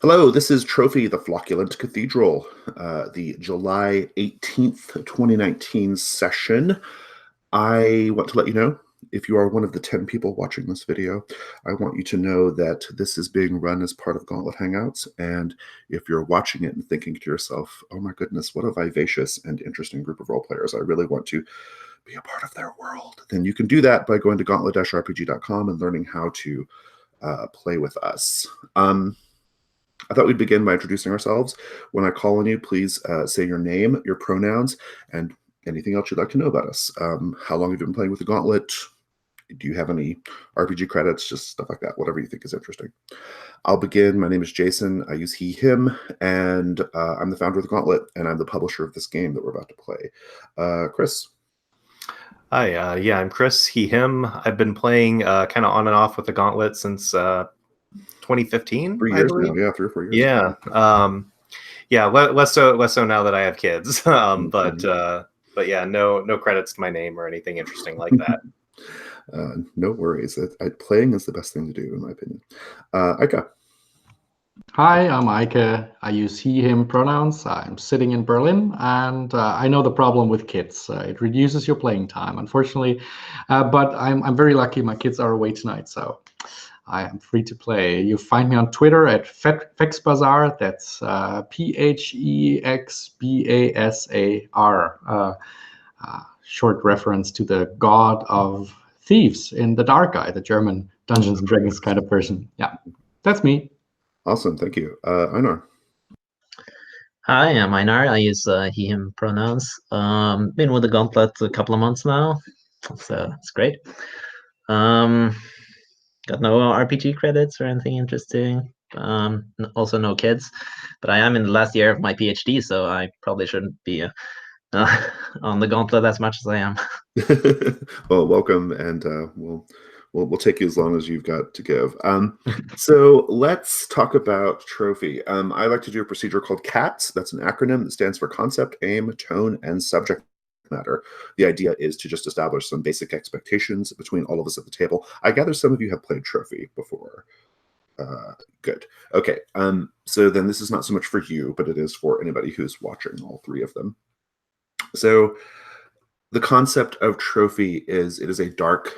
Hello, this is Trophy, the Flocculent Cathedral, the July 18th, 2019 session. I want to let you know, if you are one of the 10 people watching this video, I want you to know that this is being run as part of Gauntlet Hangouts, and if you're watching it and thinking to yourself, oh my goodness, what a vivacious and interesting group of role players, I really want to be a part of their world, then you can do that by going to gauntlet-rpg.com and learning how to play with us. I thought we'd begin by introducing ourselves. When I call on you, please say your name, your pronouns, and anything else you'd like to know about us. How long have you been playing with the Gauntlet? Do you have any RPG credits? Just stuff like that, whatever you think is interesting. I'll begin. My name is Jason. I use he, him, and I'm the founder of the Gauntlet, and I'm the publisher of this game that we're about to play. Chris? Hi, yeah, I'm Chris, he, him. I've been playing kind of on and off with the Gauntlet since 2015. 3 years now, yeah, 3 or 4 years. Yeah, yeah, less so now that I have kids. But yeah, no credits to my name or anything interesting like that. No worries. Playing is the best thing to do, in my opinion. Ika. Hi, I'm Ike. I use he, him pronouns. I'm sitting in Berlin, and I know the problem with kids. It reduces your playing time, unfortunately. But I'm very lucky. My kids are away tonight, so I am free to play. You find me on Twitter at Phexbazar. That's Phexbasar. Short reference to the god of thieves in the Dark Eye, the German Dungeons and Dragons kind of person. Yeah, that's me. Awesome, thank you. Einar. Hi, I'm Einar. I use he, him pronouns. Been with the Gauntlet a couple of months now, so it's great. Got no RPG credits or anything interesting. Also no kids, but I am in the last year of my PhD, so I probably shouldn't be on the Gauntlet as much as I am. Well, welcome, and we'll take you as long as you've got to give. So let's talk about Trophy. I like to do a procedure called CATS. That's an acronym that stands for Concept, Aim, Tone, and Subject Matter. The idea is to just establish some basic expectations between all of us at the table. I gather some of you have played Trophy before. Good. Okay. So then this is not so much for you, but it is for anybody who's watching all three of them. So the concept of Trophy is it is a dark,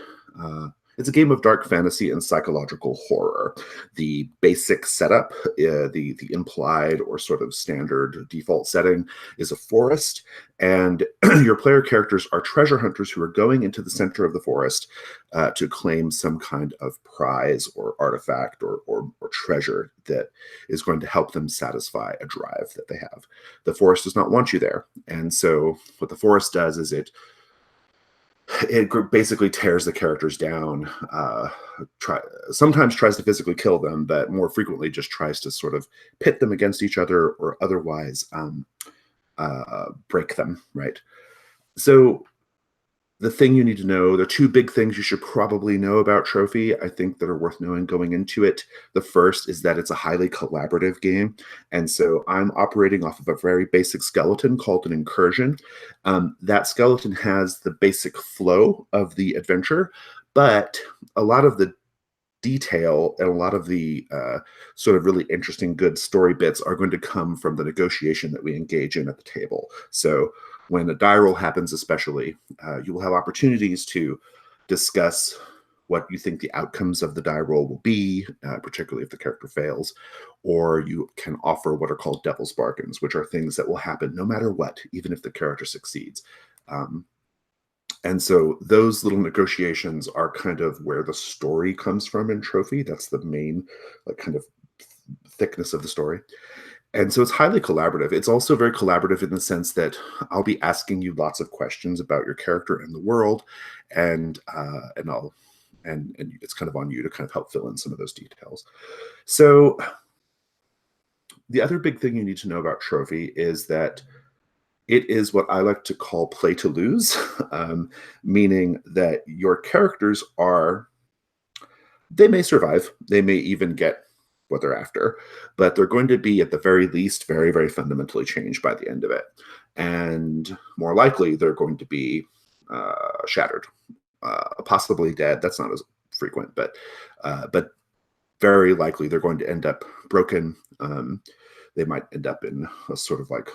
it's a game of dark fantasy and psychological horror. The basic setup, the implied or sort of standard default setting is a forest, and your player characters are treasure hunters who are going into the center of the forest to claim some kind of prize or artifact or treasure that is going to help them satisfy a drive that they have. The forest does not want you there, and so what the forest does is it basically tears the characters down, sometimes tries to physically kill them, but more frequently just tries to sort of pit them against each other or otherwise break them, right? So the thing you need to know, the two big things you should probably know about Trophy, I think, that are worth knowing going into it. The first is that it's a highly collaborative game. And so I'm operating off of a very basic skeleton called an incursion. That skeleton has the basic flow of the adventure, but a lot of the detail and a lot of the sort of really interesting, good story bits are going to come from the negotiation that we engage in at the table. So when a die roll happens, especially, you will have opportunities to discuss what you think the outcomes of the die roll will be, particularly if the character fails, or you can offer what are called devil's bargains, which are things that will happen no matter what, even if the character succeeds. And so those little negotiations are kind of where the story comes from in Trophy. That's the main kind of thickness of the story. And so it's highly collaborative. It's also very collaborative in the sense that I'll be asking you lots of questions about your character and the world, and it's kind of on you to kind of help fill in some of those details. So the other big thing you need to know about Trophy is that it is what I like to call play to lose, meaning that your characters they may survive, they may even get what they're after, but they're going to be at the very least very, very fundamentally changed by the end of it. And more likely, they're going to be shattered, possibly dead. That's not as frequent, but very likely they're going to end up broken. They might end up in a sort of like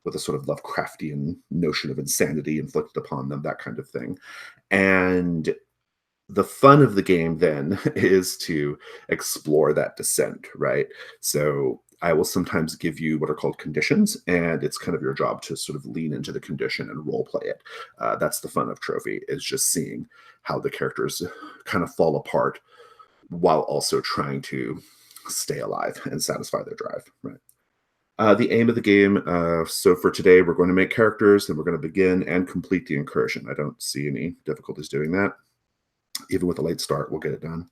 with a sort of Lovecraftian notion of insanity inflicted upon them, that kind of thing. And the fun of the game then is to explore that descent, right? So I will sometimes give you what are called conditions, and it's kind of your job to sort of lean into the condition and role play it. That's the fun of Trophy, is just seeing how the characters kind of fall apart while also trying to stay alive and satisfy their drive, right? The aim of the game, so for today, we're going to make characters, and we're going to begin and complete the incursion. I don't see any difficulties doing that. Even with a late start, we'll get it done.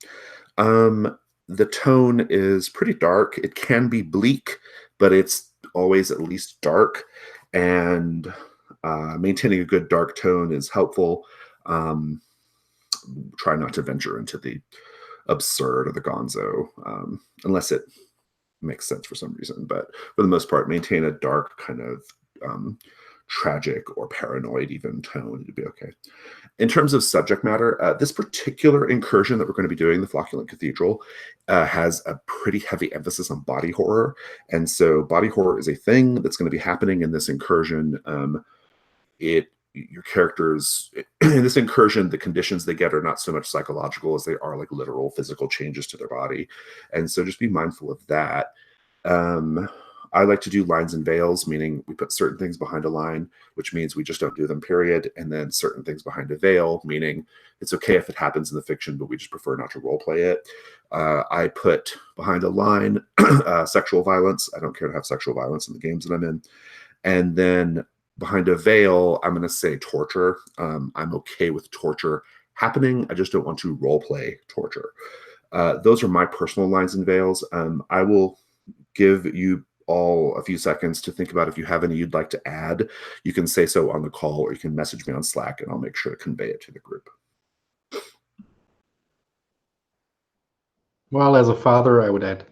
The tone is pretty dark. It can be bleak, but it's always at least dark. And maintaining a good dark tone is helpful. Try not to venture into the absurd or the gonzo, unless it makes sense for some reason. But for the most part, maintain a dark kind of tragic or paranoid even tone. It'd be okay. In terms of subject matter, this particular incursion that we're going to be doing, the Flocculent Cathedral, has a pretty heavy emphasis on body horror. And so body horror is a thing that's going to be happening in this incursion. Your characters, in this incursion, the conditions they get are not so much psychological as they are like literal physical changes to their body. And so just be mindful of that. I like to do lines and veils, meaning we put certain things behind a line, which means we just don't do them, period. And then certain things behind a veil, meaning it's okay if it happens in the fiction, but we just prefer not to role play it. I put behind a line sexual violence. I don't care to have sexual violence in the games that I'm in. And then behind a veil, I'm going to say torture. I'm okay with torture happening. I just don't want to role play torture. Those are my personal lines and veils. I will give you all a few seconds to think about if you have any you'd like to add. You can say so on the call, or you can message me on Slack, and I'll make sure to convey it to the group. Well, as a father, I would add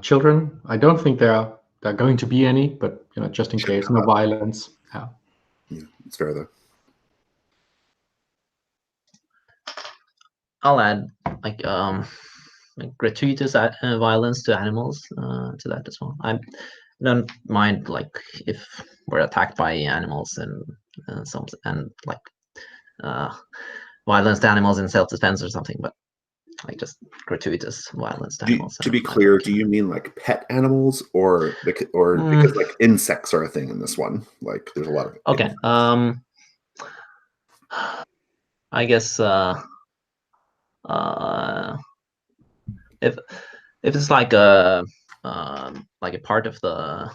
children. I don't think there are going to be any, but just in case, no violence. Yeah, it's fair though. I'll add like gratuitous violence to animals to that as well. I don't mind like if we're attacked by animals and violence to animals in self-defense or something, but like just gratuitous violence to animals. To be clear, do you mean like pet animals, or because like insects are a thing in this one? Like there's a lot of okay. I guess if it's like a part of the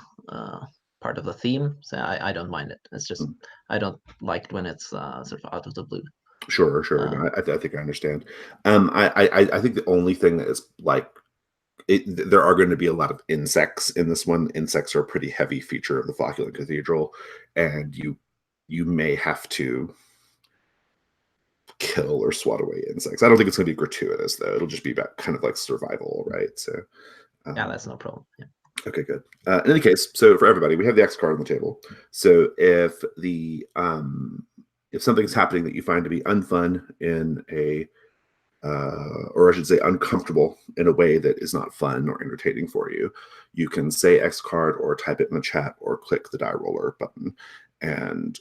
theme, so I don't mind it. It's just I don't like it when it's sort of out of the blue. Sure. No, I think I understand. I think the only thing that is like there are going to be a lot of insects in this one. Insects are a pretty heavy feature of the Flocculent Cathedral, and you may have to kill or swat away insects. I don't think it's going to be gratuitous though. It'll just be about kind of like survival, right? So yeah, that's no problem. Yeah. Okay, good. In any case, so for everybody, we have the X card on the table. So if something's happening that you find to be unfun in or I should say uncomfortable in a way that is not fun or entertaining for you, you can say X card or type it in the chat or click the die roller button, and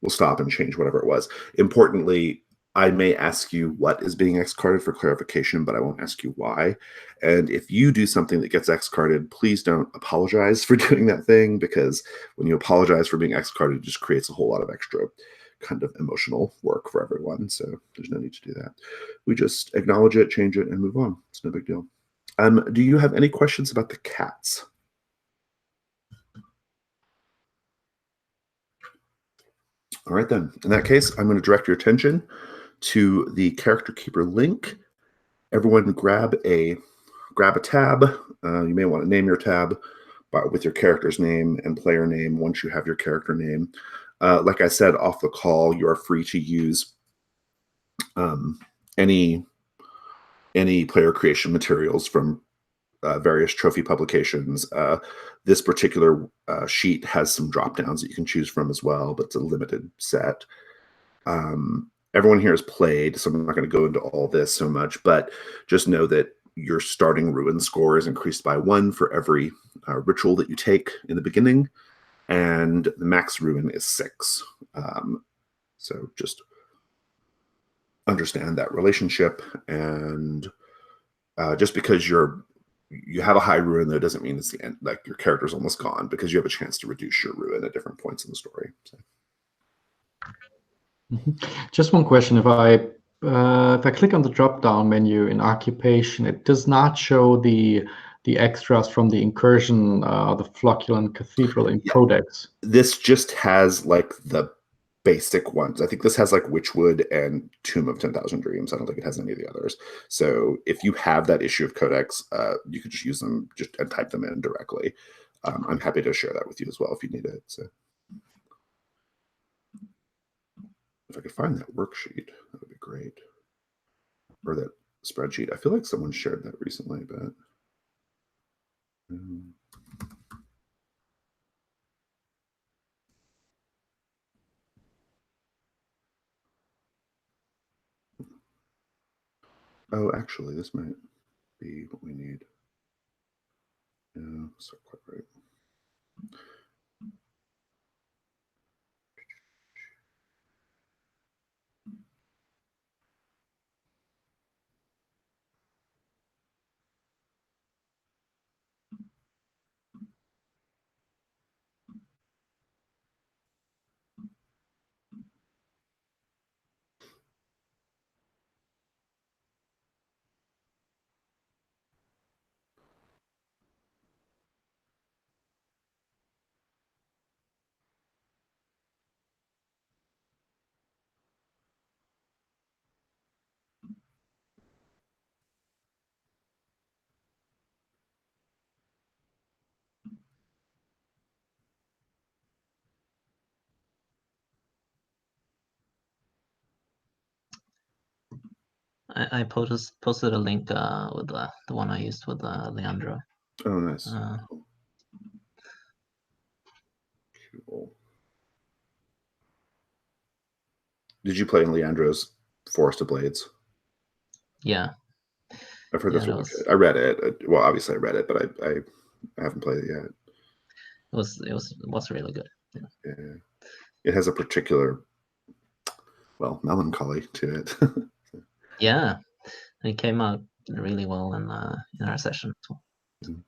we'll stop and change whatever it was. Importantly, I may ask you what is being X-carded for clarification, but I won't ask you why. And if you do something that gets X-carded, please don't apologize for doing that thing, because when you apologize for being X-carded, it just creates a whole lot of extra kind of emotional work for everyone. So there's no need to do that. We just acknowledge it, change it, and move on. It's no big deal. Do you have any questions about the cats? All right, then. In that case, I'm going to direct your attention to the Character Keeper link. Everyone grab a tab. You may want to name your tab with your character's name and player name once you have your character name. Like I said off the call, you are free to use any player creation materials from various trophy publications. This particular sheet has some drop downs that you can choose from as well, but it's a limited set. Everyone here has played, so I'm not going to go into all this so much, but just know that your starting ruin score is increased by 1 for every ritual that you take in the beginning, and the max ruin is 6. So just understand that relationship, and just because you have a high ruin, though, doesn't mean it's the end. Like, your character's almost gone, because you have a chance to reduce your ruin at different points in the story. So. Just one question: if I click on the drop-down menu in occupation, it does not show the extras from the incursion, the Flocculent Cathedral in Codex. This just has like the basic ones. I think this has like Witchwood and Tomb of 10,000 Dreams. I don't think it has any of the others. So if you have that issue of Codex, you could just use them and type them in directly. I'm happy to share that with you as well if you need it. So if I could find that worksheet, that would be great. Or that spreadsheet. I feel like someone shared that recently, but oh, actually, this might be what we need. Yeah, that's not quite right. I posted a link with the one I used with Leandro. Oh, nice. Cool. Did you play in Leandro's Forest of Blades? Yeah. I've heard that's really good. I read it. Well, obviously I read it, but I haven't played it yet. It was really good. Yeah. It has a particular, melancholy to it. Yeah, it came out really well in our session. Mm-hmm.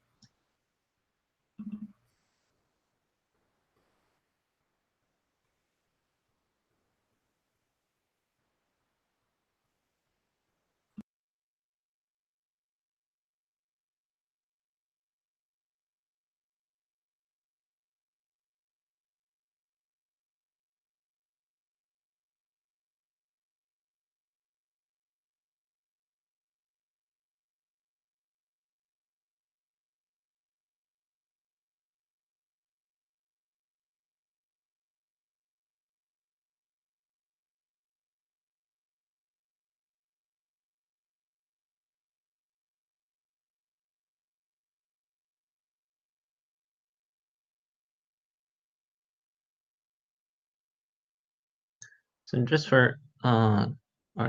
So just for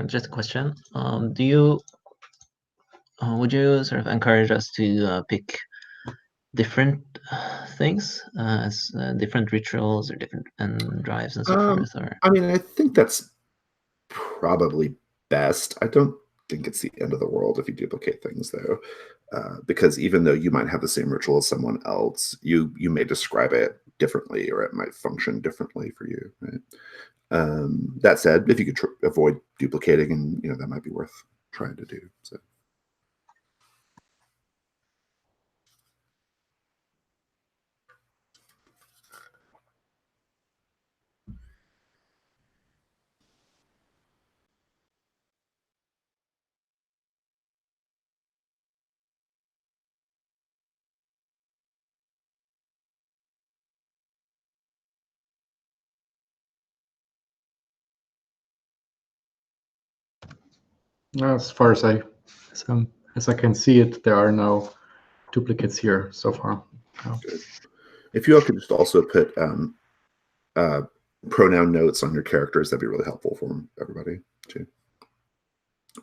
just a question, do you would you sort of encourage us to pick different things as different rituals or different drives and so forth? Or I mean, I think that's probably best. I don't think it's the end of the world if you duplicate things, though, because even though you might have the same ritual as someone else, you may describe it differently, or it might function differently for you. Right? That said, if you could avoid duplicating, and that might be worth trying to do. So. As far as I can see it, there are no duplicates here so far. No. Good. If you all could just also put pronoun notes on your characters, that'd be really helpful for everybody too,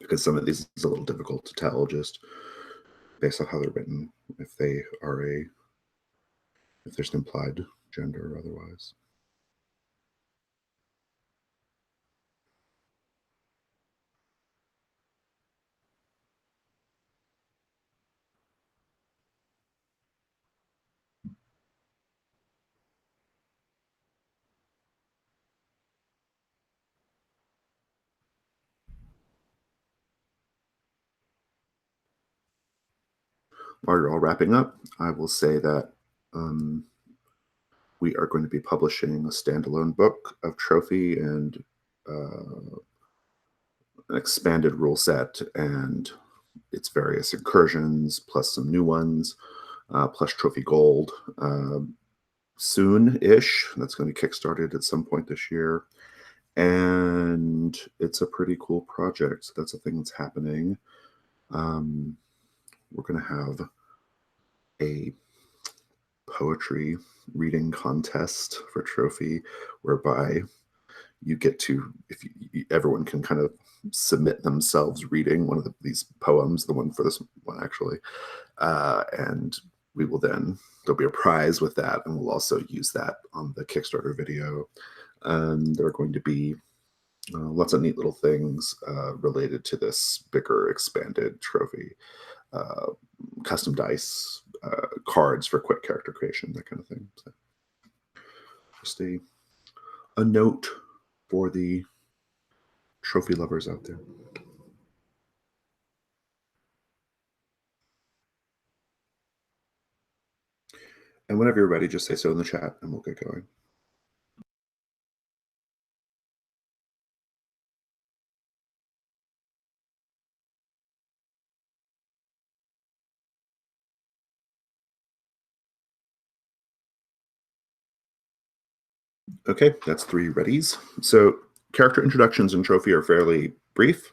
because some of these is a little difficult to tell just based on how they're written, if they are if there's an implied gender or otherwise. While you're all wrapping up, I will say that we are going to be publishing a standalone book of Trophy and an expanded rule set and its various incursions, plus some new ones, plus Trophy Gold soon-ish. That's going to be kickstarted at some point this year. And it's a pretty cool project. So that's a thing that's happening. We're going to have a poetry reading contest for Trophy, whereby you get to, everyone can kind of submit themselves reading one of these poems, the one for this one actually, and we will then, there'll be a prize with that, and we'll also use that on the Kickstarter video. There are going to be lots of neat little things related to this bigger expanded Trophy. Custom dice, cards for quick character creation, that kind of thing. So just a note for the Trophy lovers out there. And whenever you're ready, just say so in the chat and we'll get going. Okay, that's 3 readies. So character introductions in Trophy are fairly brief.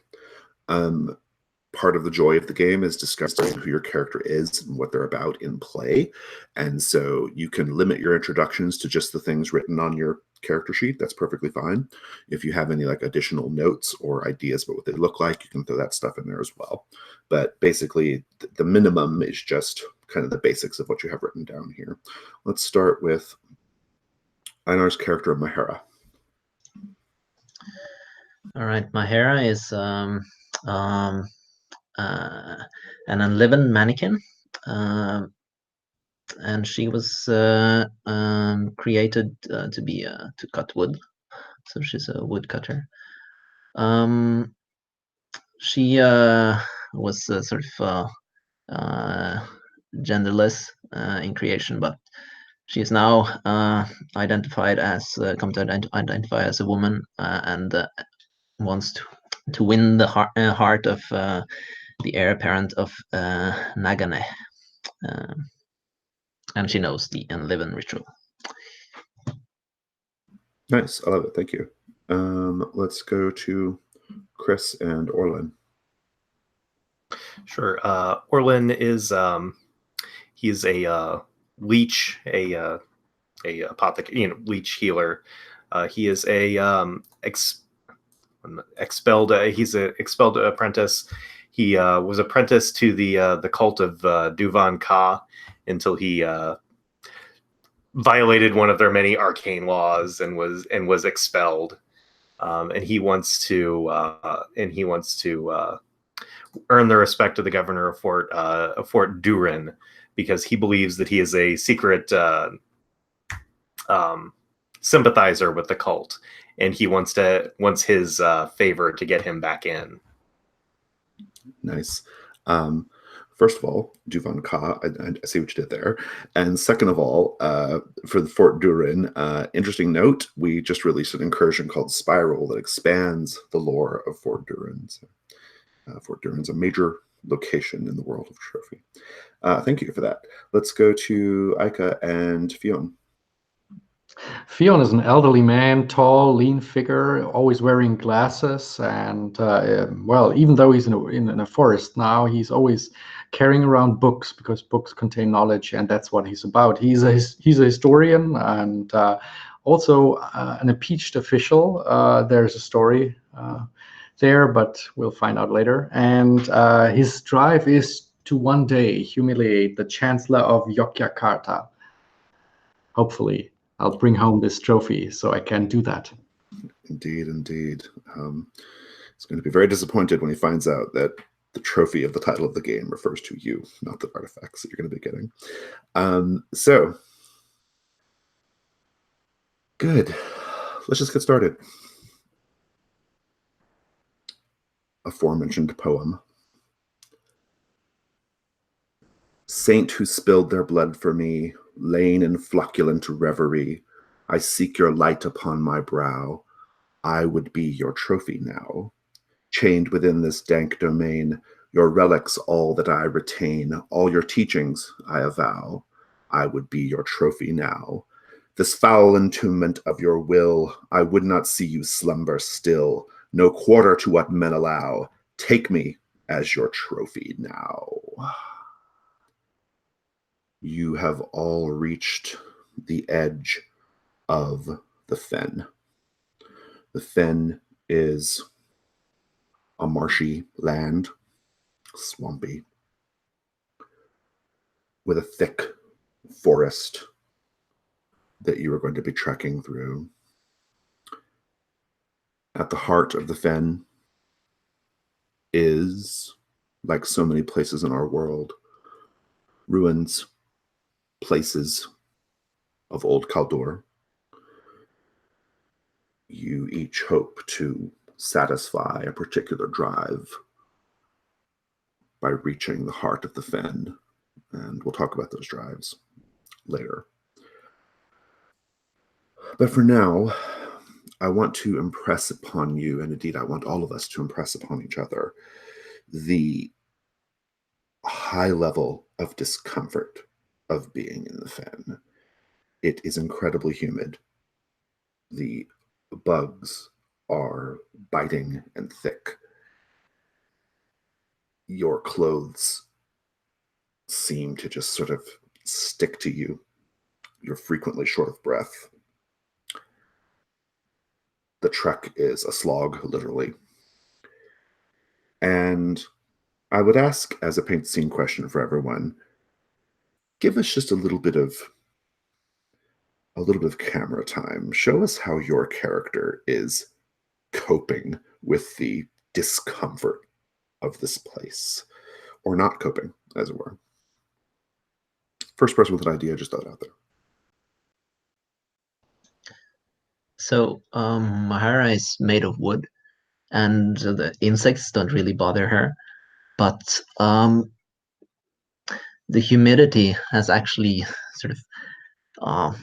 Part of the joy of the game is discussing who your character is and what they're about in play. And so you can limit your introductions to just the things written on your character sheet. That's perfectly fine. If you have any like additional notes or ideas about what they look like, you can throw that stuff in there as well. But basically, the minimum is just kind of the basics of what you have written down here. Let's start with Einar's character, Mahera. All right, Mahera is an unliving mannequin, and she was created to cut wood, so she's a woodcutter. She was sort of genderless in creation, but she is now identified as come to identify as a woman, and wants to win the heart of the heir apparent of Nagane, and she knows the Enliven ritual. Nice, I love it. Thank you. Let's go to Chris and Orlin. Sure. Orlin is he's a leech, a apothecary, leech healer. He is a expelled. He's an expelled apprentice. He was apprenticed to the cult of Duvan Ka until he violated one of their many arcane laws and was expelled. And he wants to earn the respect of the governor of Fort Durin, because he believes that he is a secret sympathizer with the cult, and he wants his favor to get him back in. Nice. First of all, Duvan Ka, I see what you did there. And second of all, for the Fort Durin, interesting note, we just released an incursion called Spiral that expands the lore of Fort Durin. So, Fort Durin's a major location in the world of Trophy. Thank you for that. Let's go to Aika and Fionn. Fionn is an elderly man, tall, lean figure, always wearing glasses, and well, even though he's in a forest now, he's always carrying around books, because books contain knowledge, and that's what he's about. He's a historian, and also an impeached official. There's a story there, but we'll find out later. And his drive is to one day humiliate the Chancellor of Yogyakarta. Hopefully, I'll bring home this trophy so I can do that. Indeed, indeed. He's going to be very disappointed when he finds out that the trophy of the title of the game refers to you, not the artifacts that you're going to be getting. So, good. Let's just get started. Aforementioned poem. Saint who spilled their blood for me, lain in flocculent reverie, I seek your light upon my brow. I would be your trophy now. Chained within this dank domain, your relics all that I retain, all your teachings I avow. I would be your trophy now. This foul entombment of your will, I would not see you slumber still. No quarter to what men allow. Take me as your trophy now. You have all reached the edge of the fen. The fen is a marshy land, swampy, with a thick forest that you are going to be trekking through. At the heart of the fen is, like so many places in our world, ruins, places of old Kaldor. You each hope to satisfy a particular drive by reaching the heart of the fen, and we'll talk about those drives later. But for now, I want to impress upon you, and indeed I want all of us to impress upon each other, the high level of discomfort of being in the fen. It is incredibly humid. The bugs are biting and thick. Your clothes seem to just sort of stick to you. You're frequently short of breath. The trek is a slog, literally. And I would ask, as a paint scene question for everyone, give us just a little bit of camera time. Show us how your character is coping with the discomfort of this place, or not coping, as it were. First person with an idea, just throw it out there. So Mahara is made of wood, and the insects don't really bother her, but the humidity has actually sort of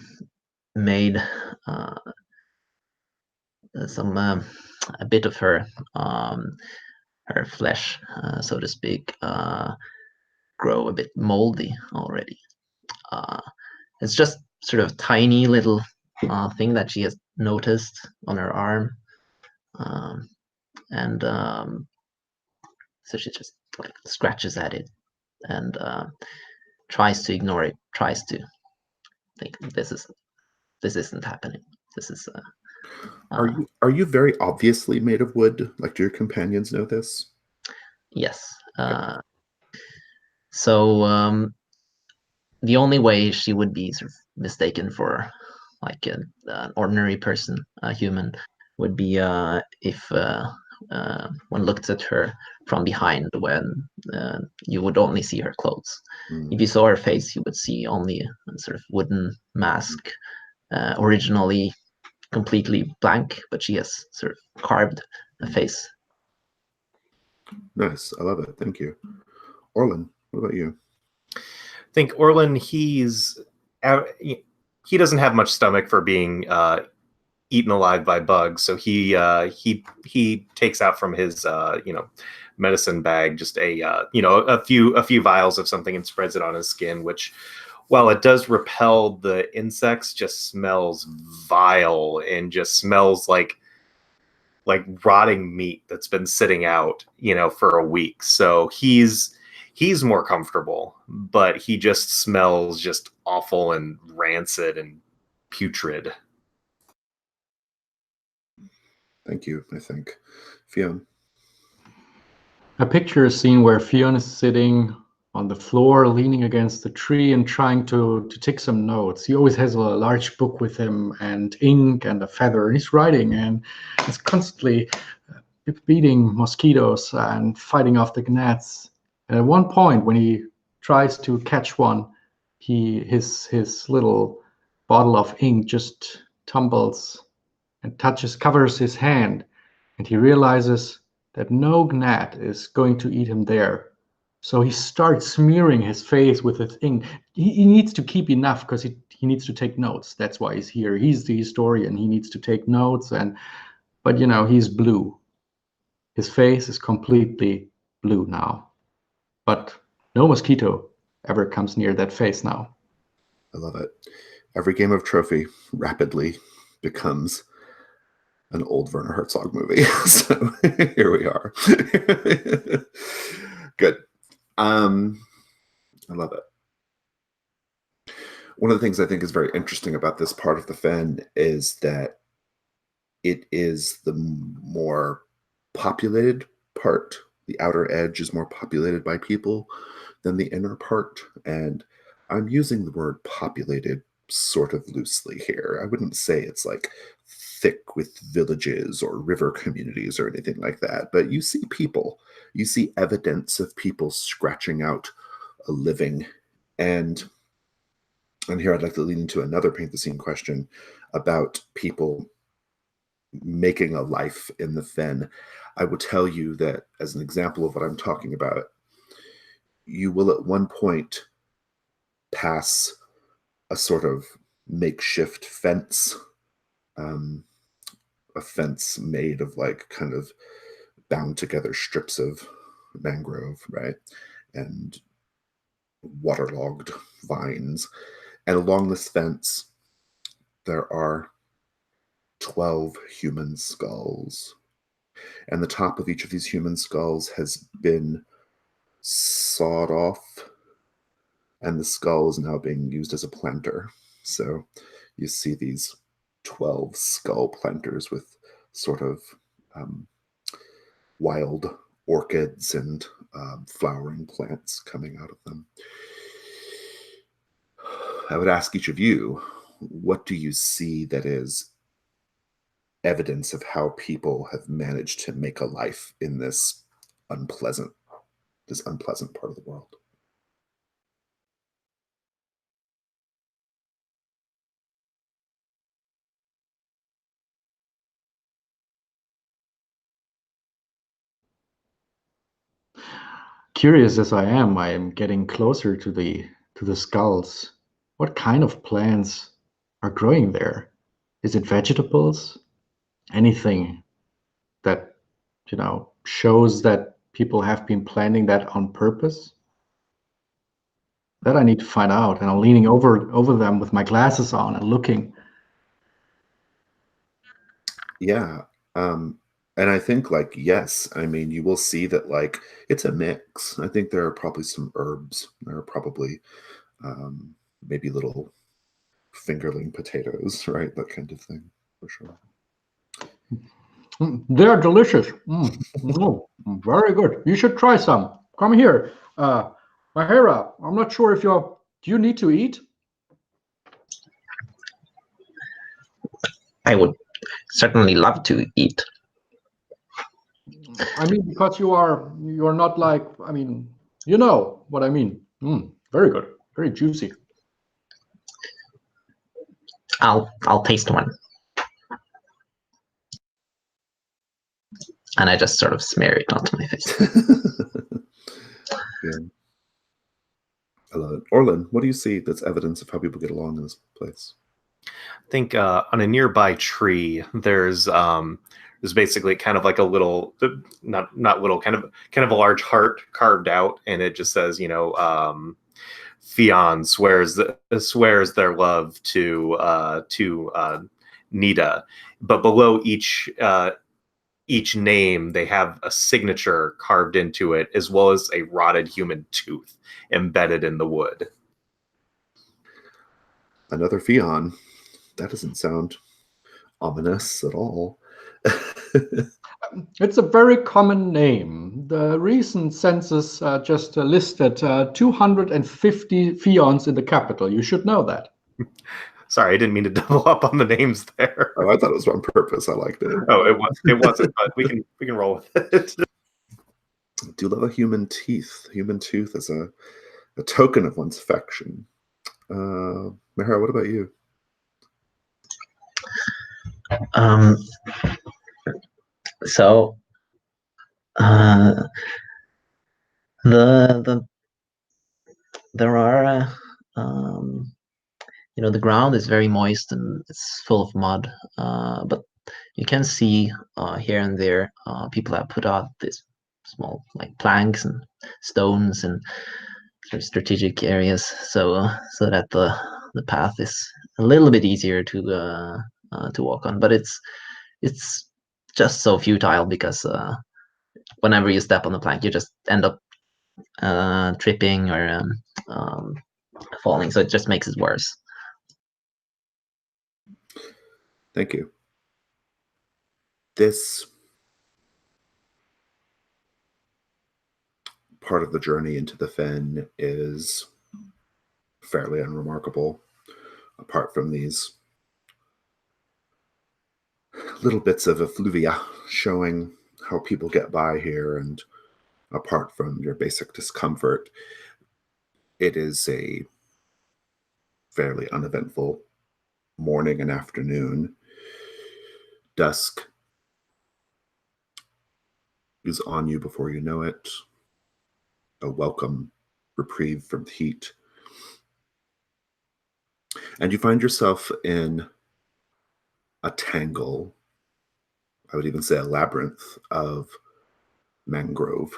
made a bit of her flesh, so to speak, grow a bit moldy already. It's just sort of tiny little thing that she has noticed on her arm, and so she just like scratches at it and tries to ignore it, tries to think this isn't happening. This is Are you very obviously made of wood? Like, do your companions know this? Yes. So the only way she would be sort of mistaken for like an ordinary person, a human, would be if one looked at her from behind, when you would only see her clothes. If you saw her face, you would see only a sort of wooden mask, originally completely blank, but she has sort of carved a face. Nice. I love it. Thank you. Orlin, what about you? I think Orlin, he doesn't have much stomach for being eaten alive by bugs, so he takes out from his medicine bag just a few vials of something and spreads it on his skin, which, while it does repel the insects, just smells vile and just smells like rotting meat that's been sitting out for a week. So he's more comfortable, but he just smells just awful and rancid and putrid. Thank you, I think. Fionn? I picture a scene where Fionn is sitting on the floor, leaning against the tree and trying to take some notes. He always has a large book with him and ink and a feather. He's writing and he's constantly beating mosquitoes and fighting off the gnats. And at one point, when he tries to catch one, his little bottle of ink just tumbles and covers his hand, and he realizes that no gnat is going to eat him there. So he starts smearing his face with his ink. He needs to keep enough because he needs to take notes. That's why he's here. He's the historian. He needs to take notes, but he's blue. His face is completely blue now. But no mosquito ever comes near that face now. I love it. Every game of Trophy rapidly becomes an old Werner Herzog movie. So here we are. Good. I love it. One of the things I think is very interesting about this part of the Fen is that it is the more populated part. The outer edge is more populated by people than the inner part. And I'm using the word populated sort of loosely here. I wouldn't say it's like thick with villages or river communities or anything like that, but you see people. You see evidence of people scratching out a living. And here I'd like to lean into another paint the scene question about people making a life in the Fen. I will tell you that as an example of what I'm talking about, you will at one point pass a sort of makeshift fence, a fence made of like kind of bound together strips of mangrove, right? And waterlogged vines. And along this fence, there are 12 human skulls. And the top of each of these human skulls has been sawed off, and the skull is now being used as a planter. So you see these 12 skull planters with sort of wild orchids and flowering plants coming out of them. I would ask each of you, what do you see that is evidence of how people have managed to make a life in this unpleasant part of the world? Curious as I am getting closer to the skulls. What kind of plants are growing there? Is it vegetables? Anything that shows that people have been planting that on purpose? That I need to find out, and I'm leaning over them with my glasses on and looking. Yeah. And I think yes, I mean, you will see that it's a mix. I think there are probably some herbs. There are probably maybe little fingerling potatoes, right? That kind of thing, for sure. They're delicious. Very good. You should try some. Come here. Mahira, I'm not sure if do you need to eat? I would certainly love to eat. I mean, because you're not you know what I mean. Very good. Very juicy. I'll taste one. And I just sort of smear it onto my face. Yeah. I love it. Orlin, what do you see that's evidence of how people get along in this place? I think on a nearby tree, there's basically kind of like a little, not little, kind of a large heart carved out, and it just says, Fionn swears their love to Nida, but below each name, they have a signature carved into it, as well as a rotted human tooth embedded in the wood. Another Fionn. That doesn't sound ominous at all. It's a very common name. The recent census just listed 250 Fions in the capital. You should know that. Sorry, I didn't mean to double up on the names there. Oh, I thought it was on purpose. I liked it. Oh, it wasn't, but we can roll with it. I do love a human teeth. Human tooth is a token of one's affection. Mara, what about you? So there are the ground is very moist and it's full of mud, but you can see here and there people have put out these small like planks and stones and sort of strategic areas, so that the path is a little bit easier to walk on. But it's just so futile because whenever you step on the plank, you just end up tripping or falling. So it just makes it worse. Thank you. This part of the journey into the fen is fairly unremarkable, apart from these little bits of effluvia showing how people get by here, and apart from your basic discomfort, it is a fairly uneventful morning and afternoon. Dusk is on you before you know it, a welcome reprieve from the heat. And you find yourself in a tangle, I would even say a labyrinth of mangrove.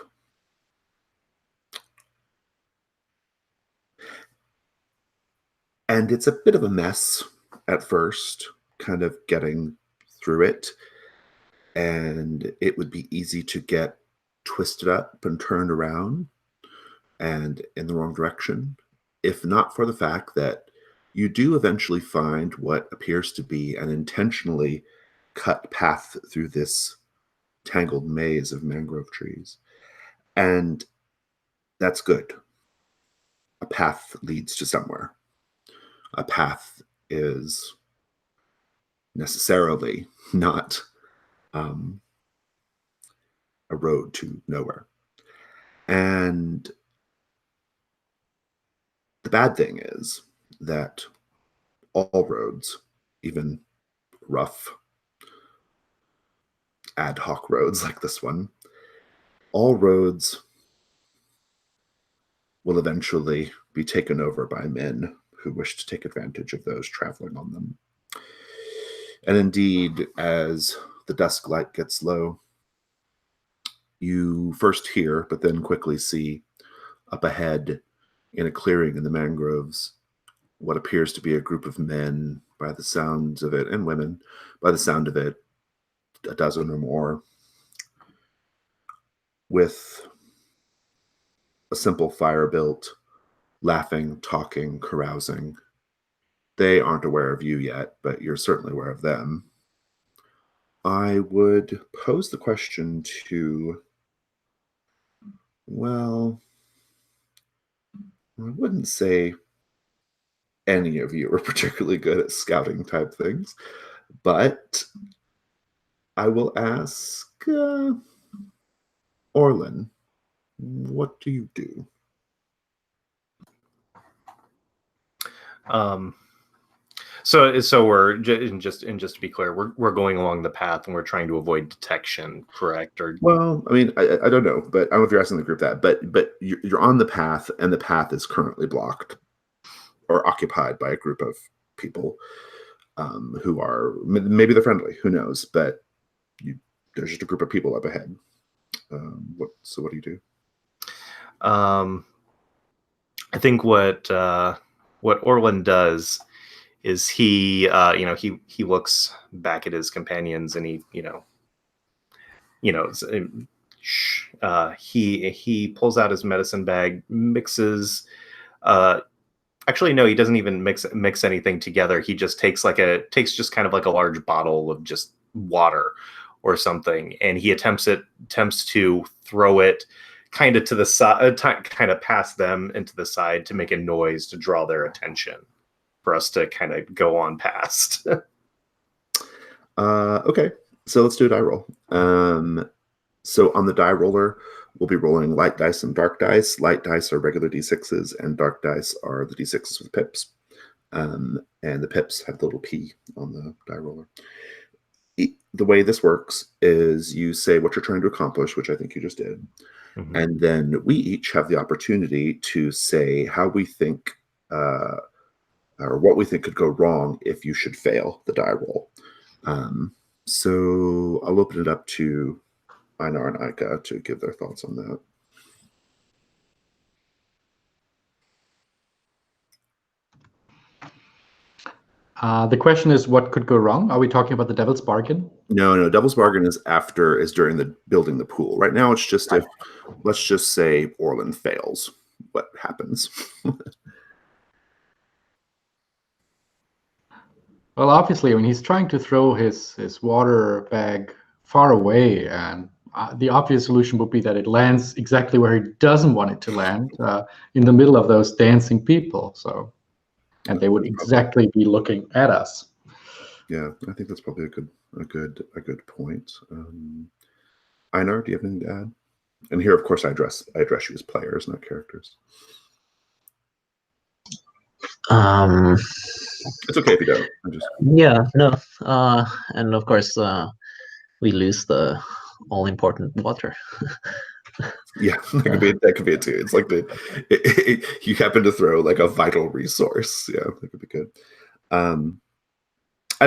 And it's a bit of a mess at first, kind of getting through it. And it would be easy to get twisted up and turned around and in the wrong direction, if not for the fact that you do eventually find what appears to be an intentionally cut path through this tangled maze of mangrove trees. And that's good. A path leads to somewhere. A path is necessarily not a road to nowhere. And the bad thing is that all roads, even rough, ad hoc roads like this one, all roads will eventually be taken over by men who wish to take advantage of those traveling on them. And indeed, as the dusk light gets low, you first hear, but then quickly see up ahead in a clearing in the mangroves what appears to be a group of men, by the sounds of it, and women, by the sound of it, a dozen or more, with a simple fire built, laughing, talking, carousing. They aren't aware of you yet, but you're certainly aware of them. I would pose the question to, well, I wouldn't say any of you are particularly good at scouting type things, but I will ask Orlin, what do you do? So we're just to be clear, we're going along the path and we're trying to avoid detection, correct? Or well, I mean, I don't know, but I don't know if you're asking the group that, but you're on the path, and the path is currently blocked or occupied by a group of people who are, maybe they're friendly, who knows, but there's just a group of people up ahead. So what do you do? I think what Orlin does is he looks back at his companions and he pulls out his medicine bag, mixes. Actually, no, he doesn't even mix anything together. He just takes just kind of like a large bottle of just water, or something, and he attempts to throw it kind of to the side, kind of past them and to the side to make a noise to draw their attention for us to kind of go on past. Okay, so let's do a die roll. So on the die roller, we'll be rolling light dice and dark dice. Light dice are regular d6s, and dark dice are the d6s with pips. And the pips have the little P on the die roller. The way this works is you say what you're trying to accomplish, which I think you just did. Mm-hmm. And then we each have the opportunity to say how we think or what we think could go wrong if you should fail the die roll. So I'll open it up to Einar and Aika to give their thoughts on that. The question is, what could go wrong? Are we talking about the Devil's Bargain? No. Devil's Bargain is during the building the pool. Right now, it's just if, let's just say Orlin fails, what happens? Well, obviously, when he's trying to throw his water bag far away, and the obvious solution would be that it lands exactly where he doesn't want it to land, in the middle of those dancing people. So, and they would exactly be looking at us. Yeah, I think that's probably a good point. Einar, do you have anything to add? And here, of course, I address you as players, not characters. It's okay if you don't. Yeah, no. And of course, we lose the all-important water. Yeah, that could be it too. It's like you happen to throw like a vital resource. Yeah, that could be good. I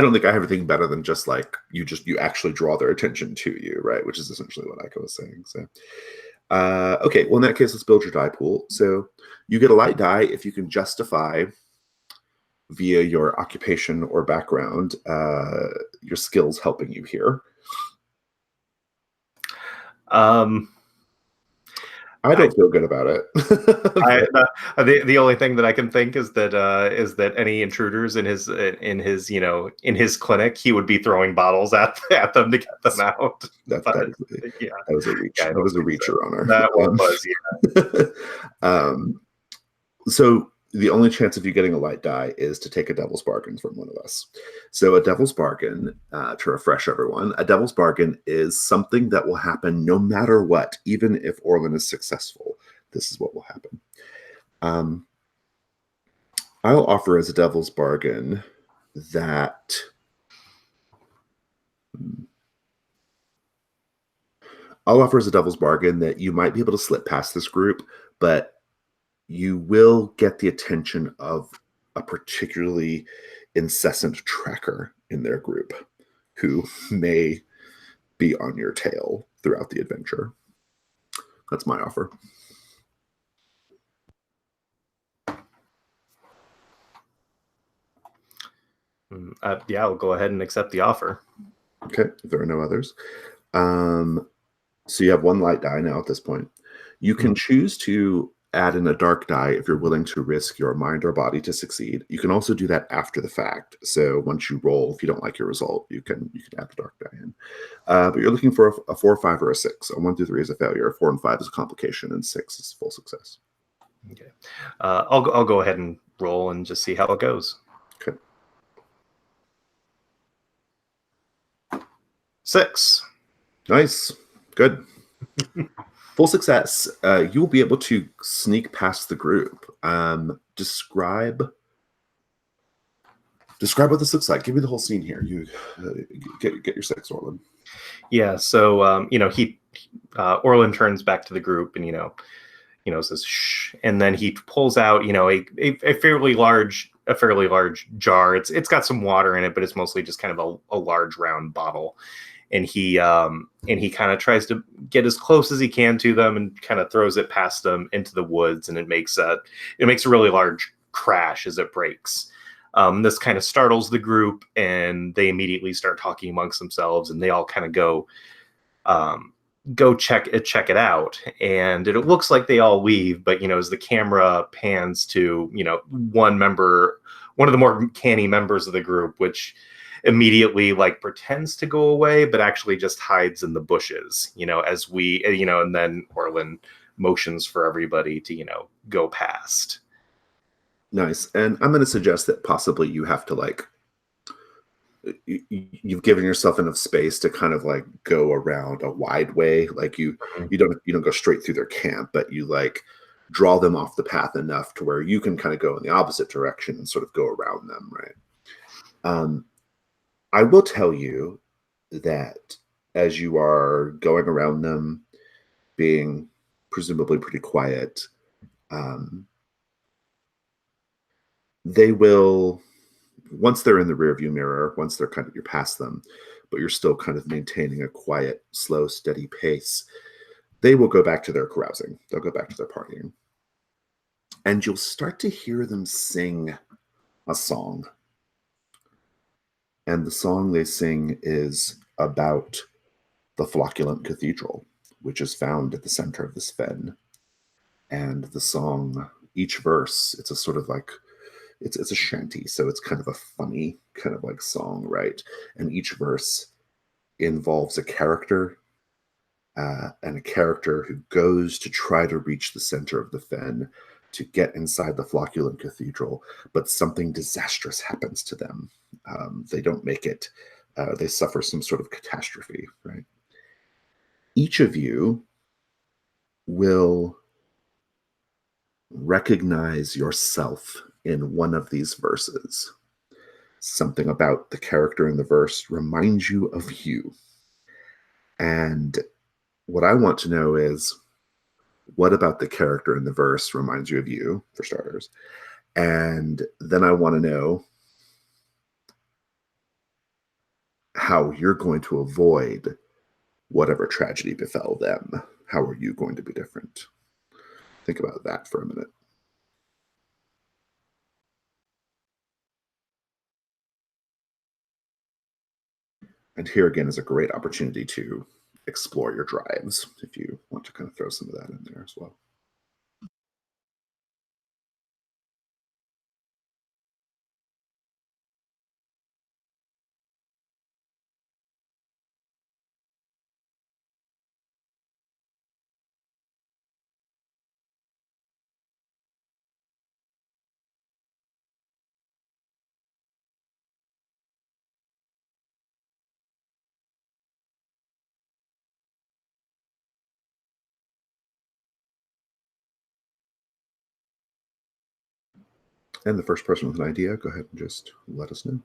don't think I have anything better than just like you actually draw their attention to you, right? Which is essentially what Aika was saying. So, okay, well in that case, let's build your die pool. So you get a light die if you can justify via your occupation or background your skills helping you here. I don't feel good about it. The only thing that I can think is that any intruders in his clinic, he would be throwing bottles at them to get them out. That was a reach. That was a reacher on our. That was, yeah. So the only chance of you getting a light die is to take a Devil's Bargain from one of us. So a Devil's Bargain, to refresh everyone, a Devil's Bargain is something that will happen no matter what, even if Orlin is successful. This is what will happen. I'll offer as a Devil's Bargain that you might be able to slip past this group, but you will get the attention of a particularly incessant tracker in their group who may be on your tail throughout the adventure. That's my offer. Yeah, I'll go ahead and accept the offer. Okay, if there are no others. So you have one light die now at this point. You can choose to add in a dark die if you're willing to risk your mind or body to succeed. You can also do that after the fact. So once you roll, if you don't like your result, you can add the dark die in. But you're looking for a 4, 5, or a 6. A 1 through 3 is a failure. 4 and 5 is a complication, and 6 is full success. Okay, I'll go ahead and roll and just see how it goes. Okay. 6. Nice. Good. Full success. You will be able to sneak past the group. Describe what this looks like. Give me the whole scene here. You get your 6, Orlin. Yeah. So Orlin turns back to the group and says shh, and then he pulls out a fairly large jar. It's got some water in it, but it's mostly just kind of a large round bottle. And he kind of tries to get as close as he can to them and kind of throws it past them into the woods, and it makes a really large crash as it breaks. This kind of startles the group, and they immediately start talking amongst themselves, and they all kind of go check it out. And it looks like they all leave, but as the camera pans to one of the more canny members of the group, which immediately like pretends to go away, but actually just hides in the bushes, as we, and then Orlin motions for everybody to, go past. Nice. And I'm going to suggest that possibly you have to like, you've given yourself enough space to kind of like go around a wide way. Like you don't go straight through their camp, but you like draw them off the path enough to where you can kind of go in the opposite direction and sort of go around them, right? I will tell you that as you are going around them, being presumably pretty quiet, they will, once they're in the rearview mirror, once they're kind of, you're past them, but you're still kind of maintaining a quiet, slow, steady pace, they will go back to their carousing. They'll go back to their partying. And you'll start to hear them sing a song. And the song they sing is about the Flocculent Cathedral, which is found at the center of this fen. And the song, each verse, it's a sort of like, it's a shanty, so it's kind of a funny kind of like song, right? And each verse involves a character, and a character who goes to try to reach the center of the fen to get inside the Flocculent Cathedral, but something disastrous happens to them. They don't make it. They suffer some sort of catastrophe, right? Each of you will recognize yourself in one of these verses. Something about the character in the verse reminds you of you. And what I want to know is, what about the character in the verse reminds you of you, for starters? And then I want to know how you're going to avoid whatever tragedy befell them. How are you going to be different? Think about that for a minute. And here again is a great opportunity to explore your drives, if you want to kind of throw some of that in there as well. And the first person with an idea, go ahead and just let us know.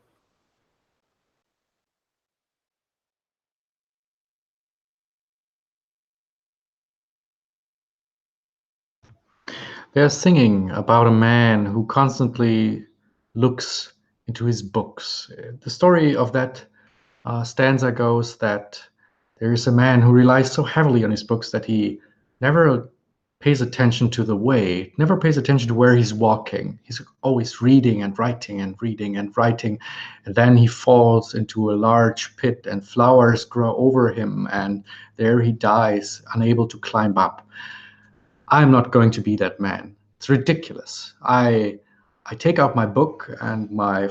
They're singing about a man who constantly looks into his books. The story of that stanza goes that there is a man who relies so heavily on his books that he never pays attention to the way, never pays attention to where he's walking. He's always reading and writing and reading and writing. And then he falls into a large pit and flowers grow over him. And there he dies, unable to climb up. I'm not going to be that man. It's ridiculous. I take out my book and my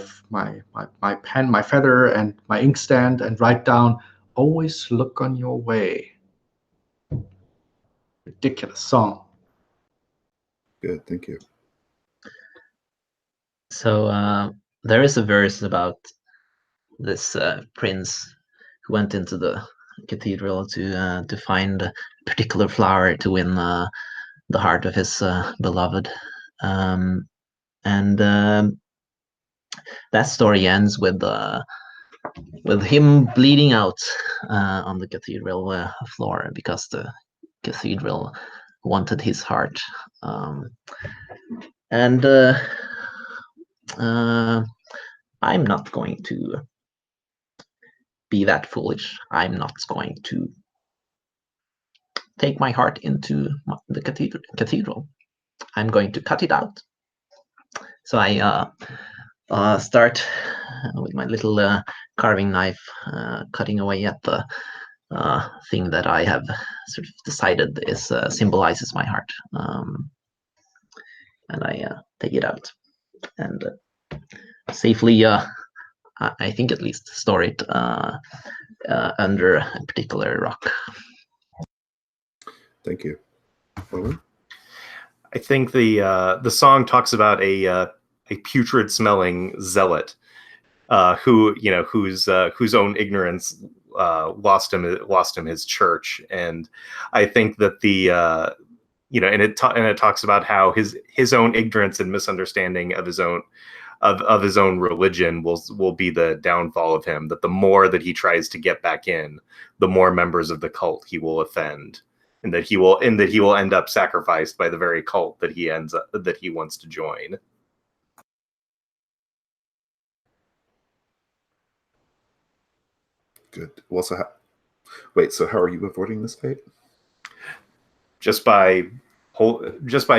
pen, my feather, and my inkstand and write down, always look on your way. Ridiculous song. Good, thank you. So there is a verse about this prince who went into the cathedral to find a particular flower to win the heart of his beloved, and that story ends with him bleeding out on the cathedral floor because the cathedral wanted his heart. And I'm not going to be that foolish. I'm not going to take my heart into the cathedral. I'm going to cut it out. So I start with my little carving knife, cutting away at the thing that I have sort of decided is symbolizes my heart, and I take it out and safely I think at least, store it under a particular rock. Thank you. Owen? I think the song talks about a putrid smelling zealot whose own ignorance lost him his church. And I think that and it talks about how his own ignorance and misunderstanding of his own his own religion will be the downfall of him. That the more that he tries to get back in, the more members of the cult he will offend, and that he will end up sacrificed by the very cult that he wants to join. Good. Well, wait, so how are you avoiding this fate? Just by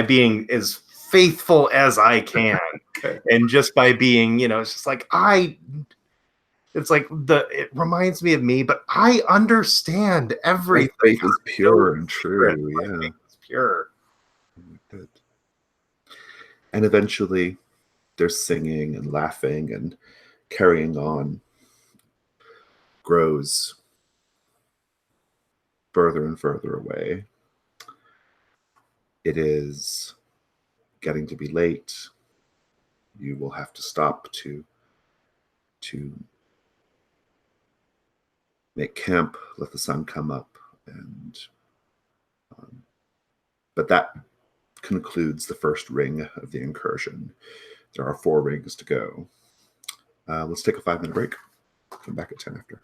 being as faithful as I can. And just by being, it's just like it reminds me of me, but I understand everything. My faith is pure and true. Yeah. My faith is pure. Good. And eventually their singing and laughing and carrying on grows further and further away. It is getting to be late. You will have to stop to make camp, let the sun come up, and but that concludes the first ring of the incursion. There are 4 rings to go. Let's take a 5-minute break. Come back at 10 after.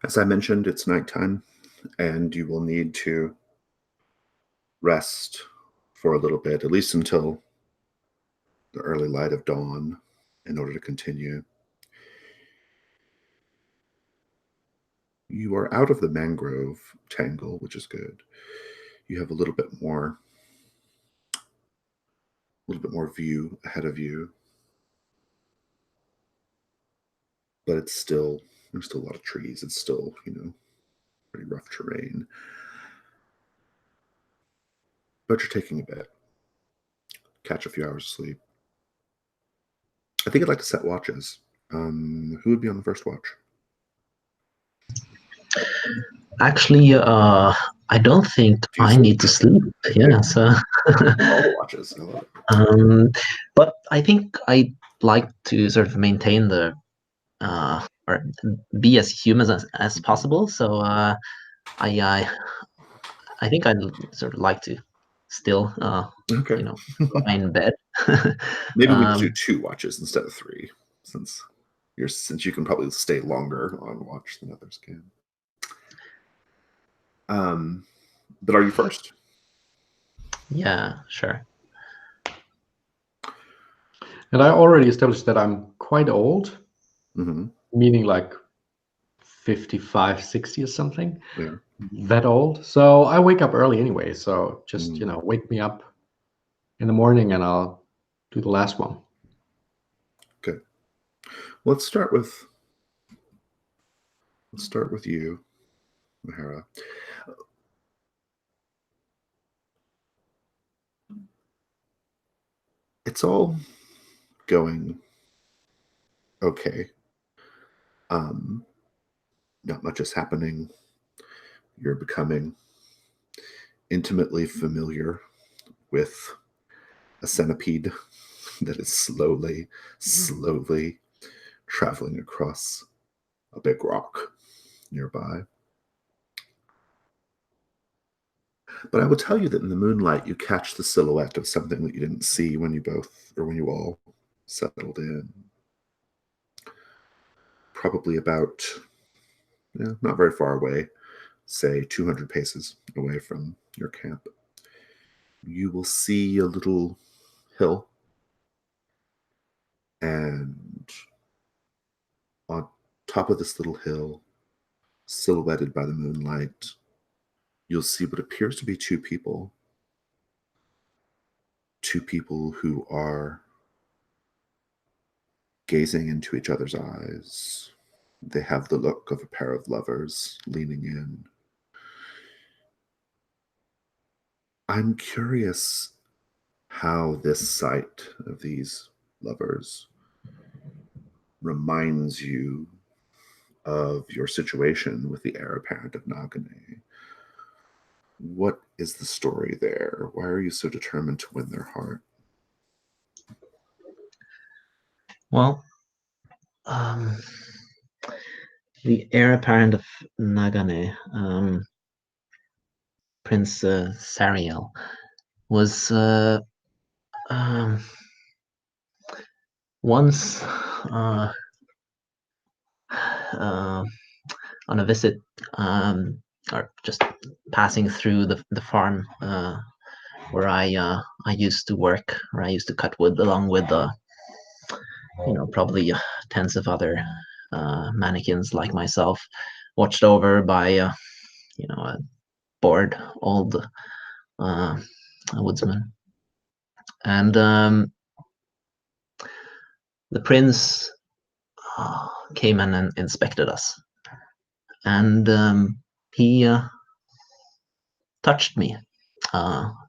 As I mentioned, it's nighttime, and you will need to rest for a little bit, at least until the early light of dawn, in order to continue. You are out of the mangrove tangle, which is good. You have a little bit more view ahead of you, but there's still a lot of trees. It's still, pretty rough terrain. But you're taking a bit. Catch a few hours of sleep. I think I'd like to set watches. Who would be on the first watch? Actually, I don't think Do you I sleep? need to sleep. Yeah, so All the watches. I love it. but I think I'd like to sort of maintain the or be as human as possible. So I think I'd sort of like to still Okay. lie in bed. Maybe we do 2 watches instead of 3, since you can probably stay longer on watch than others can. But are you first? Yeah, sure. And I already established that I'm quite old, meaning like 55, 60 or something. Yeah. That old. So I wake up early anyway. So just, wake me up in the morning and I'll do the last one. Good. Let's start with you, Mahara. It's all going okay. Not much is happening. You're becoming intimately familiar with a centipede that is slowly traveling across a big rock nearby. But I will tell you that in the moonlight, you catch the silhouette of something that you didn't see when you all settled in. Probably about, not very far away, say 200 paces away from your camp. You will see a little hill, and on top of this little hill, silhouetted by the moonlight, you'll see what appears to be 2 people. 2 people who are gazing into each other's eyes. They have the look of a pair of lovers leaning in. I'm curious how this sight of these lovers reminds you of your situation with the heir apparent of Nagane. What is the story there? Why are you so determined to win their heart? Well, the heir apparent of Nagane, Prince Sariel, was once on a visit, or just passing through the farm where I used to work, where I used to cut wood along with probably tens of other mannequins like myself, watched over by a bored old woodsman. And the prince came and inspected us, and he touched me,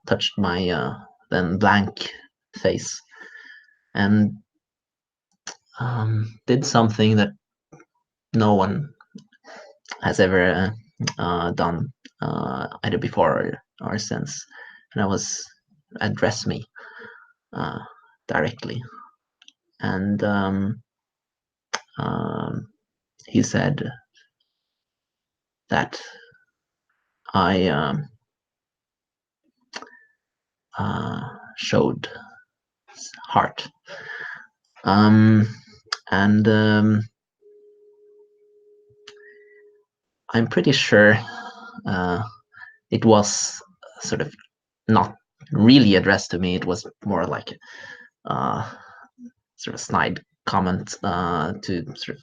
touched my then blank face, and did something that no one has ever done, either before or since, and that was address me directly. And he said that I showed heart. And I'm pretty sure it was sort of not really addressed to me. It was more like sort of snide comment to sort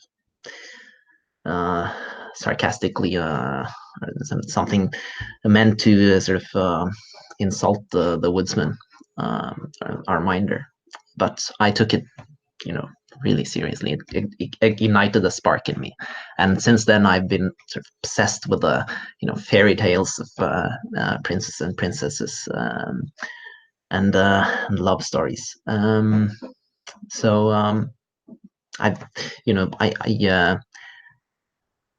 of sarcastically something meant to sort of insult the woodsman, our minder. But I took it, really seriously. It ignited a spark in me, and since then I've been sort of obsessed with the fairy tales of princes and princesses, and love stories. So I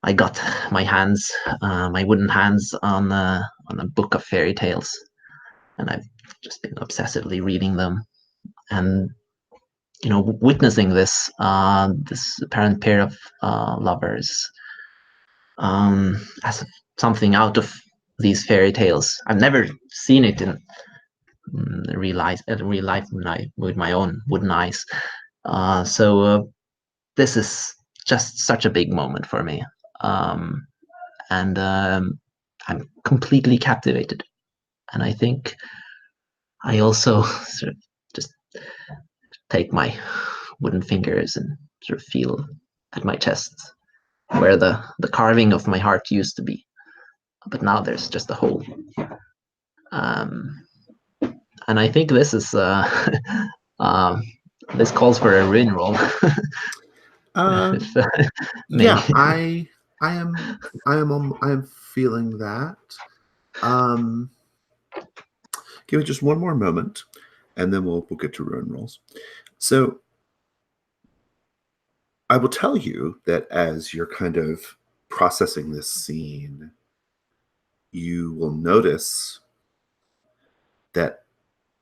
I got my wooden hands on a book of fairy tales, and I've just been obsessively reading them. And witnessing this apparent pair of lovers as something out of these fairy tales. I've never seen it in real life with my own wooden eyes. So this is just such a big moment for me, and I'm completely captivated. And I think I also sort of just take my wooden fingers and sort of feel at my chest where the carving of my heart used to be, but now there's just a hole. And I think this is this calls for a ruin roll. Yeah, I am feeling that. Give me just one more moment, and then we'll get to ruin rolls. So I will tell you that as you're kind of processing this scene, you will notice that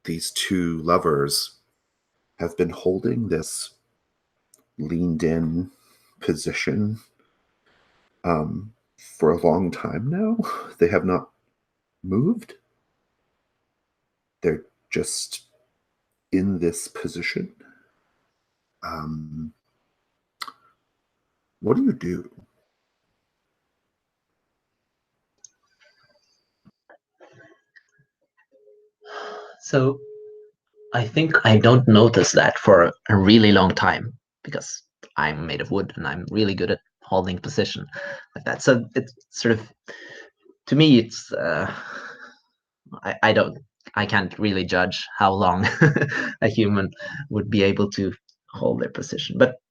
these two lovers have been holding this leaned in position for a long time now. They have not moved. They're just in this position. What do you do? So I think I don't notice that for a really long time because I'm made of wood and I'm really good at holding position like that. So it's sort of, to me, it's I can't really judge how long a human would be able to hold their position. But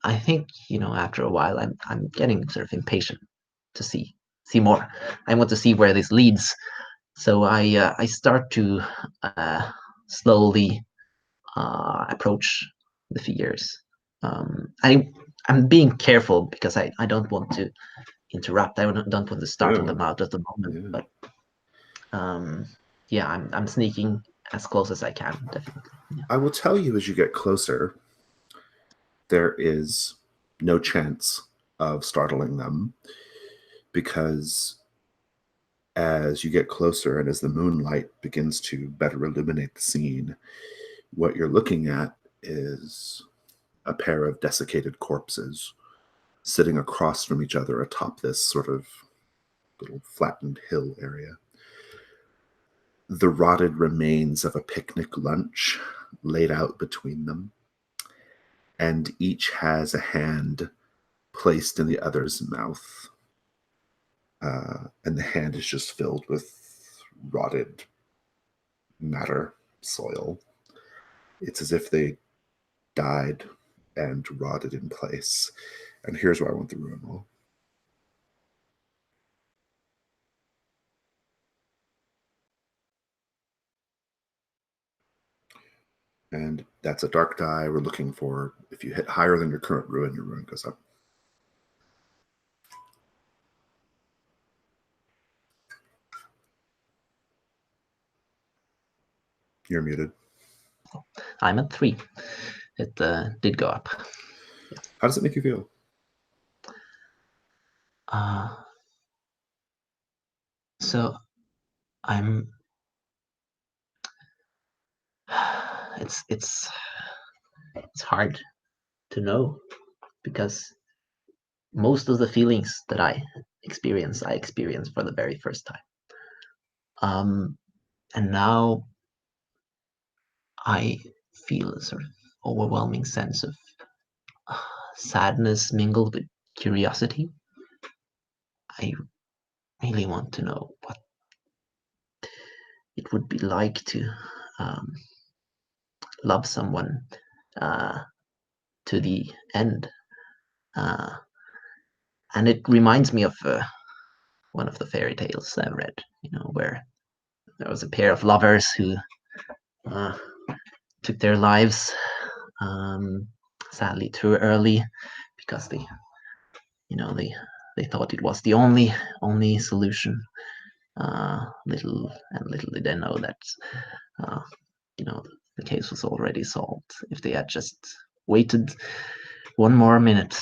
I think after a while I'm getting sort of impatient to see more. I want to see where this leads. So I start to slowly approach the figures. I'm being careful because I don't want to interrupt. I don't want to startle them out at the moment. But yeah, I'm sneaking as close as I can, definitely. Yeah. I will tell you as you get closer, there is no chance of startling them, because as you get closer and as the moonlight begins to better illuminate the scene, what you're looking at is a pair of desiccated corpses sitting across from each other atop this sort of little flattened hill area. The rotted remains of a picnic lunch laid out between them, and each has a hand placed in the other's mouth. And the hand is just filled with rotted matter, soil. It's as if they died and rotted in place. And here's where I want the ruin roll. And that's a dark die. We're looking for, if you hit higher than your current ruin, your ruin goes up. You're muted. I'm at 3. It did go up. Yeah. How does it make you feel? So I'm it's hard to know, because most of the feelings that I experience for the very first time. And now I feel a sort of overwhelming sense of sadness mingled with curiosity. I really want to know what it would be like to love someone to the end. And it reminds me of one of the fairy tales I've read, where there was a pair of lovers who took their lives sadly too early, because they thought it was the only solution. Little did they know that the case was already solved. If they had just waited one more minute,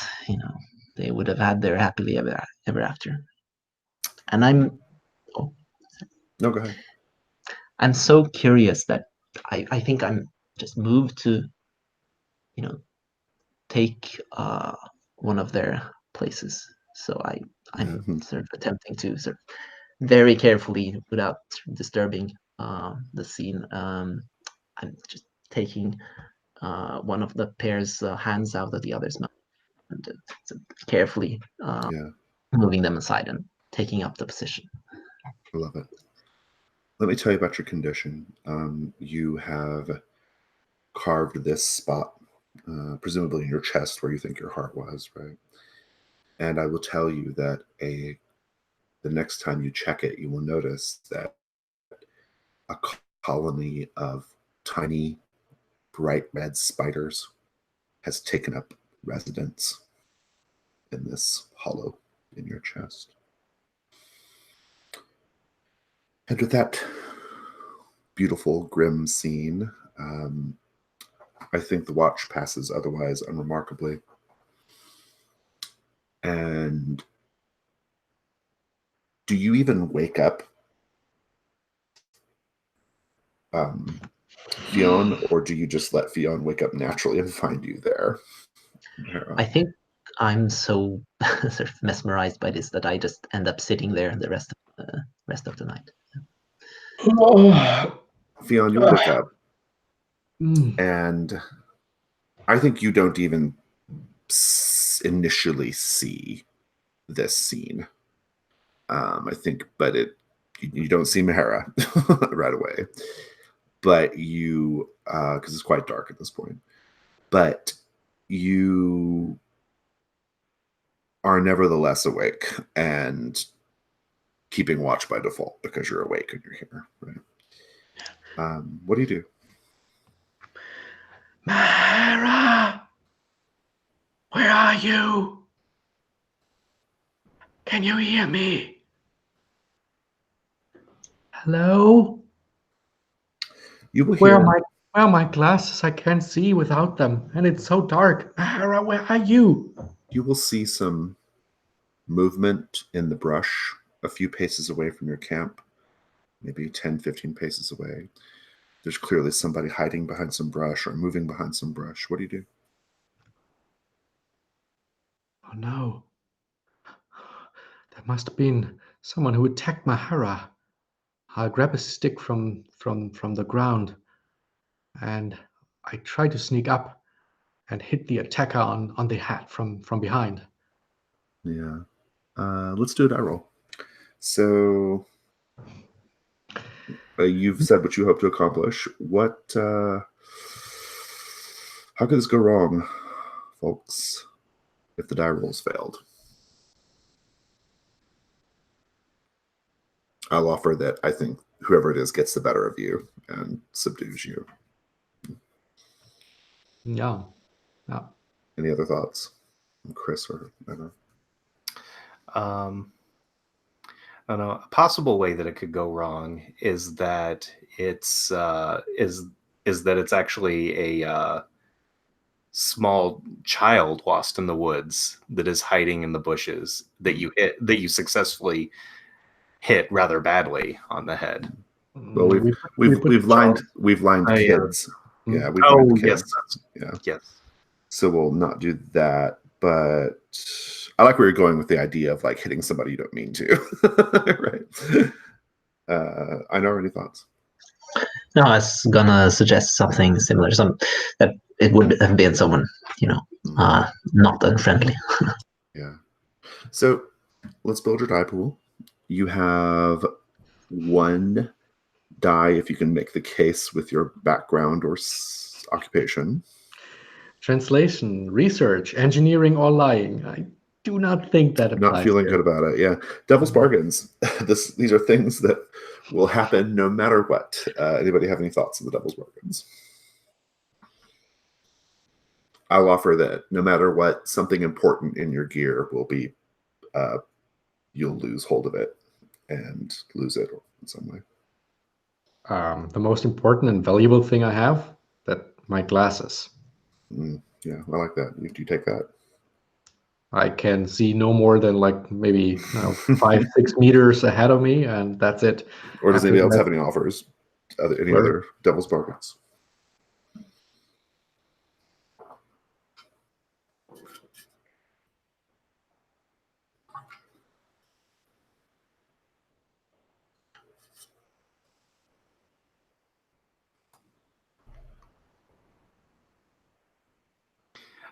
they would have had their happily ever after. And No, go ahead. I'm so curious that I think I'm just moved to take one of their places. So I'm sort of attempting to sort of very carefully, without disturbing the scene, I'm just taking one of the pair's hands out of the other's mouth, and carefully moving them aside and taking up the position. I love it. Let me tell you about your condition. You have carved this spot, presumably in your chest where you think your heart was, right? And I will tell you that the next time you check it, you will notice that a colony of tiny, bright red spiders has taken up residence in this hollow in your chest. And with that beautiful, grim scene, I think the watch passes otherwise unremarkably. And do you even wake up, Fionn, or do you just let Fionn wake up naturally and find you there? I think I'm so sort of mesmerized by this that I just end up sitting there the rest of the night. Fionn, you wake up, and I think you don't even initially see this scene. I think, but you don't see Mahara right away. But you, because it's quite dark at this point, but you are nevertheless awake and keeping watch by default because you're awake and you're here, right? What do you do? Mahara, where are you? Can you hear me? Hello? You will hear. Where are my glasses? I can't see without them, and it's so dark. Mahara, where are you? You will see some movement in the brush a few paces away from your camp, maybe 10, 15 paces away. There's clearly somebody hiding behind some brush or moving behind some brush. What do you do? Oh no. There must have been someone who attacked Mahara. I'll grab a stick from the ground, and I try to sneak up and hit the attacker on the hat from behind. Yeah. Let's do a die roll. So you've said what you hope to accomplish. How could this go wrong, folks, if the die rolls failed? I'll offer that I think whoever it is gets the better of you and subdues you. Yeah. Any other thoughts from Chris or Emma? I don't know. A possible way that it could go wrong is that it's actually a small child lost in the woods that is hiding in the bushes that you successfully hit rather badly on the head. Well, we've lined kids. Yeah, we Oh, find yes. kids. Yeah. Yes. So we'll not do that. But I like where you're going with the idea of like hitting somebody you don't mean to. Right. I know any thoughts. No, I was gonna suggest something similar, that it would have been someone, not unfriendly. Yeah. So let's build your die pool. You have 1 die if you can make the case with your background or occupation. Translation, research, engineering, or lying. I do not think that applies. Not feeling here. good about it. Yeah. Devil's bargains. These are things that will happen no matter what. Anybody have any thoughts on the devil's bargains? I'll offer that no matter what, something important in your gear will be, you'll lose hold of it and lose it in some way. The most important and valuable thing I have, my glasses. Yeah, I like that. You take that. I can see no more than like maybe 5, 6 meters ahead of me, and that's it. Or does After anybody else that- have any offers? Any other devil's bargains?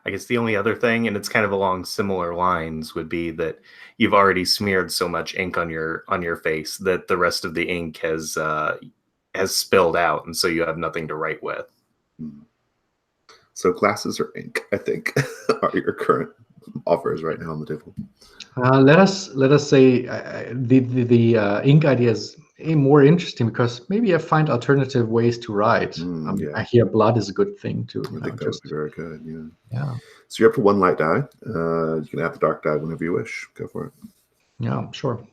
I guess the only other thing, and it's kind of along similar lines, would be that you've already smeared so much ink on your face that the rest of the ink has spilled out, and so you have nothing to write with. So glasses or ink, I think, are your current offers right now on the table. let us say the ink idea is more interesting because maybe I find alternative ways to write. Yeah. I hear blood is a good thing too. I think that would be very good. Yeah. Yeah. So you're up to 1 light die. You can add the dark die whenever you wish. Go for it. Yeah, sure.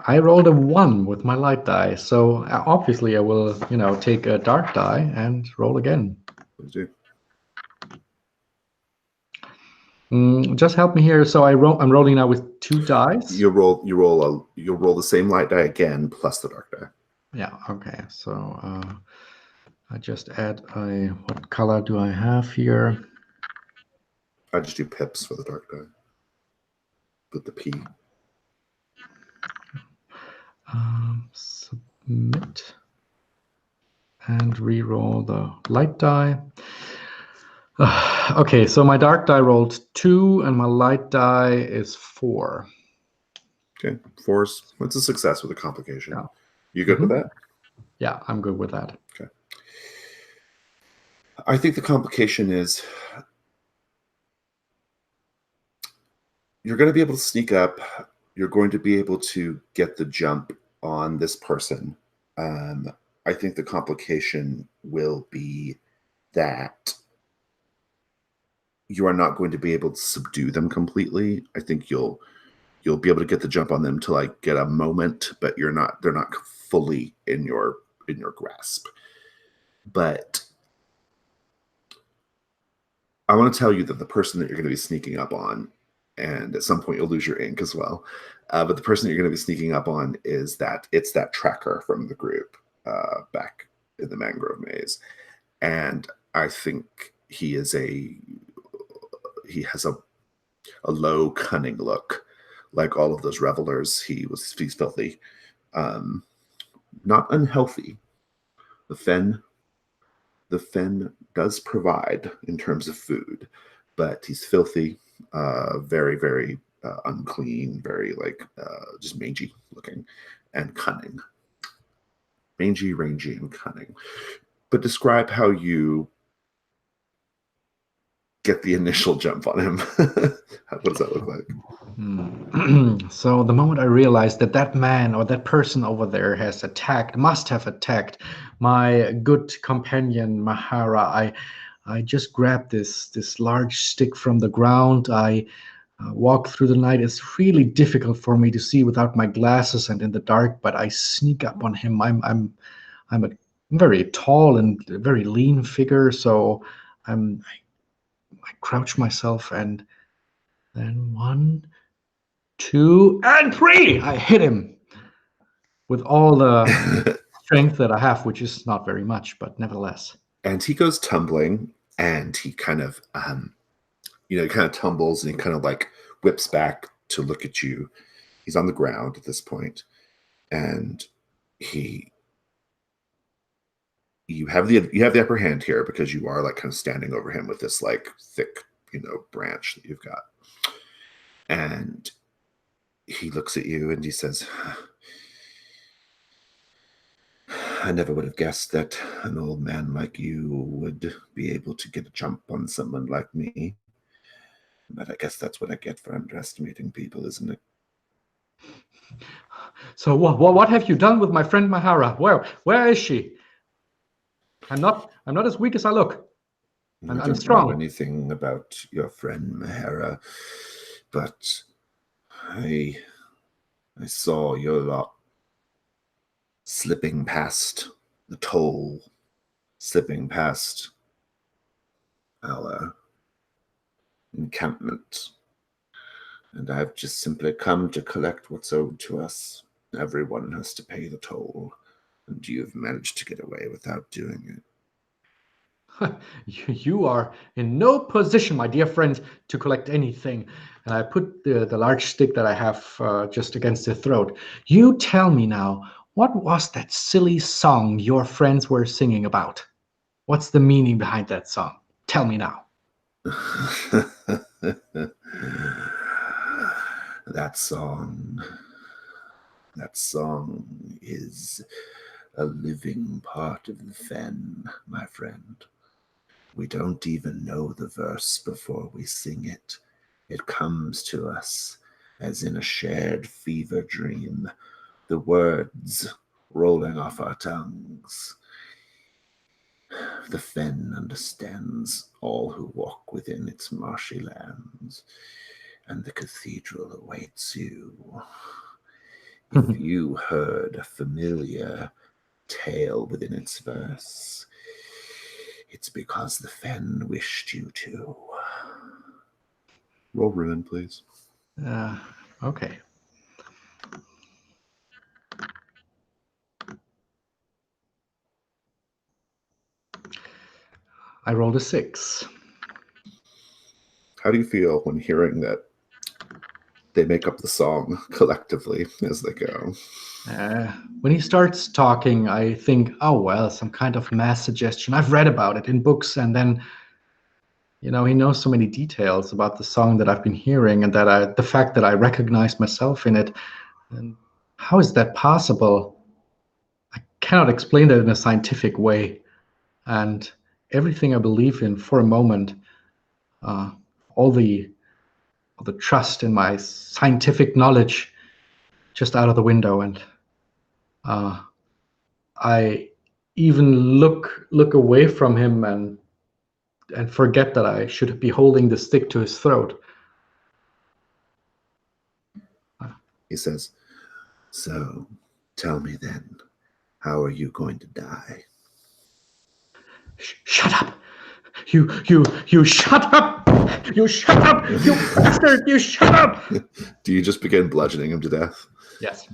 I rolled a 1 with my light die, so obviously I will, take a dark die and roll again. Please do. Just help me here. So I'm rolling now with 2 dice. You'll roll the same light die again plus the dark die. Yeah. Okay. So I just add what color do I have here? I just do pips for the dark die. With the P. Submit and re-roll the light die. Okay, so my dark die rolled 2 and my light die is 4. Okay, 4's it's a success with a complication. Yeah. You good with that? Yeah, I'm good with that. Okay. I think the complication is you're going to be able to sneak up. You're going to be able to get the jump on this person. I think the complication will be that you are not going to be able to subdue them completely. I think you'll be able to get the jump on them to like get a moment, but they're not fully in your grasp. But I want to tell you that the person that you're going to be sneaking up on, and at some point you'll lose your ink as well, but the person you're going to be sneaking up on it's that tracker from the group back in the mangrove maze. And I think he has a low, cunning look, like all of those revelers. He's filthy, not unhealthy. The fen does provide in terms of food, but he's filthy, very, very unclean, very just mangy looking and cunning. Mangy, rangy, and cunning. But describe how you get the initial jump on him. What does that look like? So the moment I realized that man or that person over there must have attacked my good companion Mahara, I just grabbed this large stick from the ground. I walk through the night. It's really difficult for me to see without my glasses and in the dark, but I sneak up on him. I'm a very tall and very lean figure, so I crouch myself, and then 1, 2, and 3. I hit him. with all the strength that I have, which is not very much, but nevertheless. And he goes tumbling, and he kind of, he kind of tumbles, and he kind of like whips back to look at you. He's on the ground at this point, and you have the upper hand here because you are like kind of standing over him with this like thick, branch that you've got. And he looks at you and he says, I never would have guessed that an old man like you would be able to get a jump on someone like me. But I guess that's what I get for underestimating people, isn't it? So what have you done with my friend Mahara? Where is she? I'm not as weak as I look. I I'm don't strong. know anything about your friend Mahara, but I saw your lot slipping past the toll, slipping past our encampment. And I've just simply come to collect what's owed to us. Everyone has to pay the toll, and you've managed to get away without doing it. You are in no position, my dear friend, to collect anything. And I put the large stick that I have just against his throat. You tell me now, what was that silly song your friends were singing about? What's the meaning behind that song? Tell me now. That song is a living part of the Fen, my friend. We don't even know the verse before we sing it. It comes to us as in a shared fever dream, the words rolling off our tongues. The Fen understands all who walk within its marshy lands, and the cathedral awaits you. If you heard a familiar tale within its verse, it's because the Fen wished you to. Roll ruin, please. Okay. I rolled a 6. How do you feel when hearing that they make up the song collectively as they go? When he starts talking, I think, oh, well, some kind of mass suggestion. I've read about it in books, and then, he knows so many details about the song that I've been hearing, and that the fact that I recognize myself in it. And how is that possible? I cannot explain that in a scientific way. And everything I believe in for a moment, all the trust in my scientific knowledge, just out of the window. And I even look away from him and forget that I should be holding the stick to his throat. He says, so tell me then, how are you going to die? Shut up! You shut up! You shut up! You bastard! You shut up! Do you just begin bludgeoning him to death? Yes.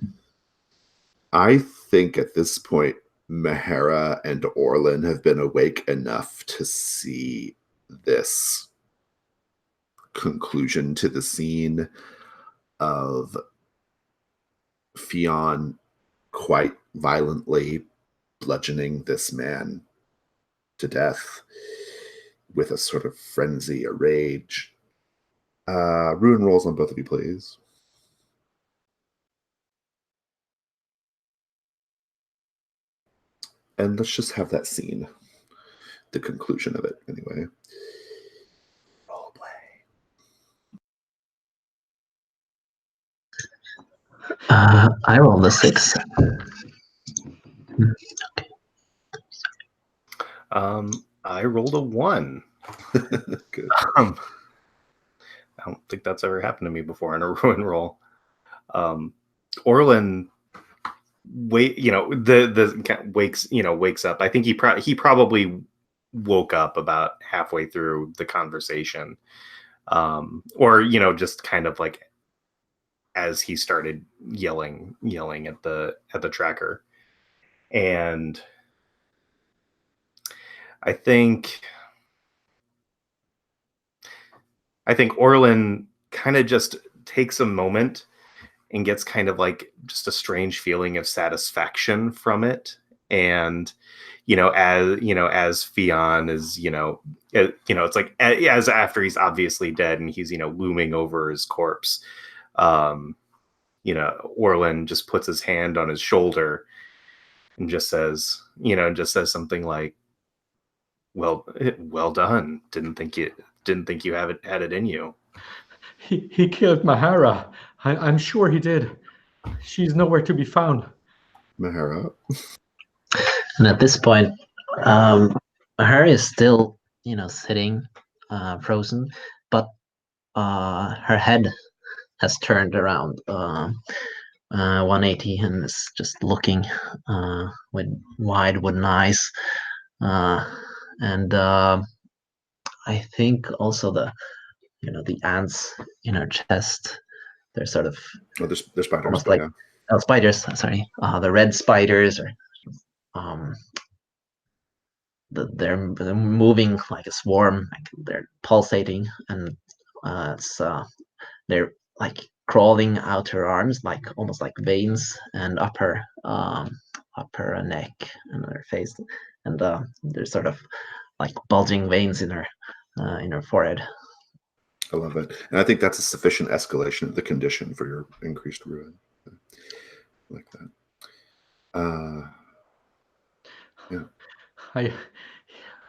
I think at this point, Mahara and Orlin have been awake enough to see this conclusion to the scene of Fionn quite violently bludgeoning this man to death with a sort of frenzy, a rage. Ruin rolls on both of you, please. And let's just have that scene. The conclusion of it, anyway. Role play. I rolled a 6. I rolled a 1. Good. I don't think that's ever happened to me before in a ruin roll. Orlin wakes up. I think he probably woke up about halfway through the conversation, or just kind of like as he started yelling at the tracker. And I think Orlin kind of just takes a moment and gets kind of like just a strange feeling of satisfaction from it. And as Fionn is, it's like as after he's obviously dead and he's, looming over his corpse, Orlin just puts his hand on his shoulder and just says something like, well done. Didn't think you had it in you. He killed Mahara. I'm sure he did. She's nowhere to be found. Mahara. And at this point, Mahara is still, sitting frozen, but her head has turned around 180 and is just looking with wide wooden eyes. And I think also the ants in her chest, they're sort of There's spiders. almost like spiders. Sorry, the red spiders are they're moving like a swarm, like they're pulsating, and they're like crawling out her arms, like almost like veins, and up her neck and her face, and there's sort of like bulging veins in her forehead. I love it, and I think that's a sufficient escalation of the condition for your increased ruin. Like that. Yeah. I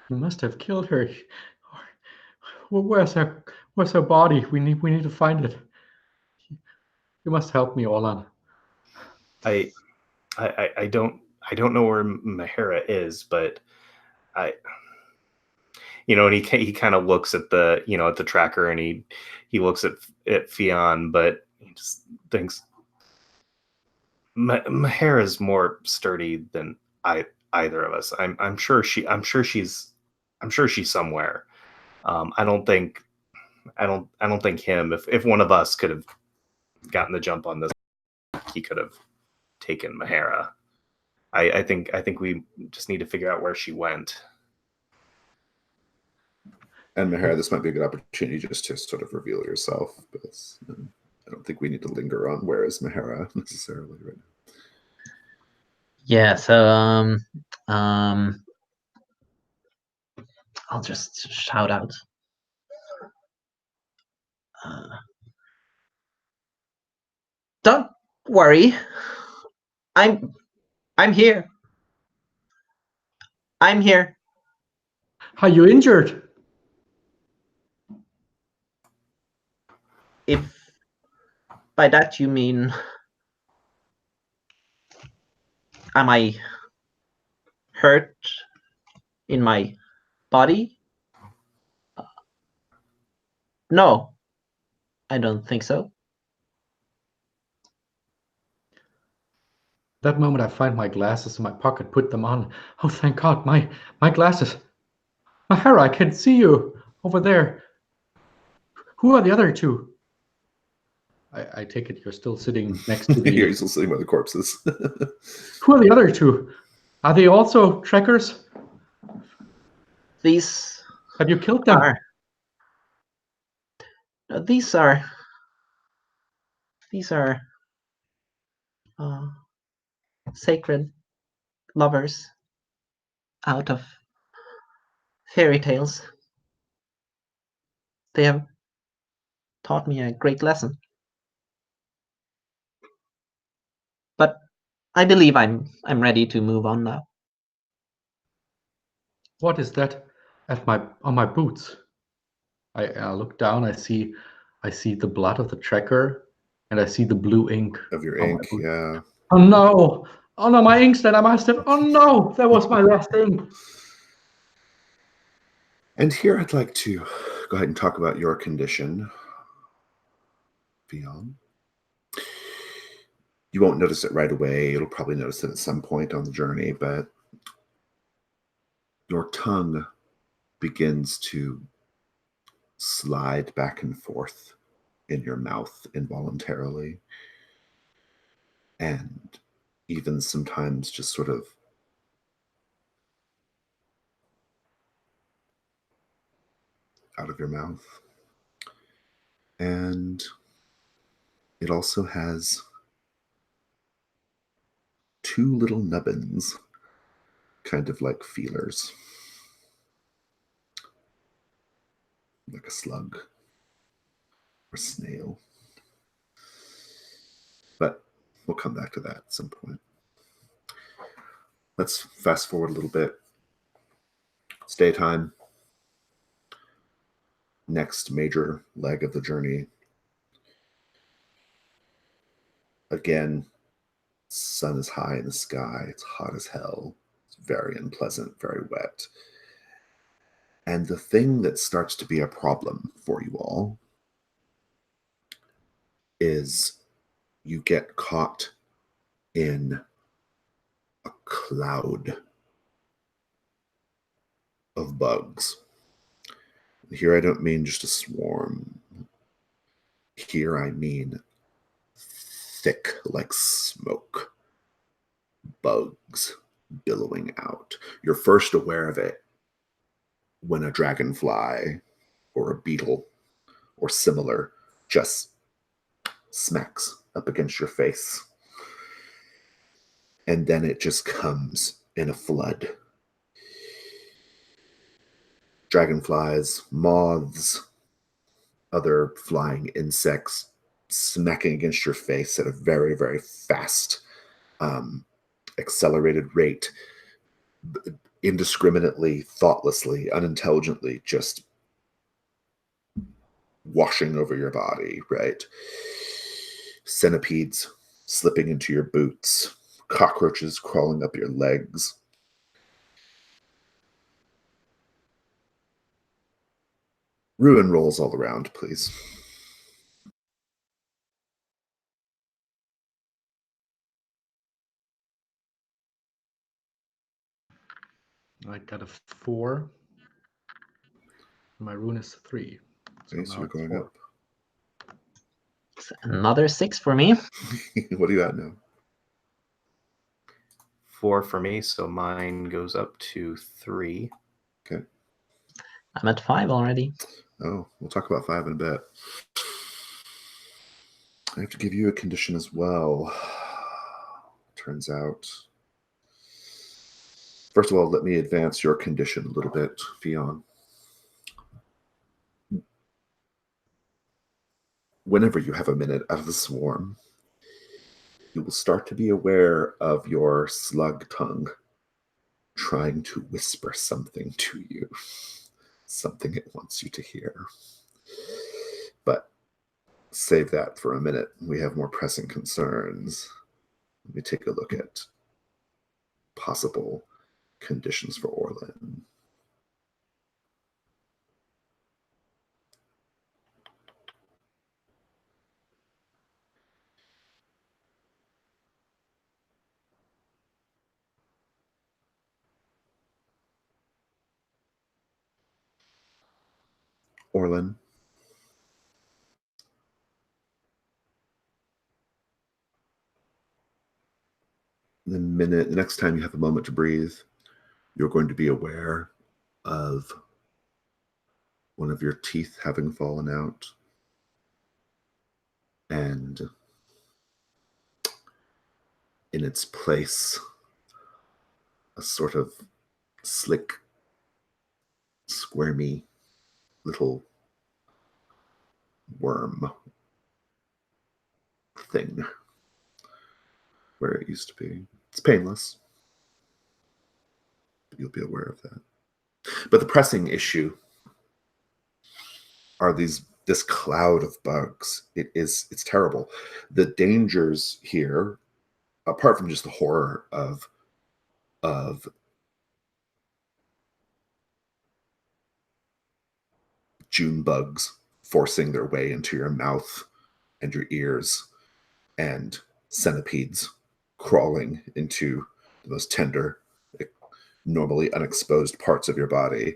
must have killed her. Where's her body? We need to find it. You must help me, Orlan. I don't know where Mahara is, but and he kind of looks at the at the tracker, and he looks at Fionn, but he just thinks Mahara's more sturdy than either of us. I'm sure she's somewhere. I don't think him, if one of us could have gotten the jump on this, he could have taken Mahara. I think we just need to figure out where she went. And Mahara, this might be a good opportunity just to sort of reveal yourself, but I don't think we need to linger on where is Mahara necessarily right now. Yeah, so I'll just shout out. Don't worry. I'm here. I'm here. Are you injured? If by that you mean, am I hurt in my body? No, I don't think so. That moment I find my glasses in my pocket, put them on. Oh, thank God, my glasses. Mahara, I can see you over there. Who are the other two? I take it you're still sitting next to the... You're still sitting by the corpses. Who are the other two? Are they also trekkers? These... Have you killed them? These are sacred lovers out of fairy tales. They have taught me a great lesson. But I believe I'm ready to move on now. What is that on my boots? I look down, I see the blood of the tracker, and I see the blue ink. Of your ink, yeah. Oh no! Oh no, my ink's that I must have... Oh no! That was my last ink! And here I'd like to go ahead and talk about your condition, Fionn. You won't notice it right away. You'll probably notice it at some point on the journey, but your tongue begins to slide back and forth in your mouth involuntarily. And even sometimes just sort of out of your mouth. And it also has 2 little nubbins, kind of like feelers, like a slug or snail. But we'll come back to that at some point. Let's fast forward a little bit. It's daytime. Next major leg of the journey. Again, sun is high in the sky. It's hot as hell. It's very unpleasant, very wet. And the thing that starts to be a problem for you all is you get caught in a cloud of bugs. Here I don't mean just a swarm. Here I mean thick like smoke bugs billowing out. You're first aware of it when a dragonfly or a beetle or similar just smacks up against your face. And then it just comes in a flood. Dragonflies, moths, other flying insects smacking against your face at a very, very fast, accelerated rate, indiscriminately, thoughtlessly, unintelligently, just washing over your body, right? Centipedes slipping into your boots, cockroaches crawling up your legs. Ruin rolls all around, please. I got a 4. My rune is 3. Okay, so now we're it's going 4. up. Another 6 for me. What do you got now? 4 for me, so mine goes up to 3. Okay. I'm at 5 already. Oh, we'll talk about 5 in a bit. I have to give you a condition as well. Turns out. First of all, let me advance your condition a little bit, Fionn. Whenever you have a minute out of the swarm, you will start to be aware of your slug tongue trying to whisper something to you, something it wants you to hear. But save that for a minute. We have more pressing concerns. Let me take a look at possible conditions for Orlin. Orlin, the next time you have a moment to breathe, you're going to be aware of one of your teeth having fallen out, and in its place, a sort of slick, squirmy little worm thing where it used to be. It's painless, but you'll be aware of that. But the pressing issue are this cloud of bugs. It's terrible. The dangers here, apart from just the horror of June bugs forcing their way into your mouth and your ears, and centipedes crawling into the most tender, normally unexposed parts of your body.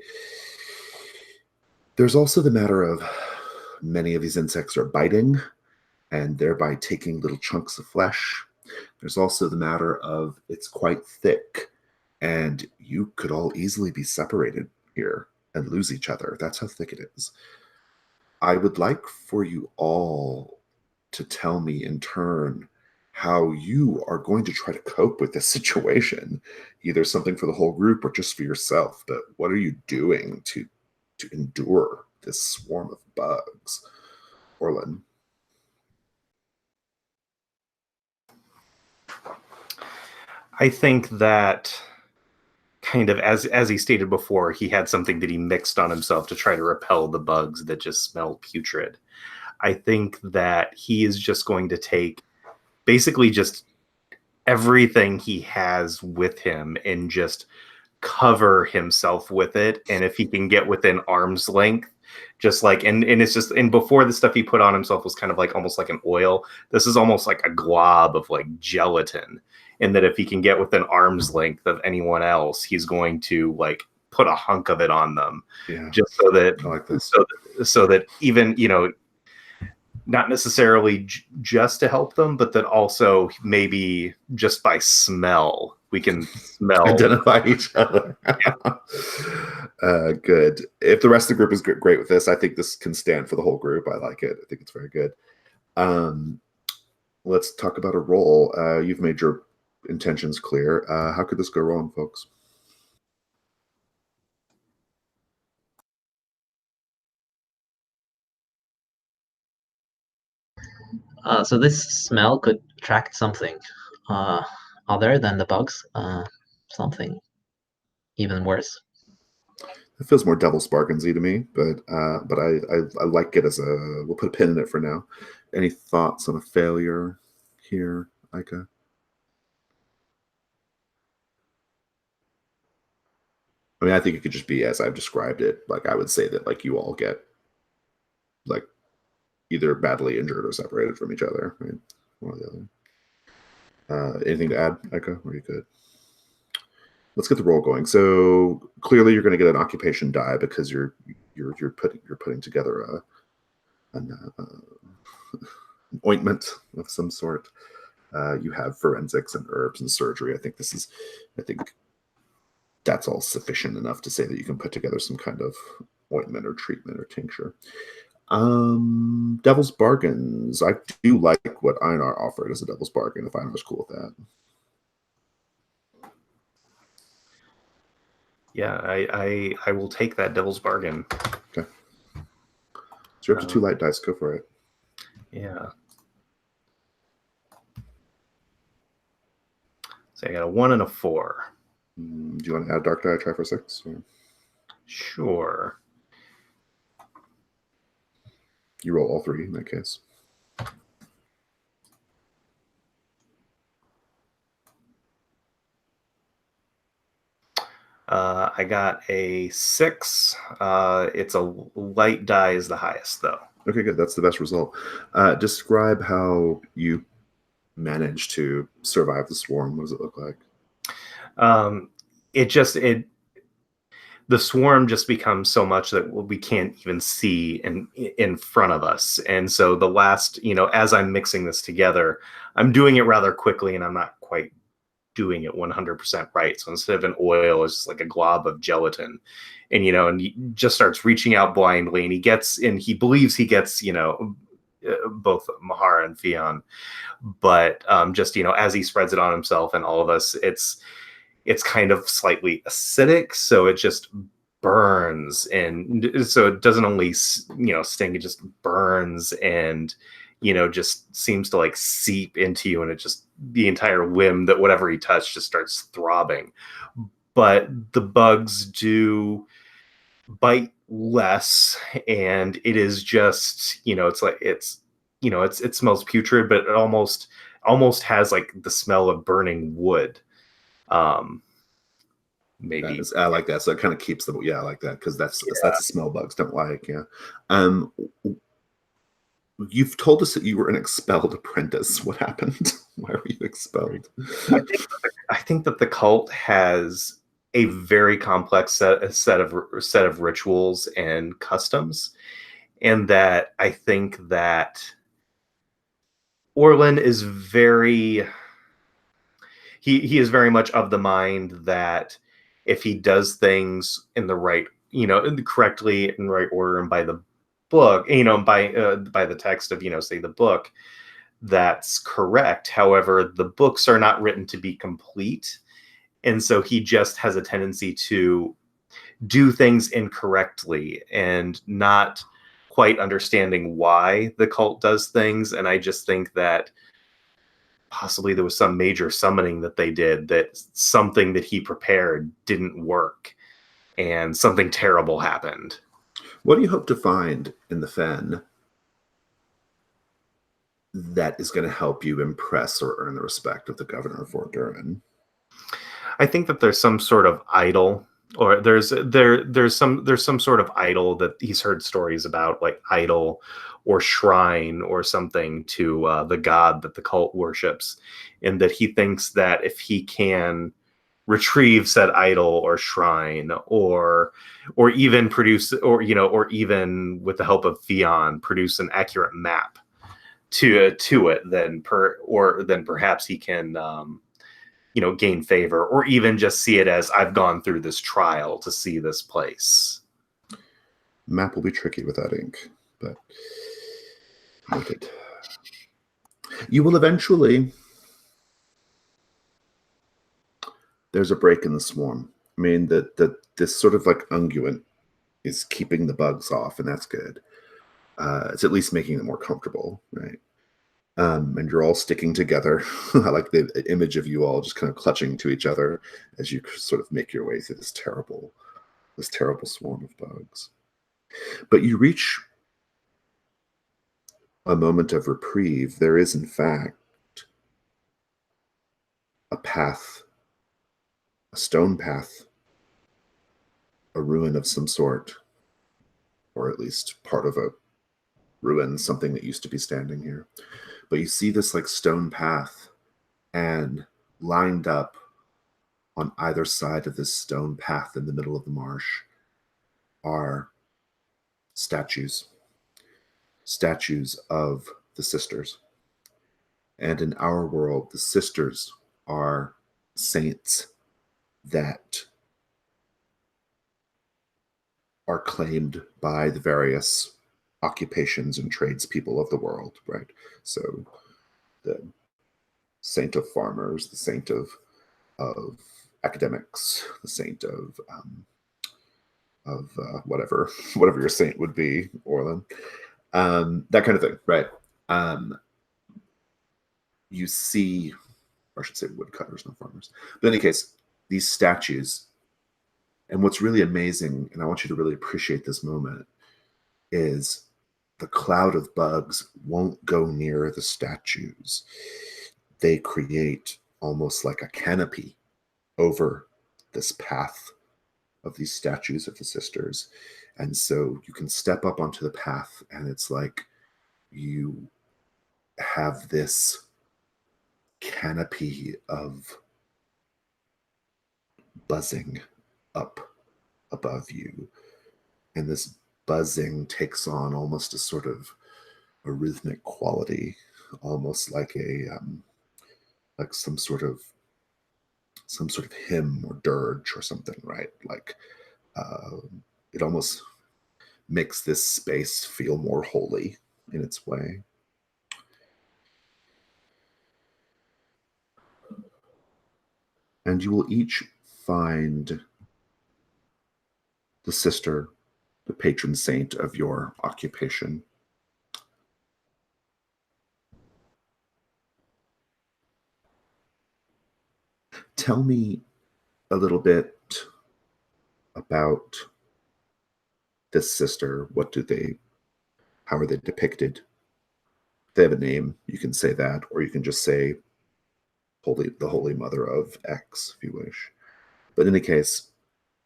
There's also the matter of Many of these insects are biting and thereby taking little chunks of flesh. There's also the matter of it's quite thick, and you could all easily be separated here and lose each other. That's how thick it is. I would like for you all to tell me in turn how you are going to try to cope with this situation, either something for the whole group or just for yourself. But what are you doing to endure this swarm of bugs? Orlin. I think that kind of as he stated before, he had something that he mixed on himself to try to repel the bugs that just smell putrid. I think that he is just going to take basically just everything he has with him and just cover himself with it. And if he can get within arm's length, just like, and it's just, and before the stuff he put on himself was kind of like almost like an oil. This is almost like a glob of like gelatin. And that if he can get within arm's length of anyone else, he's going to like put a hunk of it on them. Yeah. Just so that, I like this. so that even, you know, not necessarily just to help them, but that also maybe just by smell, we can smell. Identify each other. Good. If the rest of the group is great with this, I think this can stand for the whole group. I like it. I think it's very good. Let's talk about a roll. You've made your intentions clear. How could this go wrong, folks? So this smell could attract something other than the bugs, something even worse. It feels more Devil's Bargains-y to me, but I like it as a. We'll put a pin in it for now. Any thoughts on a failure here, Ika? I mean, I think it could just be as I've described it. Like, I would say that like you all get like either badly injured or separated from each other, right? One or the other. Anything to add, Ika? Or are you good? Let's get the roll going. So clearly, you're going to get an occupation die because you're putting together an ointment of some sort. You have forensics and herbs and surgery. I think that's all sufficient enough to say that you can put together some kind of ointment or treatment or tincture. Devil's Bargains. I do like what Einar offered as a devil's bargain, if Einar's cool with that. Yeah, I will take that devil's bargain. Okay. So you're up to 2 light dice. Go for it. Yeah. So I got a 1 and a 4. Do you want to add dark die? Try for 6? Or? Sure. You roll all 3 in that case. I got a 6. It's a light die is the highest, though. Okay, good. That's the best result. Describe how you managed to survive the swarm. What does it look like? The swarm just becomes so much that we can't even see in front of us. And so the last, as I'm mixing this together, I'm doing it rather quickly, and I'm not quite doing it 100% right. So instead of an oil, it's just like a glob of gelatin, and and he just starts reaching out blindly, and he believes he gets both Mahara and Fionn, but just as he spreads it on himself and all of us, it's kind of slightly acidic, so it just burns, and so it doesn't only sting, it just burns, and just seems to like seep into you, and it just the entire limb that whatever he touched just starts throbbing. But the bugs do bite less, and it is just it's like it smells putrid, but it almost has like the smell of burning wood. Maybe I like that. So it kind of keeps them. Yeah, I like that because that's a smell bugs don't like. Yeah. You've told us that you were an expelled apprentice. What happened? Why were you expelled? I think that the cult has a very complex set of rituals and customs, and that I think that Orlin is very he is very much of the mind that if he does things in the right, correctly, in the right order, and by the book, by the text of, say, the book, that's correct. However, the books are not written to be complete, and so he just has a tendency to do things incorrectly and not quite understanding why the cult does things. And I just think that possibly there was some major summoning that they did, that something that he prepared didn't work and something terrible happened. What do you hope to find in the Fen that is going to help you impress or earn the respect of the governor of Fort Durin? I think that there's some sort of idol, or there's some sort of idol that he's heard stories about, like idol or shrine or something to the god that the cult worships, and that he thinks that if he can retrieve said idol or shrine, or even produce, or even with the help of Theon, produce an accurate map to it, then perhaps he can gain favor, or even just see it as, I've gone through this trial to see this place. Map will be tricky without ink, but noted. You will eventually. There's a break in the swarm. I mean, this sort of like unguent is keeping the bugs off, and that's good. It's at least making them more comfortable, right? And you're all sticking together. I like the image of you all just kind of clutching to each other as you sort of make your way through this terrible swarm of bugs. But you reach a moment of reprieve. There is, in fact, a path, a stone path, a ruin of some sort, or at least part of a ruin, something that used to be standing here. But you see this like stone path, and lined up on either side of this stone path in the middle of the marsh are statues of the sisters. And in our world, the sisters are saints that are claimed by the various occupations and tradespeople of the world, right? So the saint of farmers, the saint of academics, the saint of whatever your saint would be, Orlin, that kind of thing, right? You see, or I should say woodcutters, no farmers. But in any case, these statues, and what's really amazing, and I want you to really appreciate this moment, is the cloud of bugs won't go near the statues. They create almost like a canopy over this path of these statues of the sisters. And so you can step up onto the path, and it's like you have this canopy of buzzing up above you. And this buzzing takes on almost a sort of a rhythmic quality, almost like a like some sort of hymn or dirge or something, right? Like it almost makes this space feel more holy in its way. And you will each find the sister, the patron saint of your occupation. Tell me a little bit about this sister. How are they depicted? They have a name, you can say that, or you can just say the Holy Mother of X, if you wish. But in any case,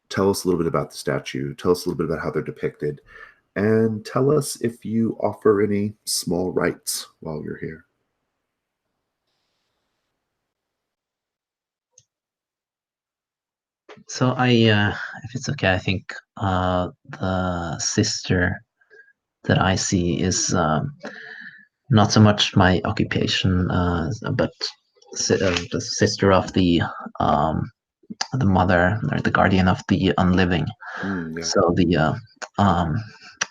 tell us a little bit about the statue. Tell us a little bit about how they're depicted. And tell us if you offer any small rites while you're here. So if it's okay, I think the sister that I see is not so much my occupation, but the sister of the mother, or the guardian of the unliving. Yeah. So the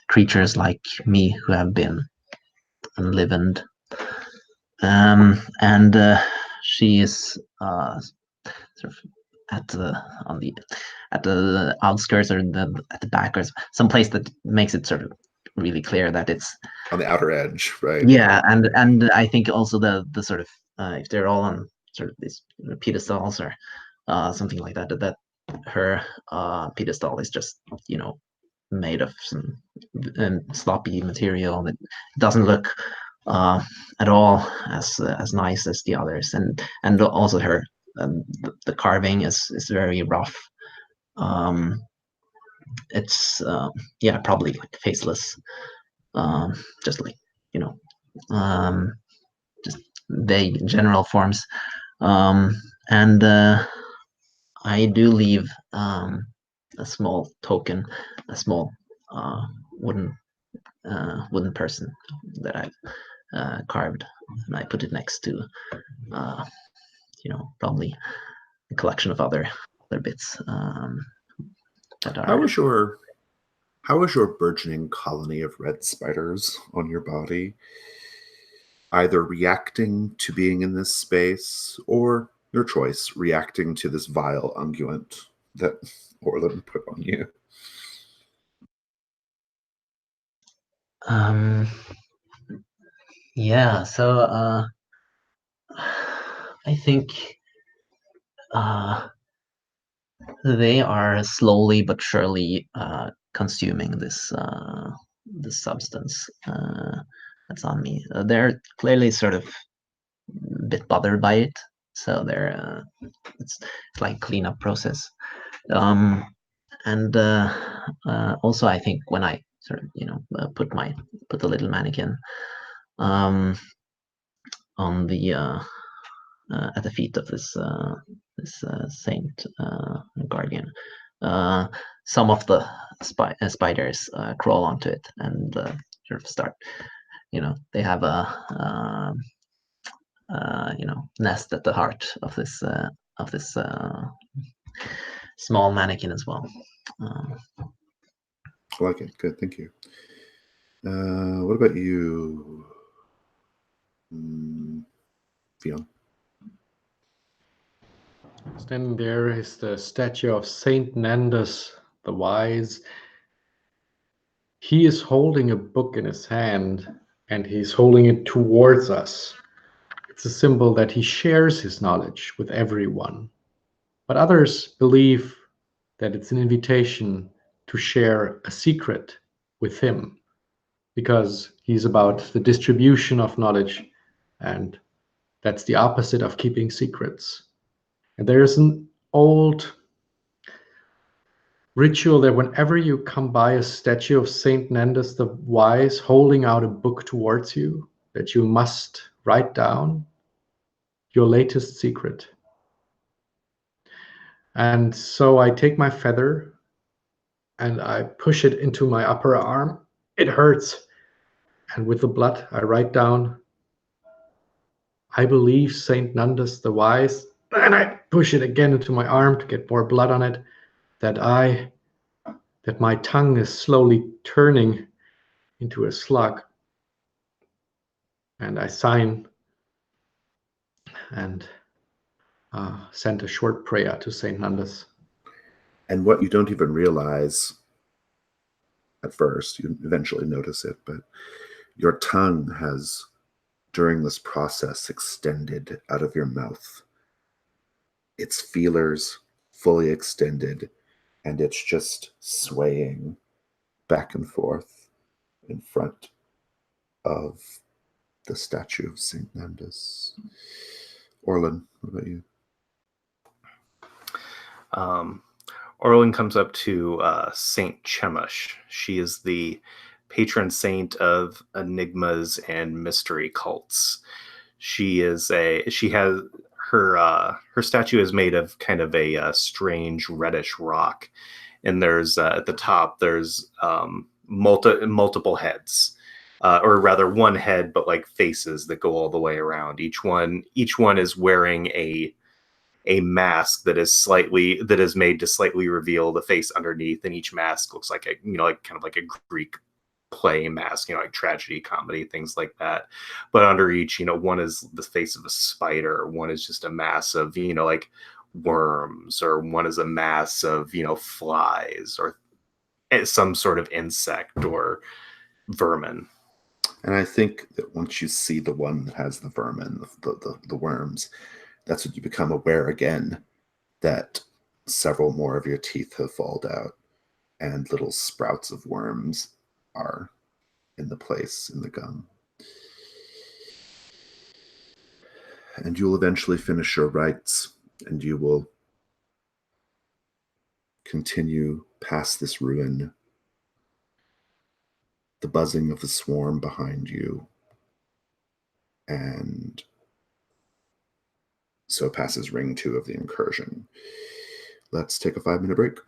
creatures like me who have been unlivened, and she is sort of at the outskirts, or at the back, or some place that makes it sort of really clear that it's On the outer edge, right? yeah. And I think also the sort of if they're all on sort of these pedestals or something like that, that her pedestal is just, made of some sloppy material that doesn't look at all as nice as the others, and also her the carving is very rough. It's probably like faceless, just like, just vague general forms, and I do leave a small token, a small wooden person that I've carved, and I put it next to probably a collection of other bits that are. How is your burgeoning colony of red spiders on your body either reacting to being in this space, or your choice, reacting to this vile unguent that Orlin put on you? Yeah, so I think they are slowly but surely consuming this substance that's on me. They're clearly sort of a bit bothered by it, so they're it's like a cleanup process. And also, I think when I sort of put the little mannequin on the at the feet of this saint guardian, some of the spiders crawl onto it and sort of start. They have a nest at the heart of this small mannequin as well. I like it. Good, thank you. What about you, Fionn? Standing there is the statue of Saint Nandus the Wise. He is holding a book in his hand, and he's holding it towards us. It's a symbol that he shares his knowledge with everyone. But others believe that it's an invitation to share a secret with him, because he's about the distribution of knowledge, and that's the opposite of keeping secrets. And there's an old ritual that whenever you come by a statue of Saint Nandus the Wise holding out a book towards you, that you must write down your latest secret. And so I take my feather and I push it into my upper arm. It hurts. And with the blood, I write down, I believe Saint Nandus the Wise. And I push it again into my arm to get more blood on it, that my tongue is slowly turning into a slug. And I sign and send a short prayer to Saint Nandus. And what you don't even realize at first, you eventually notice it, but your tongue has, during this process, extended out of your mouth. Its feelers fully extended, and it's just swaying back and forth in front of the statue of Saint Nandus. Orlin, what about you? Orlin comes up to Saint Chemush. She is the patron saint of enigmas and mystery cults. Her statue is made of kind of a strange reddish rock, and there's at the top there's multiple heads, or rather one head, but like faces that go all the way around. Each one is wearing a mask that is made to slightly reveal the face underneath, and each mask looks like like kind of like a Greek play mask, like tragedy, comedy, things like that. But under each, one is the face of a spider, one is just a mass of like worms, or one is a mass of flies, or some sort of insect or vermin. And I think that once you see the one that has the vermin, the worms, that's when you become aware again that several more of your teeth have fallen out and little sprouts of worms are in the place in the gum. And you'll eventually finish your rites, and you will continue past this ruin, the buzzing of the swarm behind you, and so passes ring 2 of the incursion. Let's take a 5-minute break.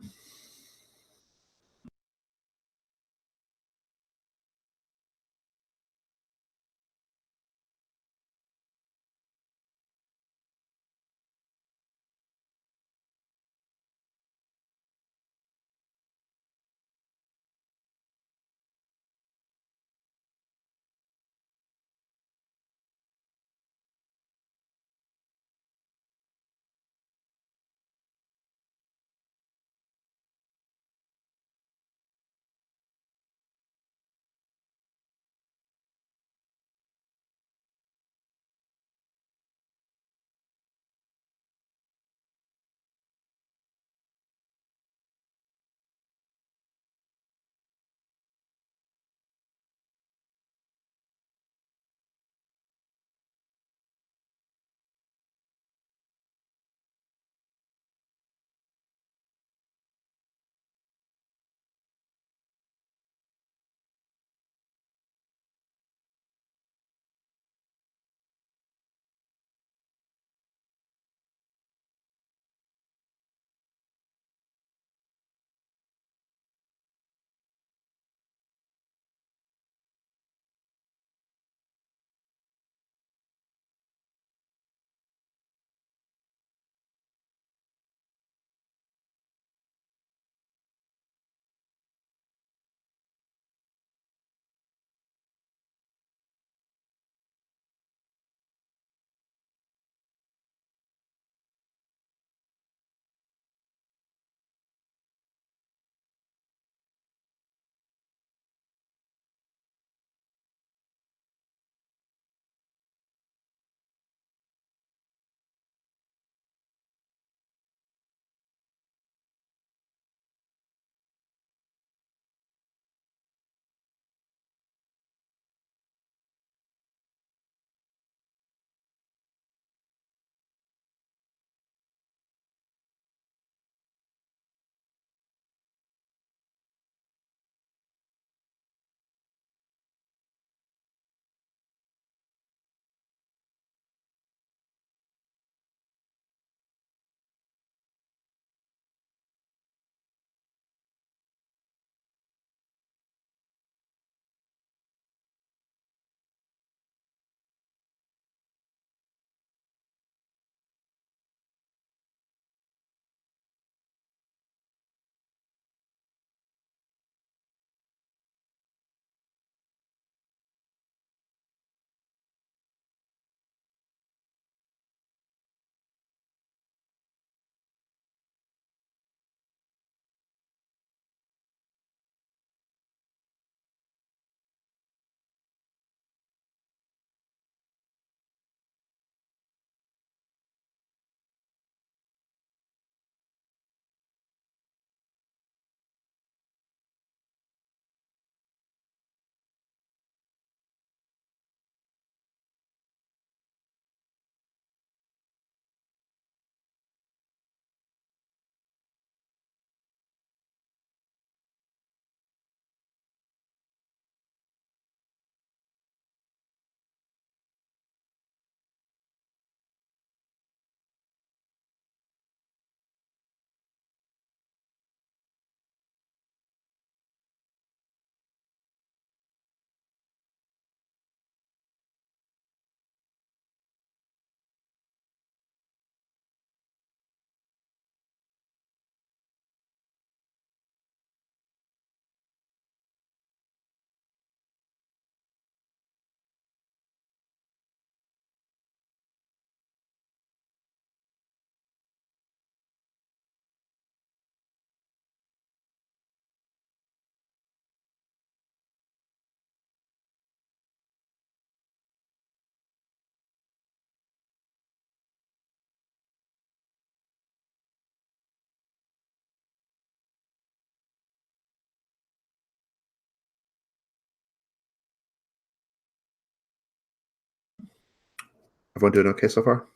Everyone doing okay so far?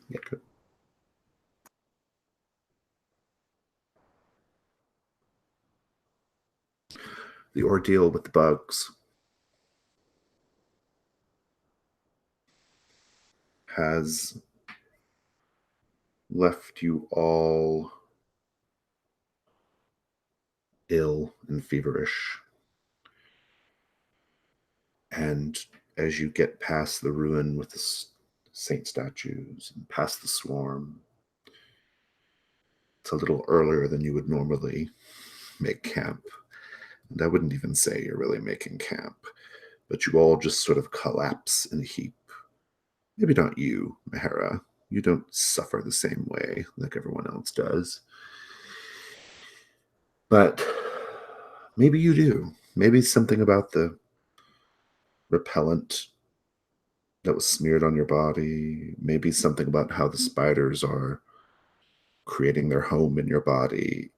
Yeah, good. The ordeal with the bugs has left you all ill and feverish. And as you get past the ruin with the saint statues and past the swarm, it's a little earlier than you would normally make camp. And I wouldn't even say you're really making camp, but you all just sort of collapse in a heap. Maybe not you, Mahara. You don't suffer the same way like everyone else does. But maybe you do. Maybe something about the repellent that was smeared on your body, maybe something about how the spiders are creating their home in your body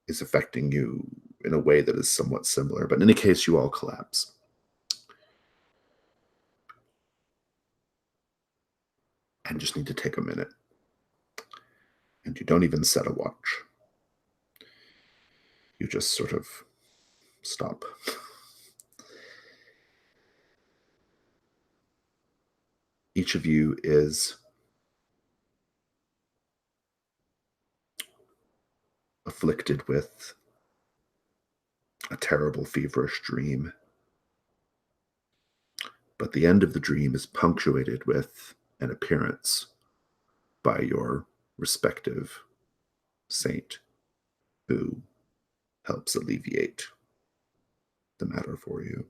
is affecting you in a way that is somewhat similar. But in any case, you all collapse. And just need to take a minute. And you don't even set a watch. You just sort of stop. Each of you is afflicted with a terrible feverish dream. But the end of the dream is punctuated with an appearance by your respective saint who helps alleviate the matter for you.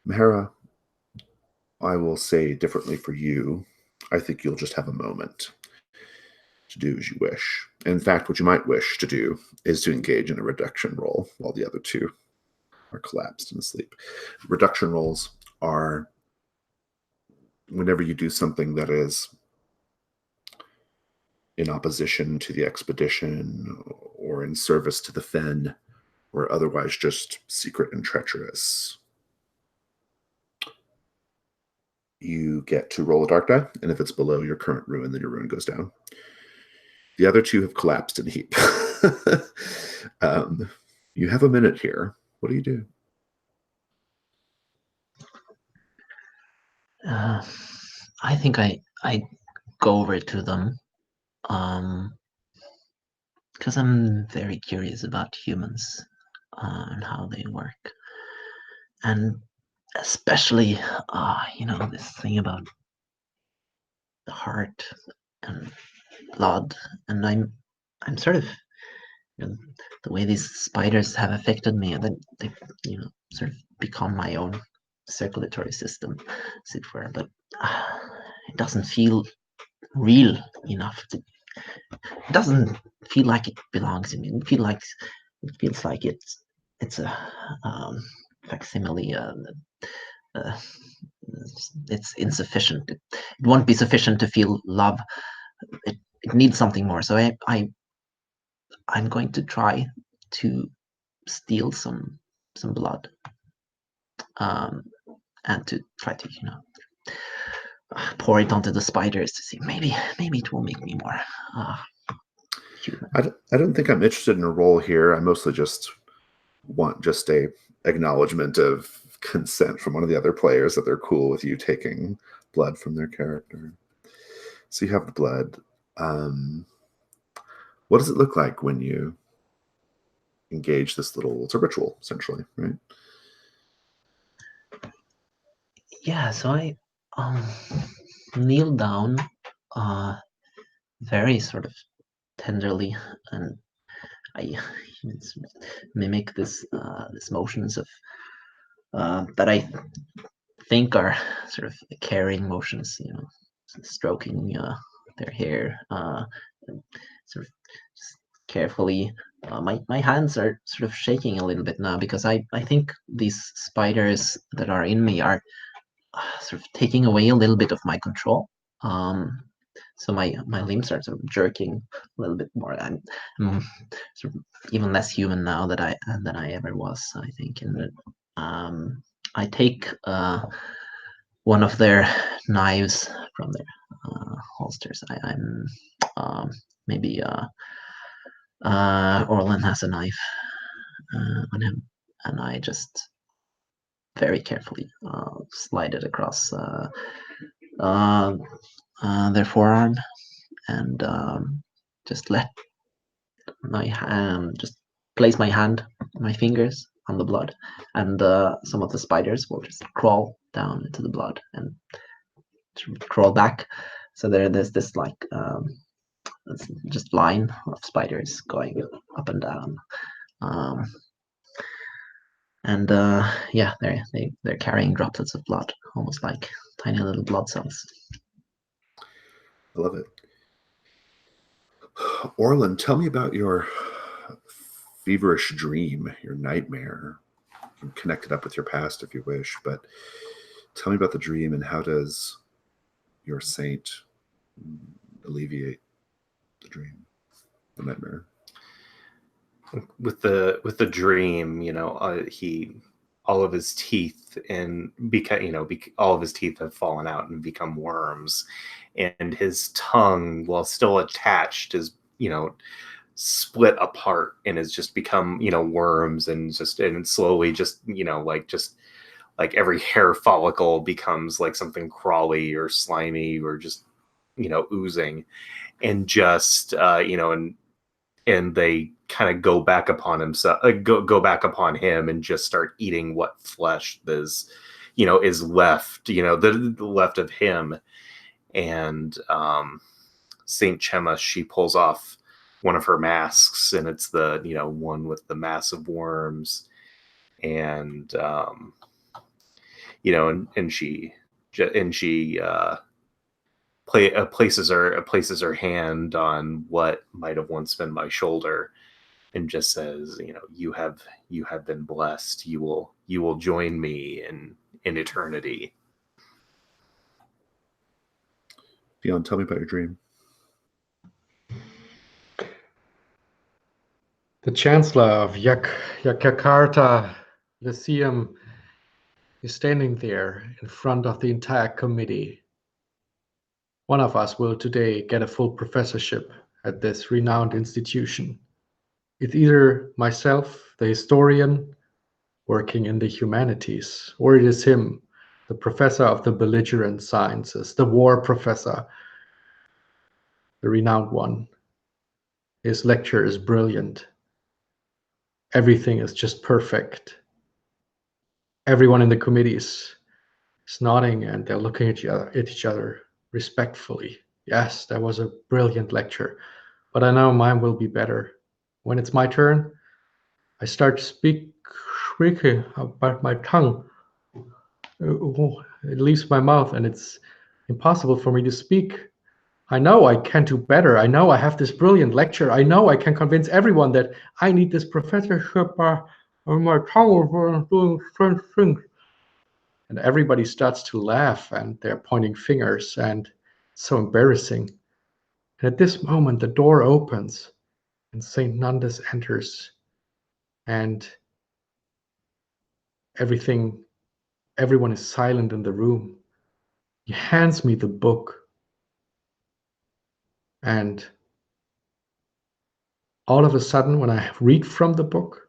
Mahara, I will say differently for you. I think you'll just have a moment to do as you wish. In fact, what you might wish to do is to engage in a reduction roll while the other two are collapsed and asleep. Reduction rolls are whenever you do something that is in opposition to the expedition or in service to the Fen or otherwise just secret and treacherous. You get to roll a dark die, and if it's below your current ruin, then your ruin goes down. The other two have collapsed in a heap. You have a minute here. What do you do? I think I go over to them because I'm very curious about humans and how they work, and especially this thing about the heart and blood, and I'm sort of the way these spiders have affected me, and then they sort of become my own circulatory system, as it were, but it doesn't feel real enough. It doesn't feel like it belongs to me. It feels like it's a facsimile. It's insufficient. It won't be sufficient to feel love. It needs something more. So I'm going to try to steal some blood, and to try to pour it onto the spiders to see maybe it will make me more human. I don't think I'm interested in a role here. I mostly just want a acknowledgement of consent from one of the other players that they're cool with you taking blood from their character. So you have the blood. What does it look like when you engage this it's a ritual, essentially, right? Yeah, so I kneel down very sort of tenderly, and I mimic this motions of that I think are sort of caring motions, stroking their hair, sort of just carefully. My hands are sort of shaking a little bit now because I think these spiders that are in me are sort of taking away a little bit of my control. So my limbs are sort of jerking a little bit more. I'm sort of even less human now than I ever was, I think. And I take one of their knives from their holsters. I'm maybe Orlin has a knife on him, and I just very carefully slide it across their forearm, and just let my hand, just place my fingers on the blood, and some of the spiders will just crawl down into the blood and crawl back. So there's this like just line of spiders going up and down, and yeah, they're carrying droplets of blood, almost like tiny little blood cells. I love it. Orlin, tell me about your feverish dream, your nightmare. You can connect it up with your past if you wish, but tell me about the dream, and how does your saint alleviate the dream, the nightmare? With the dream, all of his teeth all of his teeth have fallen out and become worms, and his tongue, while still attached, is split apart and has just become worms, and slowly just like every hair follicle becomes like something crawly or slimy or just oozing, and just and they kind of go back upon go back upon him and just start eating what flesh is left, the left of him. And Saint Chema, she pulls off one of her masks, and it's the one with the massive worms, and and she places her hand on what might have once been my shoulder, and just says, you have been blessed. You will join me in eternity. Dion, tell me about your dream. The Chancellor of Yogyakarta Lyceum is standing there in front of the entire committee. One of us will today get a full professorship at this renowned institution. It's either myself, the historian, working in the humanities, or it is him, the professor of the belligerent sciences, the war professor, the renowned one. His lecture is brilliant. Everything is just perfect. Everyone in the committee is nodding, and they're looking at each other respectfully. Yes, that was a brilliant lecture, but I know mine will be better. When it's my turn, I start to speak shrieking about my tongue. It leaves my mouth, and it's impossible for me to speak. I know I can do better. I know I have this brilliant lecture. I know I can convince everyone that I need this professorship. My tongue is doing strange things. And everybody starts to laugh, and they're pointing fingers, and it's so embarrassing. And at this moment, the door opens, and Saint Nandus enters, and everyone is silent in the room. He hands me the book, and all of a sudden, when I read from the book,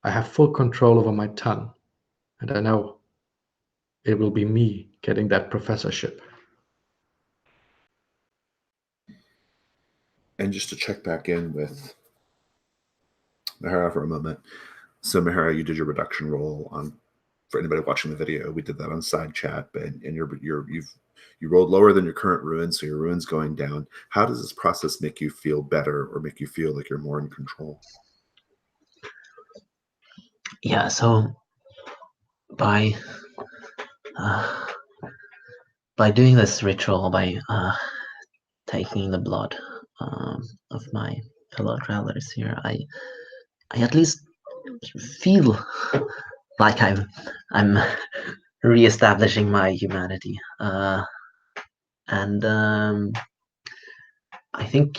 I have full control over my tongue, and I know it will be me getting that professorship. And just to check back in with Mahara for a moment. So Mahara, you did your reduction roll on, for anybody watching the video, we did that on side chat, but and you rolled lower than your current ruin, so your ruin's going down. How does this process make you feel better, or make you feel like you're more in control? Yeah, so by doing this ritual, by taking the blood of my fellow travelers here, I at least feel like I'm reestablishing my humanity, and I think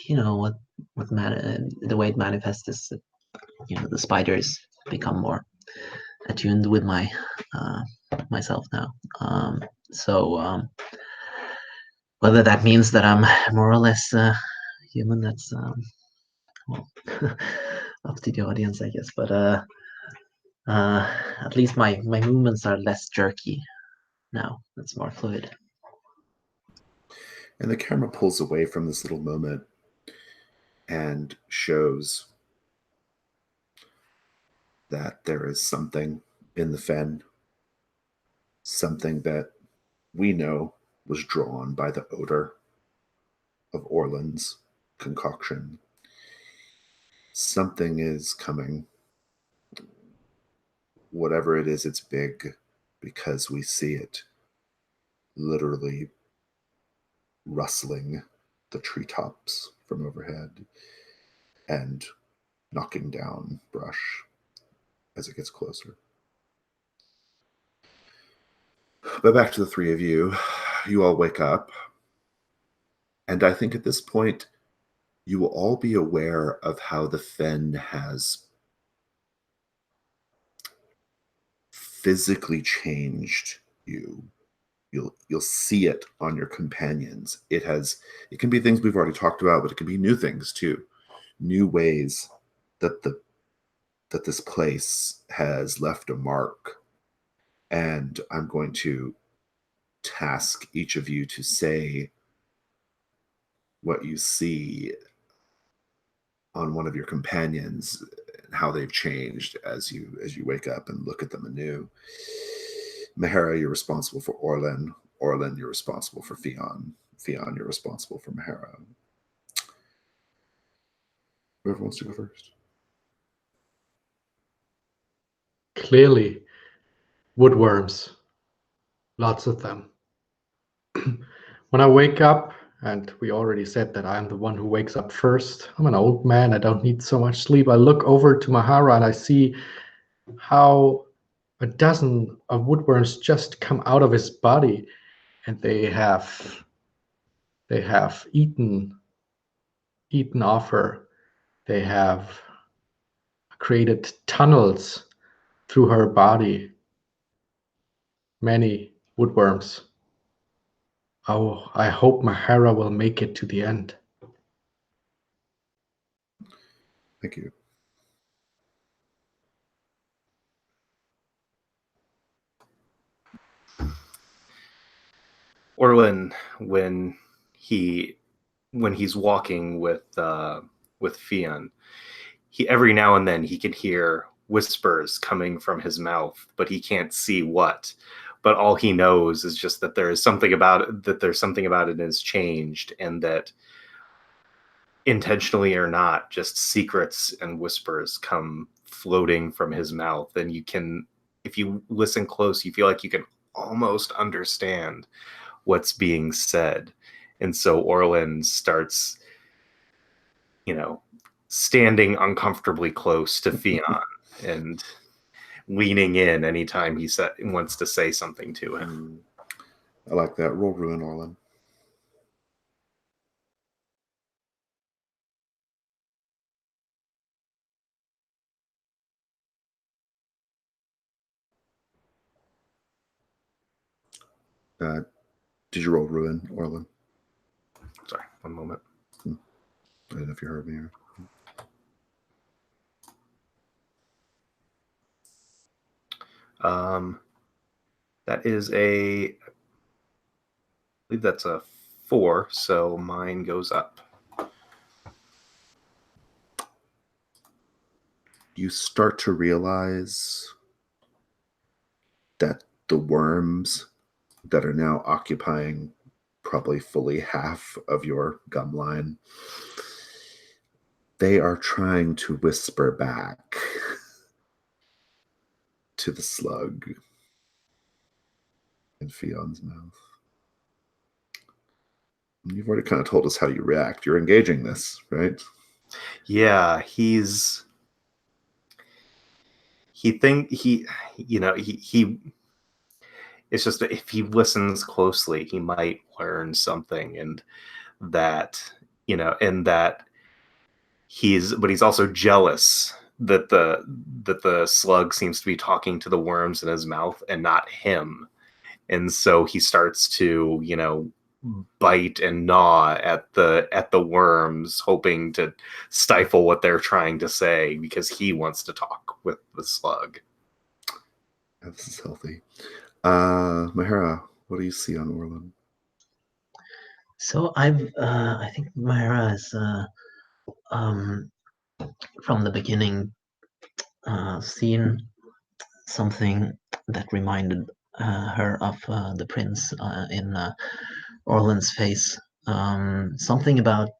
the way it manifests is that the spiders become more attuned with my myself now. Whether that means that I'm more or less human, that's well, up to the audience, I guess. But at least my movements are less jerky now. It's more fluid. And the camera pulls away from this little moment and shows that there is something in the fen, something that we know was drawn by the odor of Orland's concoction. Something is coming. Whatever it is, it's big because we see it literally rustling the treetops from overhead and knocking down brush as it gets closer. But back to the three of you. You all wake up, and I think at this point you will all be aware of how the fen has physically changed you. You'll see it on your companions. It can be things we've already talked about, but it can be new things too. New ways that this place has left a mark. And I'm going to task each of you to say what you see on one of your companions and how they've changed as you wake up and look at them anew. Mahara, you're responsible for Orlan. Orlan, you're responsible for Fionn. Fionn, you're responsible for Mahara. Whoever wants to go first. Clearly, woodworms. Lots of them. When I wake up, and we already said that I'm the one who wakes up first. I'm an old man. I don't need so much sleep. I look over to Mahara and I see how a dozen of woodworms just come out of his body, and they have eaten off her. They have created tunnels through her body. Many woodworms. Oh, I hope Mahara will make it to the end. Thank you. Orlin, when he's walking with Fionn, he every now and then he can hear whispers coming from his mouth, but he can't see what. But all he knows is just that there is something about it, that there's something about it has changed, and that intentionally or not, just secrets and whispers come floating from his mouth. And you can, if you listen close, you feel like you can almost understand what's being said. And so Orlan starts, standing uncomfortably close to Fionn and leaning in anytime he wants to say something to him. I like that. Roll Ruin, Orlan. Did you roll Ruin, Orlan? Sorry, one moment. I don't know if you heard me. That is I believe that's a 4, so mine goes up. You start to realize that the worms that are now occupying probably fully half of your gum line, they are trying to whisper back to the slug in Fionn's mouth. You've already kind of told us how you react. You're engaging this, right? Yeah, he it's just that if he listens closely, he might learn something, and that, but he's also jealous that the slug seems to be talking to the worms in his mouth and not him. And so he starts to, bite and gnaw at the worms, hoping to stifle what they're trying to say because he wants to talk with the slug. Yeah, this is healthy. Mahara, what do you see on Orlin? So I think Myra is from the beginning seen something that reminded her of the prince in Orlan's face. Something about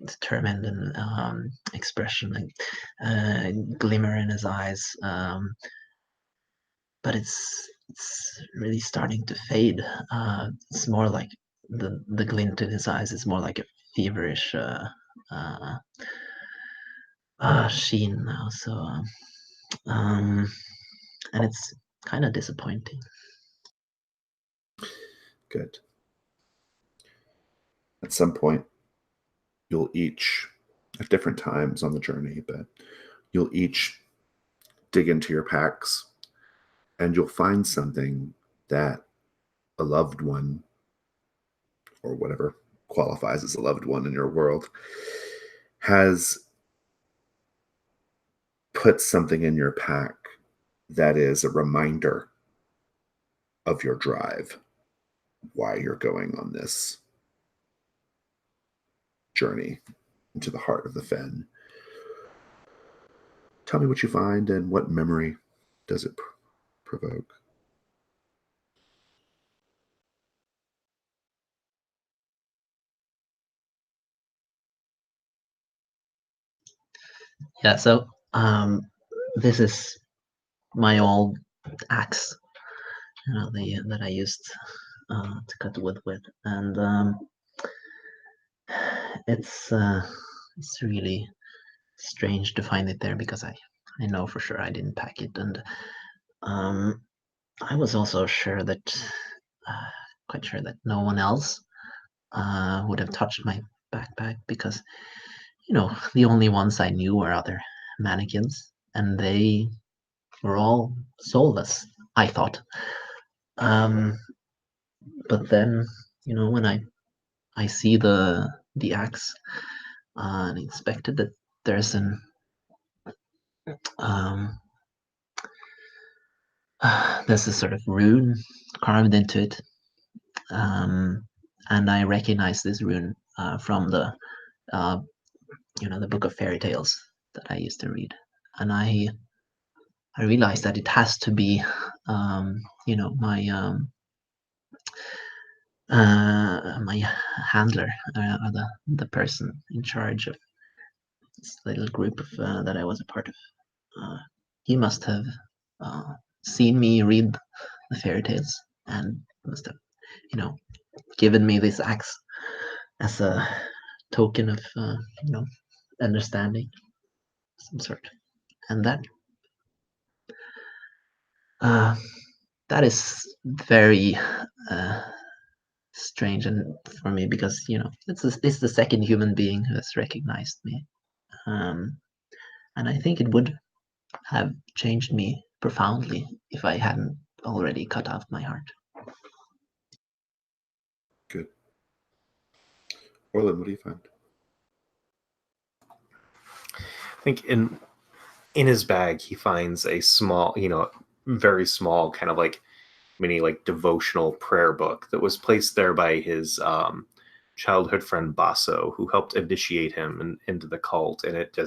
determined and expression and glimmer in his eyes. But it's really starting to fade. It's more like the glint in his eyes is more like a feverish sheen now. So and it's kind of disappointing. Good. At some point, you'll each, at different times on the journey, but you'll each dig into your packs and you'll find something that a loved one, or whatever qualifies as a loved one in your world, has put something in your pack that is a reminder of your drive, why you're going on this journey into the heart of the Fen. Tell me what you find and what memory does it provoke. Yeah, so this is my old axe, that I used to cut wood with, and it's really strange to find it there because I know for sure I didn't pack it, and I was also sure that quite sure that no one else would have touched my backpack because the only ones I knew were other mannequins, and they were all soulless, I thought. But then, when I see the axe and inspected that there's an there's a sort of rune carved into it, and I recognize this rune from the the book of fairy tales that I used to read, and I realized that it has to be my handler, or the person in charge of this little group of that I was a part of. He must have seen me read the fairy tales and must have, given me this axe as a token of, understanding of some sort. And that is very strange and for me because it's the second human being who has recognized me, and I think it would have changed me profoundly if I hadn't already cut off my heart. Good. Orlin, what do you find? I think in his bag he finds a small, very small kind of like mini like devotional prayer book that was placed there by his childhood friend Basso, who helped initiate him into the cult. And it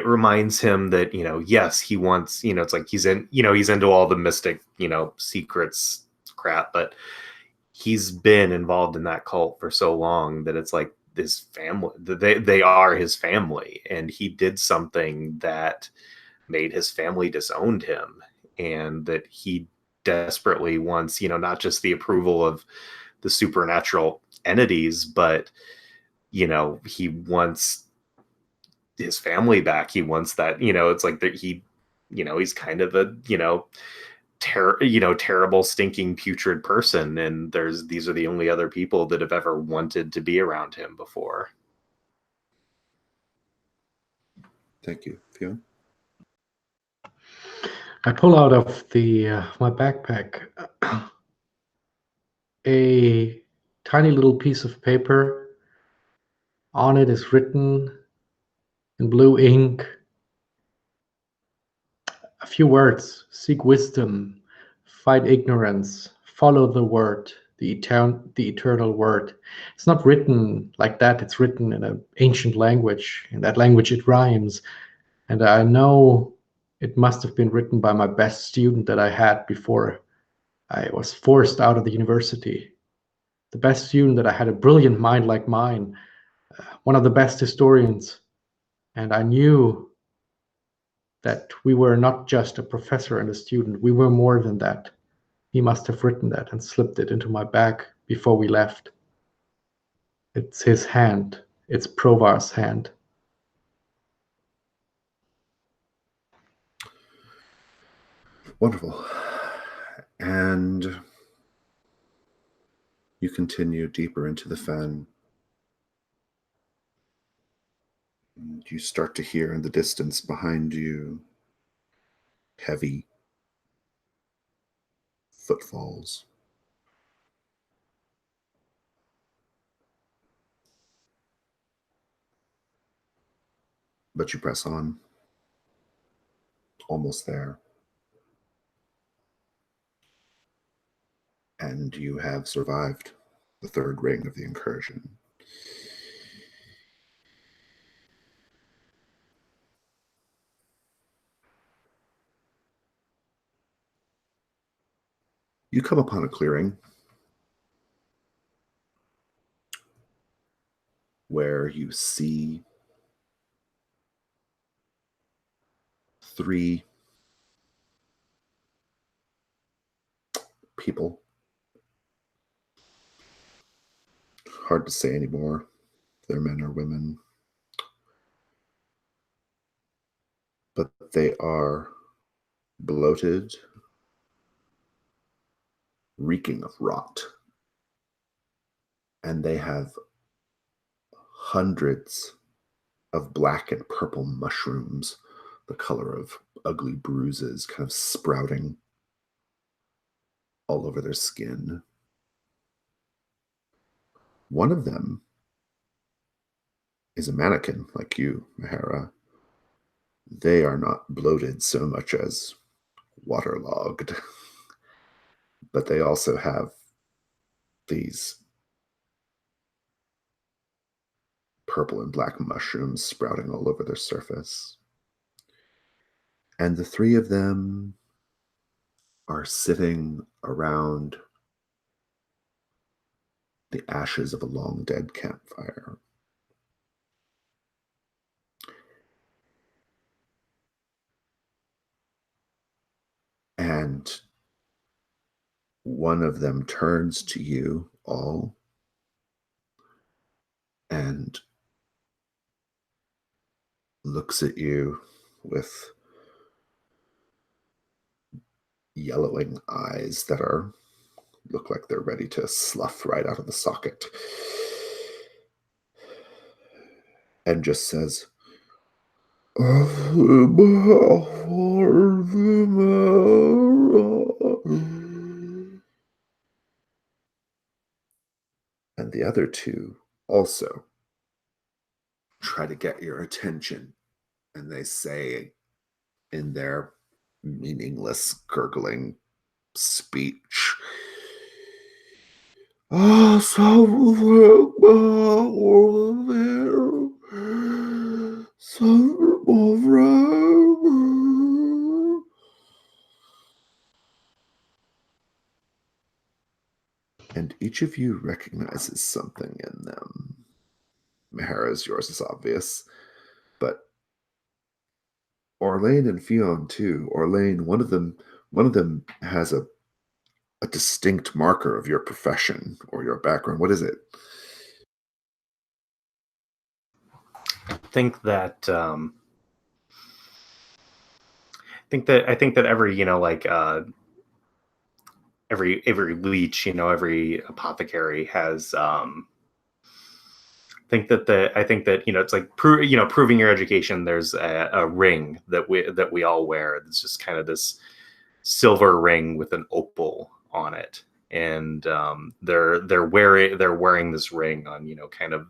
reminds him that, yes, he wants, it's like he's into all the mystic, secrets crap, but he's been involved in that cult for so long that it's like this family, they are his family, and he did something that made his family disowned him, and that he desperately wants, not just the approval of the supernatural entities, but he wants his family back. He wants that, it's like that he's kind of a terrible, stinking, putrid person, and these are the only other people that have ever wanted to be around him before. Thank you. Fiona? I pull out of my backpack a tiny little piece of paper. On it is written in blue ink a few words: seek wisdom, fight ignorance, follow the word, the eternal word. It's not written like that. It's written in an ancient language. In that language, it rhymes. And I know it must have been written by my best student that I had before I was forced out of the university. The best student that I had, a brilliant mind like mine, one of the best historians. And I knew that we were not just a professor and a student, we were more than that. He must have written that and slipped it into my bag before we left. It's his hand. It's Provar's hand. Wonderful. And you continue deeper into the fen. And you start to hear in the distance behind you heavy footfalls. But you press on. Almost there. And you have survived the third ring of the incursion. You come upon a clearing where you see 3 people. Hard to say anymore if they're men or women. But they are bloated, reeking of rot. And they have hundreds of black and purple mushrooms, the color of ugly bruises, kind of sprouting all over their skin. One of them is a mannequin like you, Mahara. They are not bloated so much as waterlogged, but they also have these purple and black mushrooms sprouting all over their surface. And the 3 of them are sitting around the ashes of a long dead campfire. And one of them turns to you all and looks at you with yellowing eyes that look like they're ready to slough right out of the socket, and just says, and the other 2 also try to get your attention, and they say in their meaningless, gurgling speech, and each of you recognizes something in them. Mahara's, yours is obvious, but Orlane and Fionn too. Orlane, one of them has a distinct marker of your profession or your background. What is it? I think that every, every leech, every apothecary has think that it's like proving your education. There's a ring that we all wear. It's just kind of this silver ring with an opal on it, and they're wearing this ring on, kind of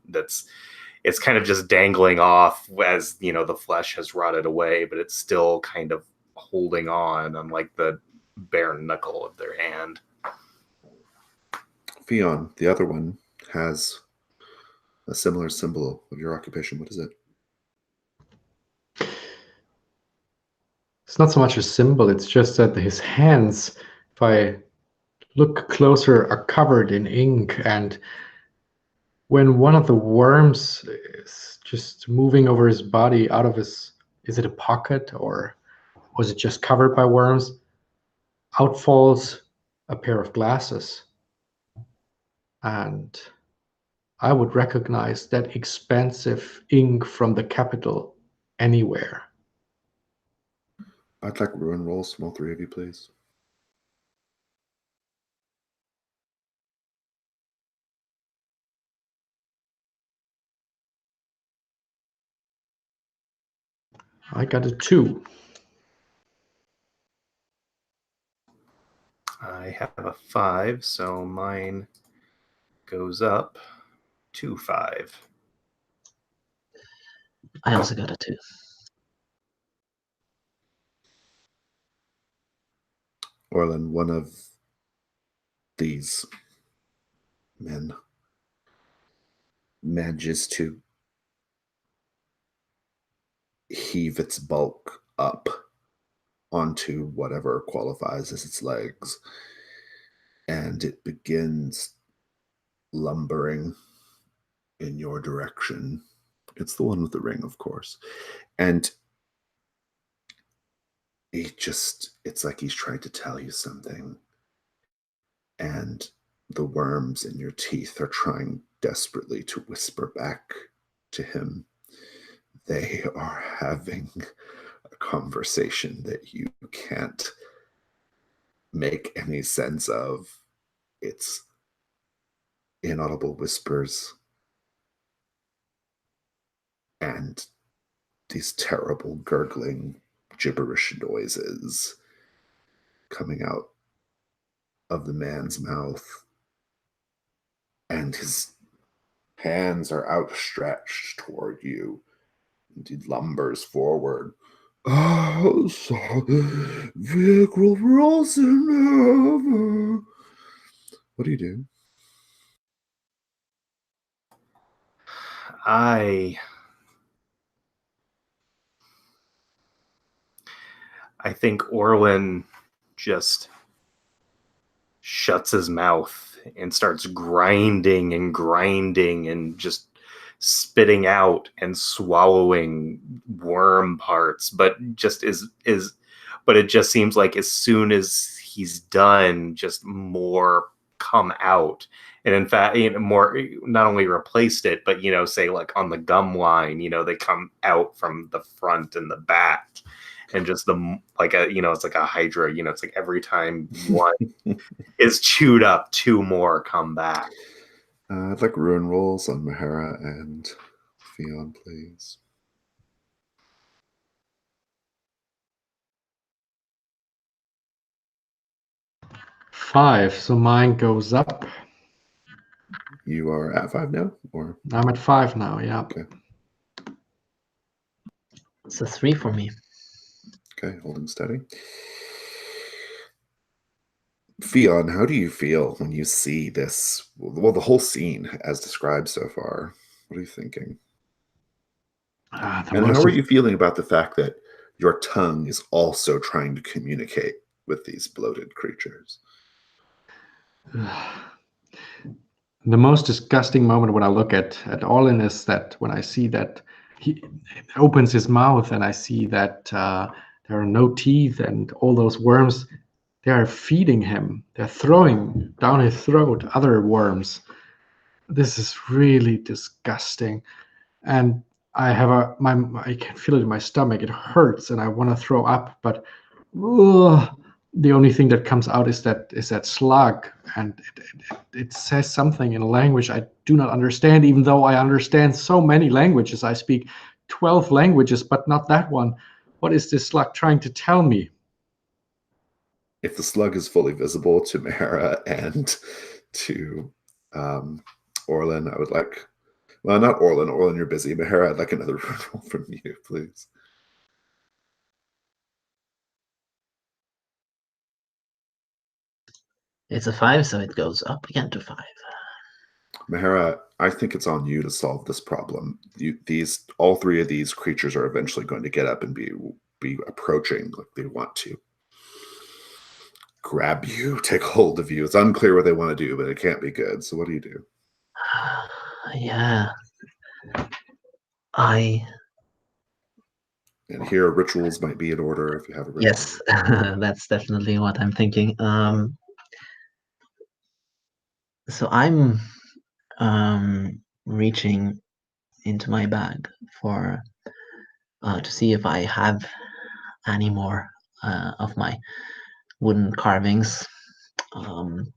it's kind of just dangling off as the flesh has rotted away, but it's still kind of holding on like the bare knuckle of their hand. Fion, the other one, has a similar symbol of your occupation. What is it? It's not so much a symbol, it's just that his hands, if I look closer, are covered in ink, and when one of the worms is just moving over his body out of his, is it a pocket or was it just covered by worms? Out falls a pair of glasses. And I would recognize that expensive ink from the capital anywhere. I'd like ruin rolls from all three of you, please. I got a 2. I have a 5, so mine goes up to 5. I also got a 2. Orlin, one of these men manages to heave its bulk up onto whatever qualifies as its legs, and it begins lumbering in your direction. It's the one with the ring, of course. And it's like he's trying to tell you something. And the worms in your teeth are trying desperately to whisper back to him. They are having a conversation that you can't make any sense of. It's inaudible whispers and these terrible gurgling gibberish noises coming out of the man's mouth, and his hands are outstretched toward you, and he lumbers forward. Oh, so what do you do? I think Orlin just shuts his mouth and starts grinding and just spitting out and swallowing worm parts, but it just seems like as soon as he's done, just more come out. And in fact, more not only replaced it, but say like on the gum line, they come out from the front and the back. And just it's like a hydra, it's like every time one is chewed up, 2 more come back. I'd like ruin rolls on Mahara and Fion, please. Five, so mine goes up. You are at 5 now, or? I'm at 5 now, yeah. Okay. It's a 3 for me. Okay, holding steady. Fion, how do you feel when you see this? Well, the whole scene as described so far. What are you thinking? And how are you feeling about the fact that your tongue is also trying to communicate with these bloated creatures? The most disgusting moment when I look at Orlin is that when I see that he opens his mouth and I see that there are no teeth and all those worms, they are feeding him. They're throwing down his throat other worms. This is really disgusting. And I can feel it in my stomach. It hurts and I want to throw up, but the only thing that comes out is that slug, and it says something in a language I do not understand, even though I understand so many languages. I speak 12 languages, but not that one. What is this slug trying to tell me? If the slug is fully visible to Mara and to Orlin, I would like, well, not Orlin. Orlin, you're busy. Mara, I'd like another roll from you, please. It's a 5, so it goes up again to 5. Mahara, I think it's on you to solve this problem. All three of these creatures are eventually going to get up and be approaching like they want to grab you, take hold of you. It's unclear what they want to do, but it can't be good. So what do you do? Yeah. And here rituals might be in order if you have a ritual. Yes, that's definitely what I'm thinking. So I'm reaching into my bag for to see if I have any more of my wooden carvings, and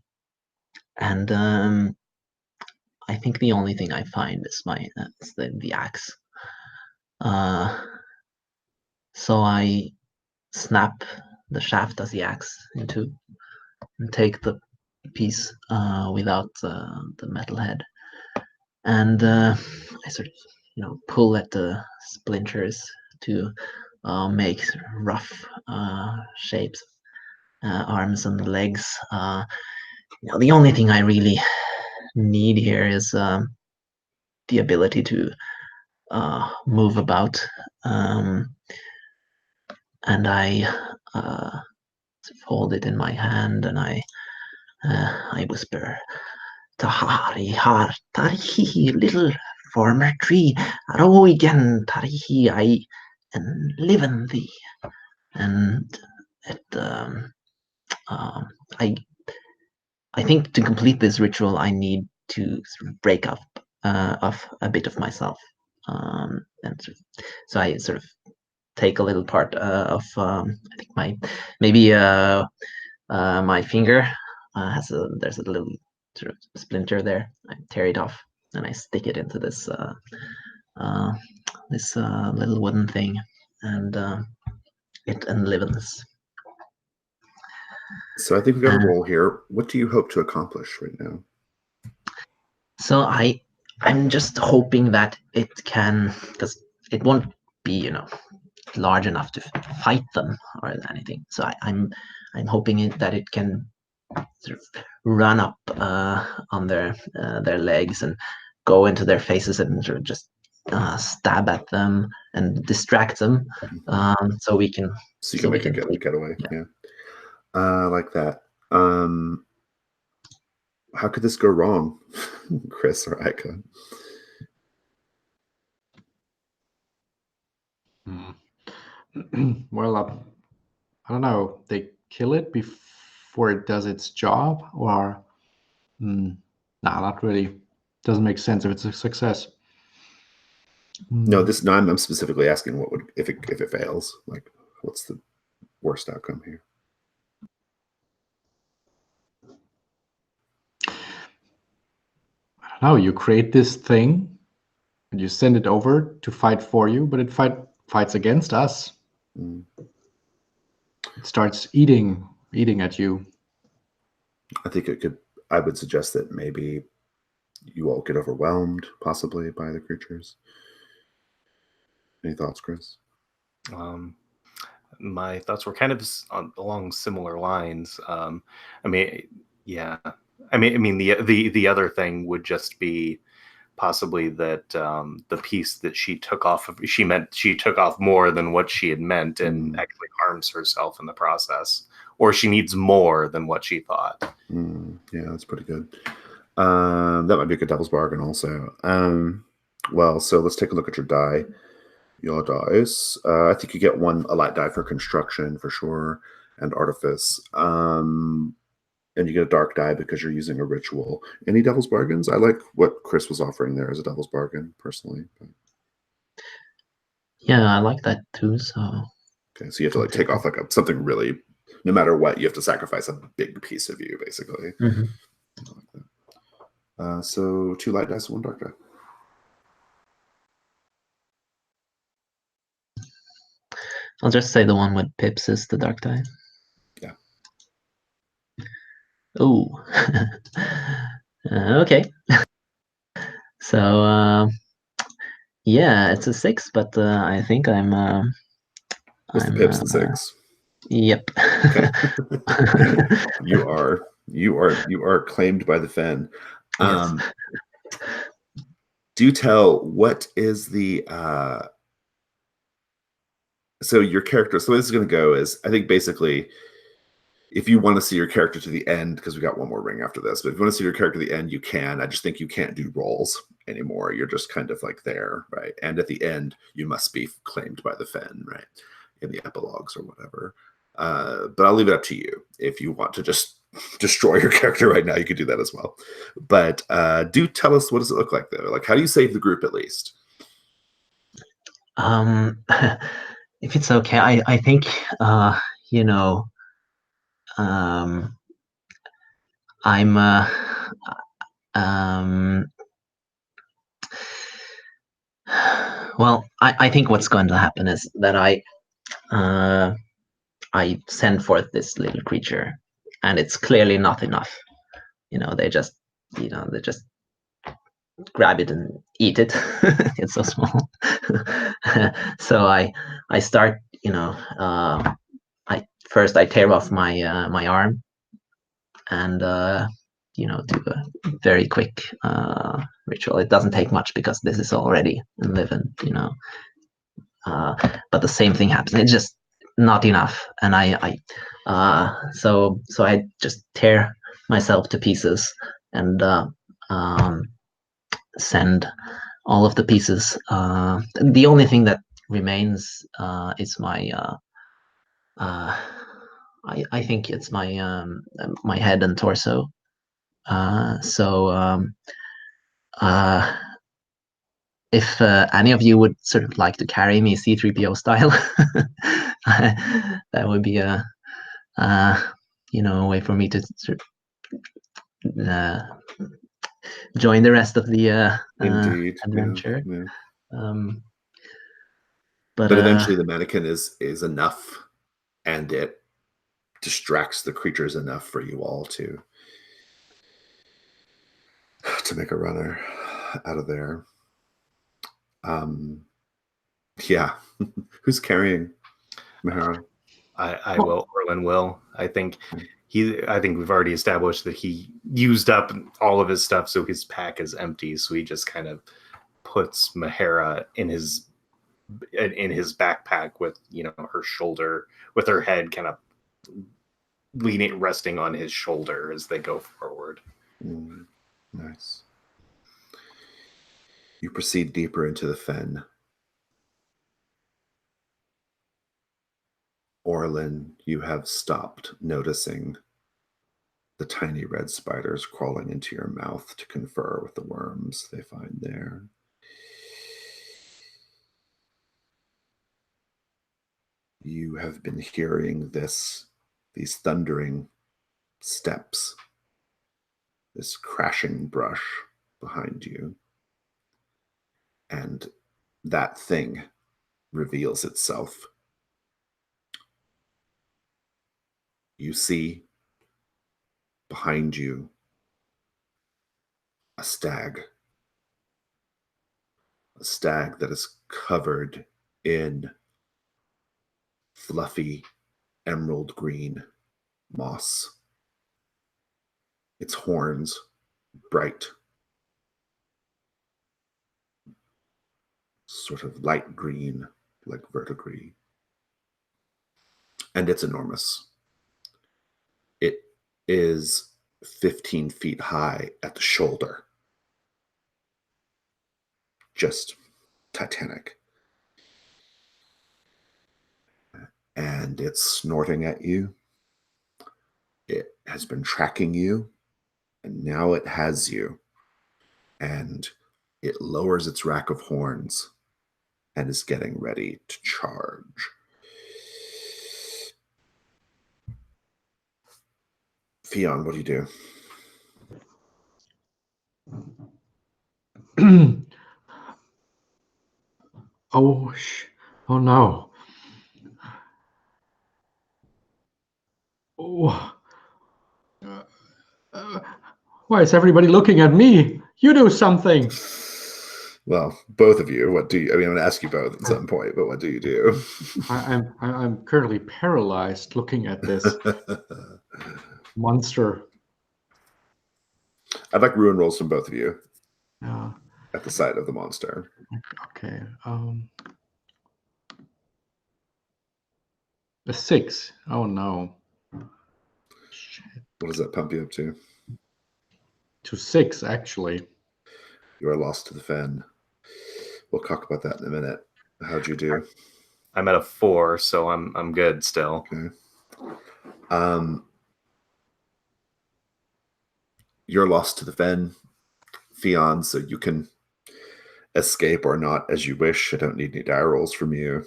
I think the only thing I find is the axe. So I snap the shaft of the axe in two and take the piece without the metal head, and I sort of pull at the splinters to make rough shapes, arms and legs. The only thing I really need here is the ability to move about, and I hold it in my hand, and I whisper, "Tahari har tarihi, little former tree, row again tarihi, I and live in thee." And I think to complete this ritual, I need to sort of break up of a bit of myself, and so I sort of take a little part of I think my finger there's a little sort of splinter there. I tear it off and I stick it into this little wooden thing, and it enlivens. So I think we've got a roll here. What do you hope to accomplish right now? So I'm just hoping that it can, because it won't be large enough to fight them or anything. So I'm hoping that it can sort of run up on their legs and go into their faces and sort of just stab at them and distract them, so we can. So you can make a getaway. Yeah. Like that. How could this go wrong, Chris or Ika? Well, I don't know. They kill it before it does its job, or nah, not really. Doesn't make sense if it's a success. No, I'm specifically asking what would if it fails. Like, what's the worst outcome here? I don't know. You create this thing and you send it over to fight for you, but it fights against us. It starts eating at you. I think it could. I would suggest that maybe you all get overwhelmed, possibly, by the creatures. Any thoughts, Chris? My thoughts were kind of along similar lines. I mean, yeah. I mean, the other thing would just be possibly that the piece that she took off of, she took off more than what she had meant and actually harms herself in the process, or she needs more than what she thought. Yeah, that's pretty good. That might be a good devil's bargain also. Well, so let's take a look at your die. Your dice. I think you get a light die for construction for sure, and artifice. And you get a dark die because you're using a ritual. Any devil's bargains? I like what Chris was offering there as a devil's bargain, personally. But... Yeah, I like that too. So okay, so you have to take off like something really no matter what, you have to sacrifice a big piece of you, basically. So 2 light dice, 1 dark die. I'll just say the one with pips is the dark die. Yeah. Oh. Okay. So yeah, it's a 6, but I think I'm. What's the pips and 6? Yep. Okay. you are claimed by the Fen. Yes. Do tell, what is the so your character, so the way this is going to go is, I think basically, if you want to see your character to the end, because we got one more ring after this, but if you want to see your character to the end, you can. I just think you can't do rolls anymore. You're just kind of like there, right? And at the end, you must be claimed by the Fen, right? In the epilogues or whatever. But I'll leave it up to you. If you want to just destroy your character right now, you could do that as well. But do tell us, what does it look like, though? Like, how do you save the group, at least? If it's okay, I think you know, I'm well, I think what's going to happen is that I send forth this little creature, and it's clearly not enough. They just grab it and eat it. It's so small. So I start, I tear off my arm, and do a very quick ritual. It doesn't take much because this is already living, but the same thing happens. It's just not enough, and so I just tear myself to pieces and send all of the pieces. The only thing that remains is my I think it's my head and torso. If any of you would sort of like to carry me C-3PO style, that would be a way for me to sort of join the rest of the Indeed. adventure. Yeah. But eventually the mannequin is enough, and it distracts the creatures enough for you all to make a runner out of there. Yeah. Who's carrying Mahara? I will. Orlin will. I think we've already established that he used up all of his stuff, so his pack is empty. So he just kind of puts Mahara in his backpack with her shoulder, with her head kind of resting on his shoulder as they go forward. Nice. You proceed deeper into the fen. Orlin, you have stopped noticing the tiny red spiders crawling into your mouth to confer with the worms they find there. You have been hearing these thundering steps, this crashing brush behind you, and that thing reveals itself. You see behind you a stag that is covered in fluffy emerald green moss. Its horns bright, sort of light green, like verdigris. And it's enormous. It is 15 feet high at the shoulder. Just titanic. And it's snorting at you. It has been tracking you, and now it has you. And it lowers its rack of horns and is getting ready to charge. Fionn, what do you do? Oh, oh no. Oh. Why is everybody looking at me? You do something. Well, both of you. What do you? I mean, I'm going to ask you both at some point, but what do you do? I'm currently paralyzed looking at this monster. I'd like ruin rolls from both of you Yeah. at the sight of the monster. Okay. A 6. Oh no. Shit. What does that pump you up to? To 6, actually. You are lost to the fen. We'll talk about that in a minute. How'd you do? I'm at a 4, so I'm good still. Okay. You're lost to the fen, Fionn, so you can escape or not as you wish. I don't need any die rolls from you.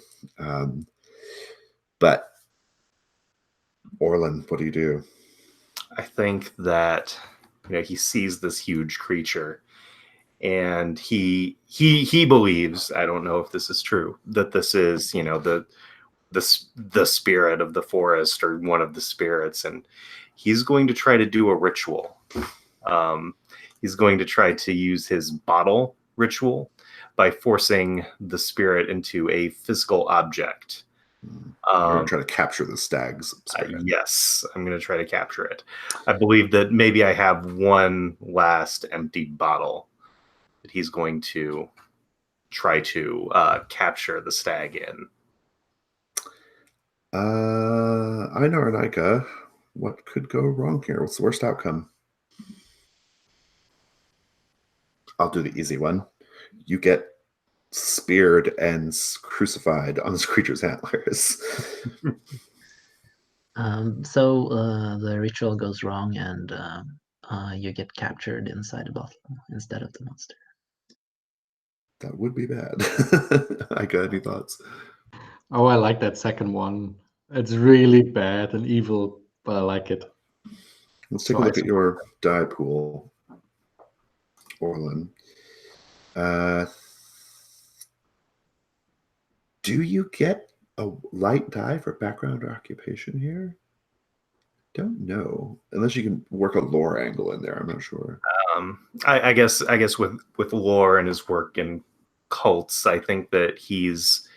But Orlin, what do you do? I think that he sees this huge creature, and he believes, I don't know if this is true, that this is the spirit of the forest or one of the spirits, and he's going to try to do a ritual. He's going to try to use his bottle ritual by forcing the spirit into a physical object. You're going to try to capture the stag's spirit. Yes, I'm going to try to capture it. I believe that maybe I have one last empty bottle that he's going to try to capture the stag in. Einar and Ica, what could go wrong here? What's the worst outcome? I'll do the easy one. You get speared and crucified on this creature's antlers. So the ritual goes wrong, and you get captured inside a bottle instead of the monster. That would be bad. Ica, any thoughts? Oh, I like that second one. It's really bad and evil, but I like it. Let's take a look at your die pool, Orlin. Do you get a light die for background or occupation here? Don't know. Unless you can work a lore angle in there, I'm not sure. I guess with lore and his work in cults, I think that he's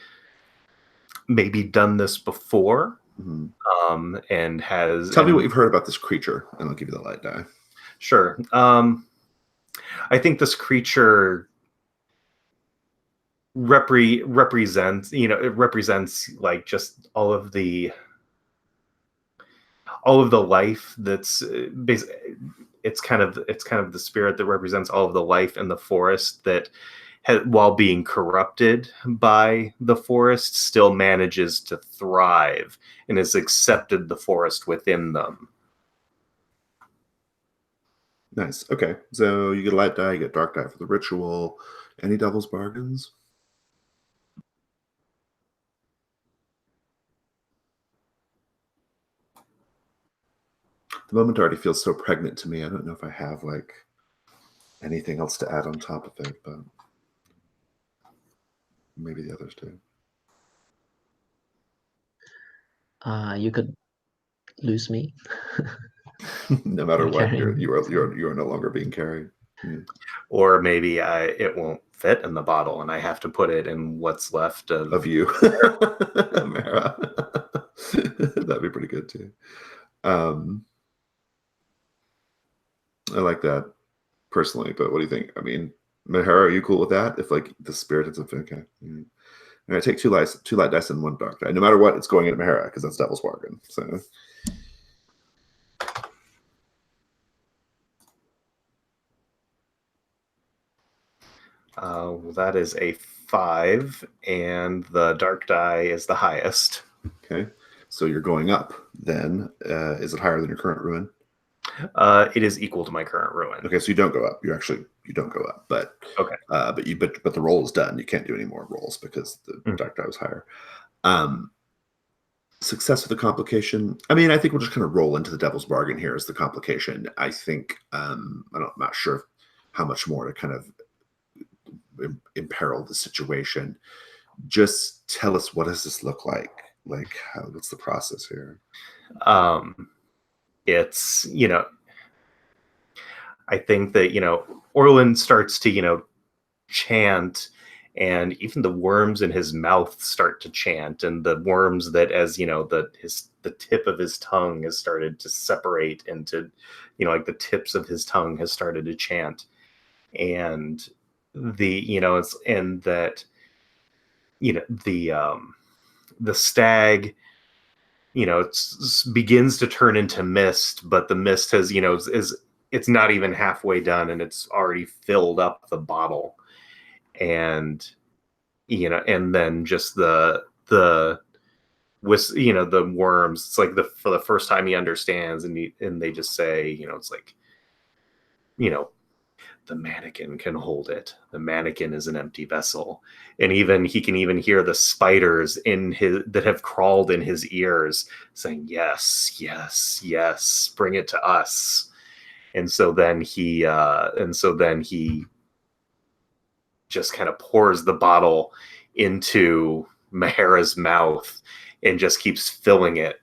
maybe done this before. Mm-hmm. And has... Tell me what you've heard about this creature, and I'll give you the light die. Sure. I think this creature represents, it represents like just all of the life that's basically... It's kind of the spirit that represents all of the life in the forest that, while being corrupted by the forest, still manages to thrive and has accepted the forest within them. Nice. Okay. So you get a light die, you get dark die for the ritual. Any devil's bargains? The moment already feels so pregnant to me. I don't know if I have like anything else to add on top of it, but maybe the others do. You could lose me. No matter what, you are no longer being carried. Yeah. Or maybe it won't fit in the bottle, and I have to put it in what's left of you, Mara. That'd be pretty good too. I like that personally, but what do you think? I mean, Mahara, are you cool with that? If like the spirit is okay. And I take two light dice and one dark die. No matter what, it's going into Mahara because that's devil's bargain. So that is a 5, and the dark die is the highest. Okay, so you're going up. Then is it higher than your current ruin? It is equal to my current ruin. Okay, so you don't go up. You don't go up, but okay. But the roll is done. You can't do any more rolls because the dark die was higher. Success with the complication. I mean, I think we'll just kind of roll into the devil's bargain here as the complication. I think I'm not sure how much more to kind of imperil the situation. Just tell us, what does this look like? Like, what's the process here? It's, I think that, Orlin starts to, chant, and even the worms in his mouth start to chant, and the worms that, as the tip of his tongue has started to separate into, like the tips of his tongue has started to chant, and it's and that the stag begins to turn into mist, but the mist has is it's not even halfway done, and it's already filled up the bottle, and and then just with the worms, it's like for the first time he understands, and they just say, it's like, the mannequin can hold it. The mannequin is an empty vessel. And even he can even hear the spiders that have crawled in his ears saying, yes, yes, yes, bring it to us. And so then he just kind of pours the bottle into Mahara's mouth and just keeps filling it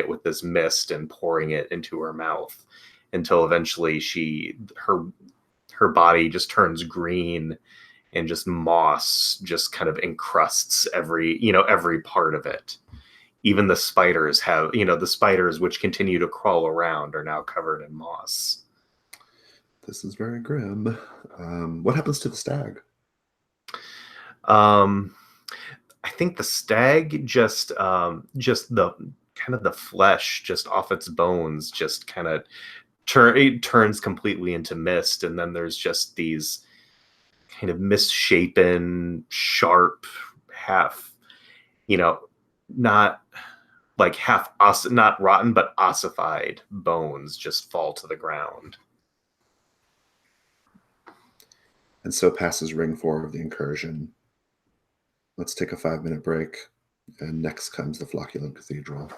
with this mist and pouring it into her mouth until eventually her body just turns green, and just moss just kind of encrusts every part of it. Even the spiders the spiders which continue to crawl around are now covered in moss. This is very grim. What happens to the stag? I think the stag just the kind of the flesh just off its bones just kind of it turns completely into mist, and then there's just these kind of misshapen, sharp, half, not like not rotten, but ossified bones just fall to the ground. And so passes ring 4 of the incursion. Let's take a 5-minute break, and next comes the Flocculent Cathedral.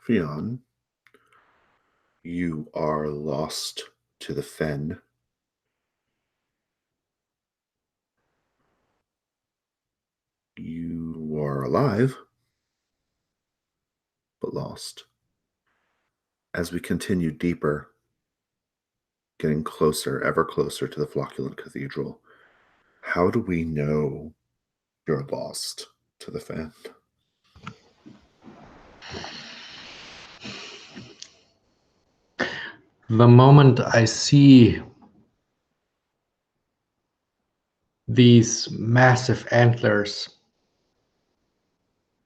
Fionn, you are lost to the fen. You are alive, but lost. As we continue deeper, getting closer, ever closer to the Flocculent Cathedral, how do we know you're lost to the fen? The moment I see these massive antlers,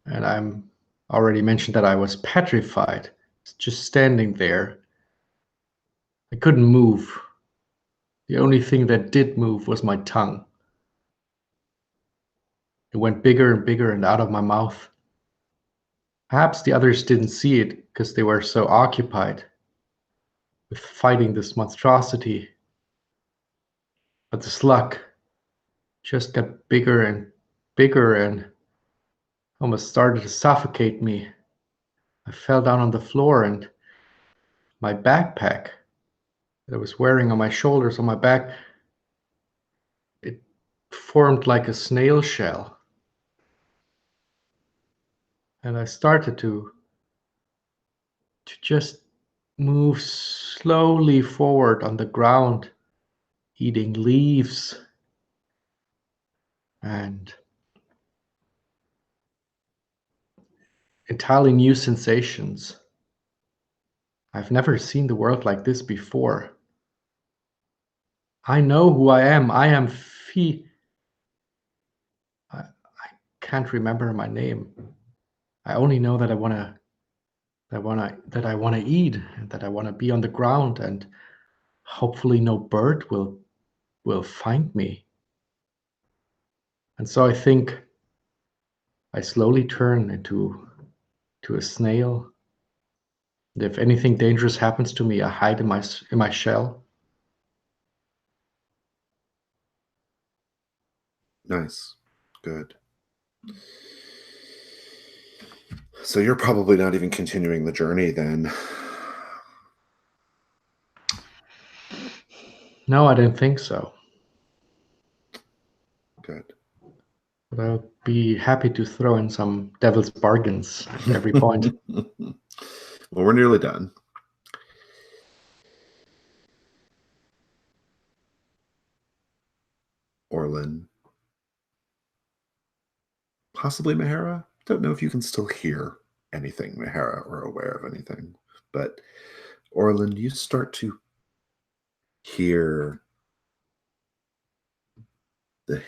and I'm already mentioned that I was petrified, just standing there. I couldn't move. The only thing that did move was my tongue. It went bigger and bigger and out of my mouth. Perhaps the others didn't see it because they were so occupied with fighting this monstrosity. But the slug just got bigger and bigger and almost started to suffocate me. I fell down on the floor, and my backpack that I was wearing on my shoulders, on my back, it formed like a snail shell. And I started to just move slowly forward on the ground, eating leaves and entirely new sensations. I've never seen the world like this before. I know who I am. I am I can't remember my name. I only know that I wanna eat, and that I wanna be on the ground, and hopefully no bird will find me. And so I think I slowly turn into a snail. And if anything dangerous happens to me, I hide in my shell. Nice. Good. So you're probably not even continuing the journey then. No, I didn't think so. Good. But I'll be happy to throw in some devil's bargains at every point. Well, we're nearly done. Orlin. Possibly Mahara. Don't know if you can still hear anything, Mahara, or aware of anything. But Orlin, you start to hear the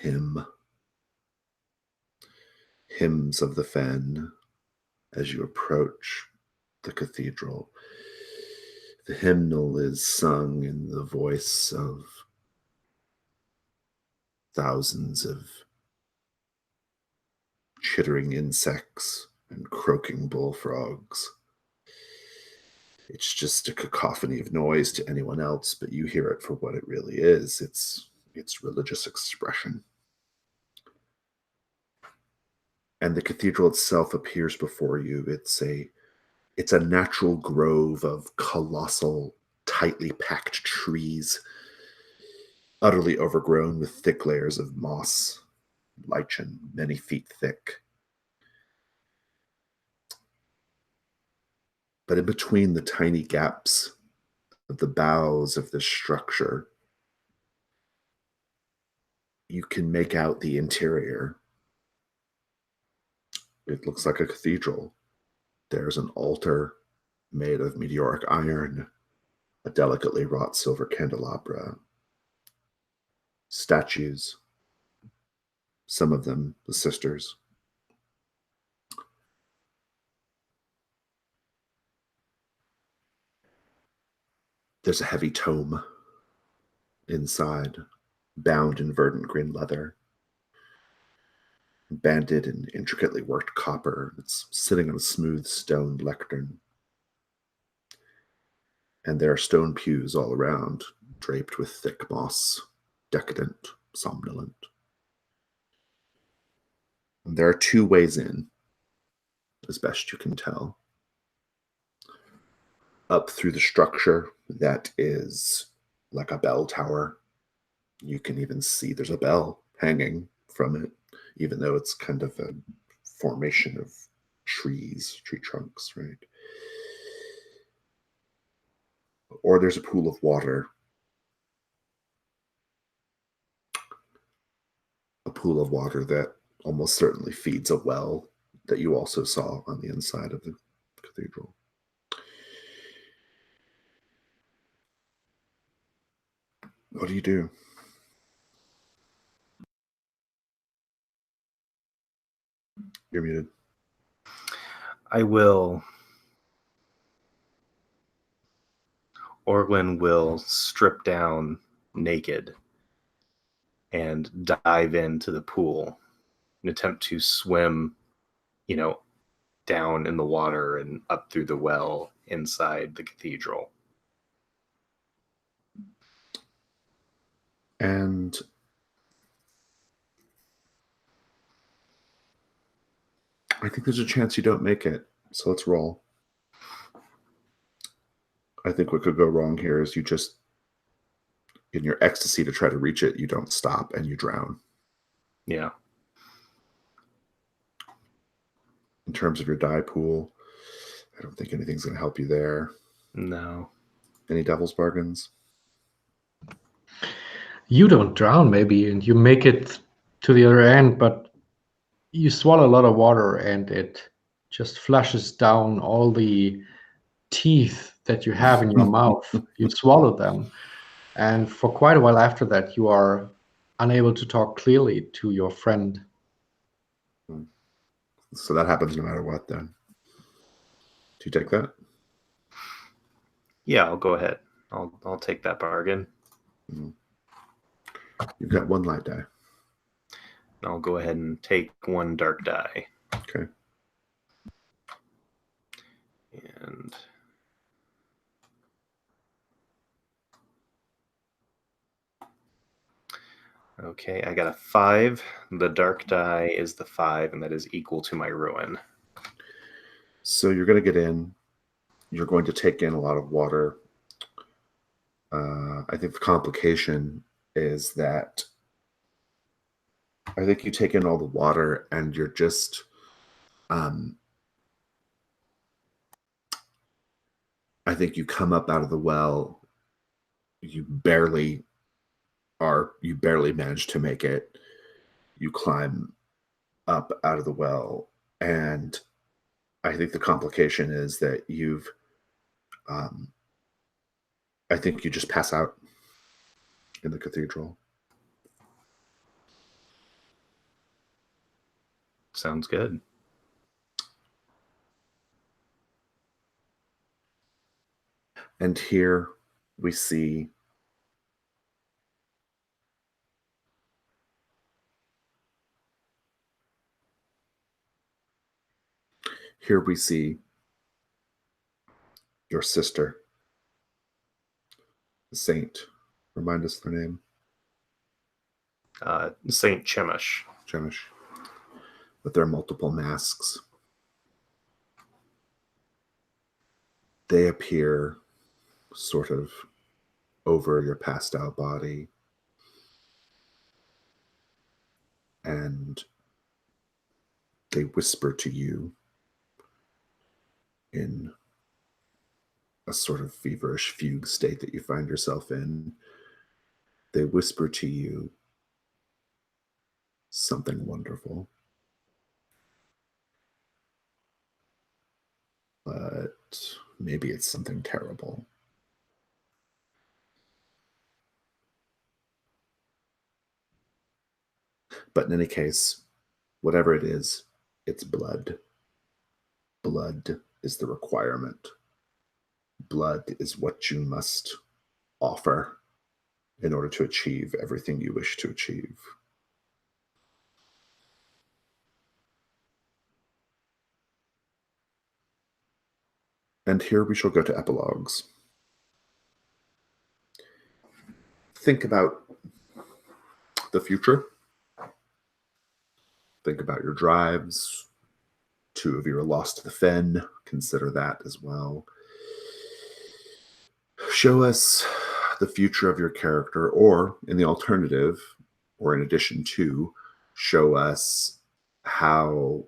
hymns of the fen as you approach the cathedral. The hymnal is sung in the voice of thousands of chittering insects and croaking bullfrogs. It's just a cacophony of noise to anyone else, but you hear it for what it really is. It's religious expression. And the cathedral itself appears before you. It's a natural grove of colossal, tightly packed trees, utterly overgrown with thick layers of moss, lichen, many feet thick. But in between the tiny gaps of the boughs of this structure, you can make out the interior. It looks like a cathedral. There's an altar made of meteoric iron, a delicately wrought silver candelabra, statues, some of them the sisters. There's a heavy tome inside, bound in verdant green leather, banded in intricately worked copper. It's sitting on a smooth stone lectern. And there are stone pews all around, draped with thick moss, decadent, somnolent. And there are two ways in, as best you can tell. up through the structure that is like a bell tower. You can even see there's a bell hanging from it, even though it's kind of a formation of tree trunks, right? Or there's a pool of water. A pool of water that almost certainly feeds a well that you also saw on the inside of the cathedral. What do you do? You're muted. Orlin will strip down naked and dive into the pool and attempt to swim, down in the water and up through the well inside the cathedral. And I think there's a chance you don't make it. So let's roll. I think what could go wrong here is you just, in your ecstasy to try to reach it, you don't stop and you drown. Yeah. In terms of your die pool, I don't think anything's going to help you there. No. Any devil's bargains? You don't drown, maybe, and you make it to the other end, but you swallow a lot of water and it just flushes down all the teeth that you have in your mouth. You swallow them. And for quite a while after that, you are unable to talk clearly to your friend. So that happens no matter what then. Do you take that? Yeah, I'll go ahead. I'll take that bargain. Mm-hmm. You've got one light die. I'll go ahead and take one dark die. Okay. And okay, I got a 5. The dark die is the 5, and that is equal to my ruin. So you're going to get in. You're going to take in a lot of water. I think the complication is that I think you take in all the water and you're just I think you come up out of the well, you barely manage to make it. You climb up out of the well, and I think the complication is that I think you just pass out in the cathedral. Sounds good. And here we see your sister, the saint. Remind us their name. Saint Chemish. Chemish. With their multiple masks. They appear sort of over your passed out body. And they whisper to you in a sort of feverish fugue state that you find yourself in. They whisper to you something wonderful. But maybe it's something terrible. But in any case, whatever it is, it's blood. Blood is the requirement. Blood is what you must offer in order to achieve everything you wish to achieve. And here we shall go to epilogues. Think about the future. Think about your drives. 2 of you are lost to the fen. Consider that as well. show us the future of your character, or in the alternative, or in addition to, show us how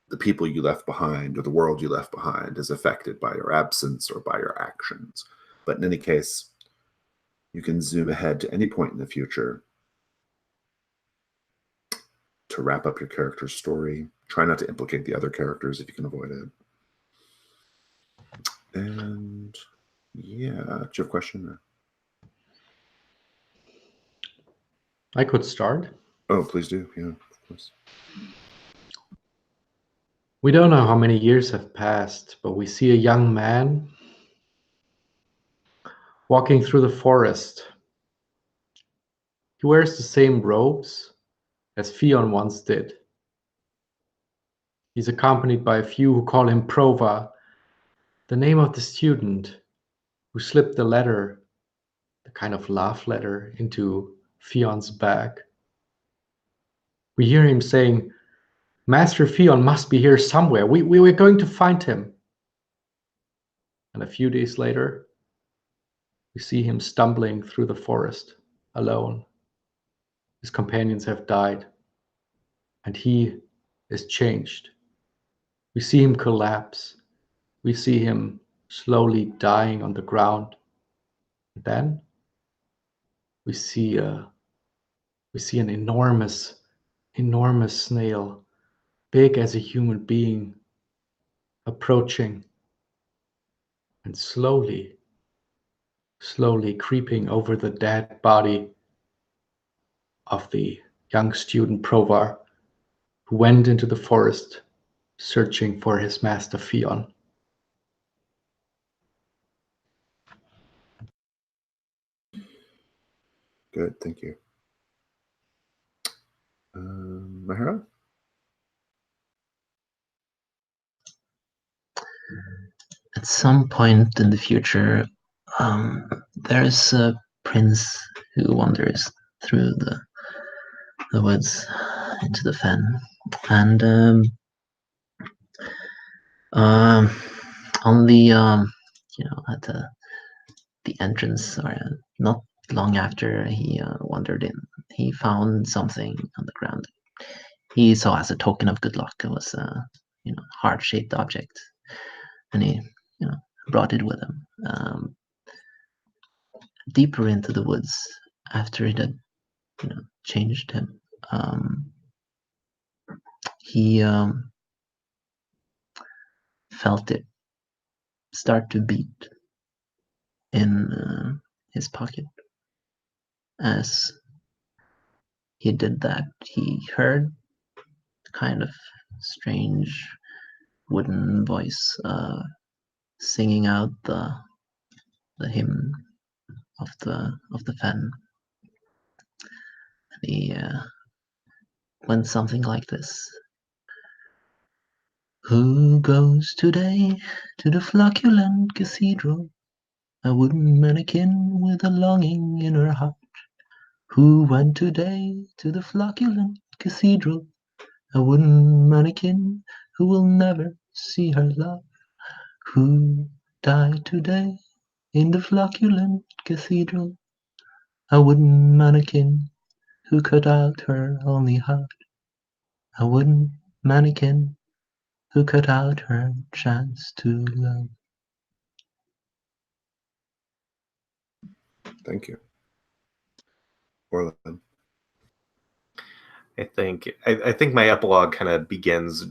the people you left behind or the world you left behind is affected by your absence or by your actions. But in any case, you can zoom ahead to any point in the future to wrap up your character's story. Try not to implicate the other characters if you can avoid it. And yeah, do you have a question? I could start. Oh, please do. Yeah, of course. We don't know how many years have passed, but we see a young man walking through the forest. He wears the same robes as Fion once did. He's accompanied by a few who call him Prova, the name of the student who slipped the letter, the kind of love letter, into Fion's bag. We hear him saying, "Master Fion must be here somewhere. We were going to find him." And a few days later, we see him stumbling through the forest alone. His companions have died, and he is changed. We see him collapse. We see him slowly dying on the ground. And then we see an enormous snail, big as a human being, approaching and slowly creeping over the dead body of the young student Provar, who went into the forest searching for his master Fion. Good, thank you. Mahara? At some point in the future, there is a prince who wanders through the woods into the fen, and on the at the entrance, or not long after he wandered in, he found something on the ground. He saw as a token of good luck. It was a heart-shaped object, and he brought it with him deeper into the woods after it had changed him. He felt it start to beat in his pocket. As he did that, he heard a kind of strange wooden voice singing out the hymn of the fen. And he went something like this: "Who goes today to the Flocculent Cathedral? A wooden mannequin with a longing in her heart. Who went today to the Flocculent Cathedral? A wooden mannequin who will never see her love. Who died today in the Flocculent Cathedral? A wooden mannequin who cut out her only heart. A wooden mannequin who cut out her chance to love." Thank you. Orlin. I think my epilogue kind of begins,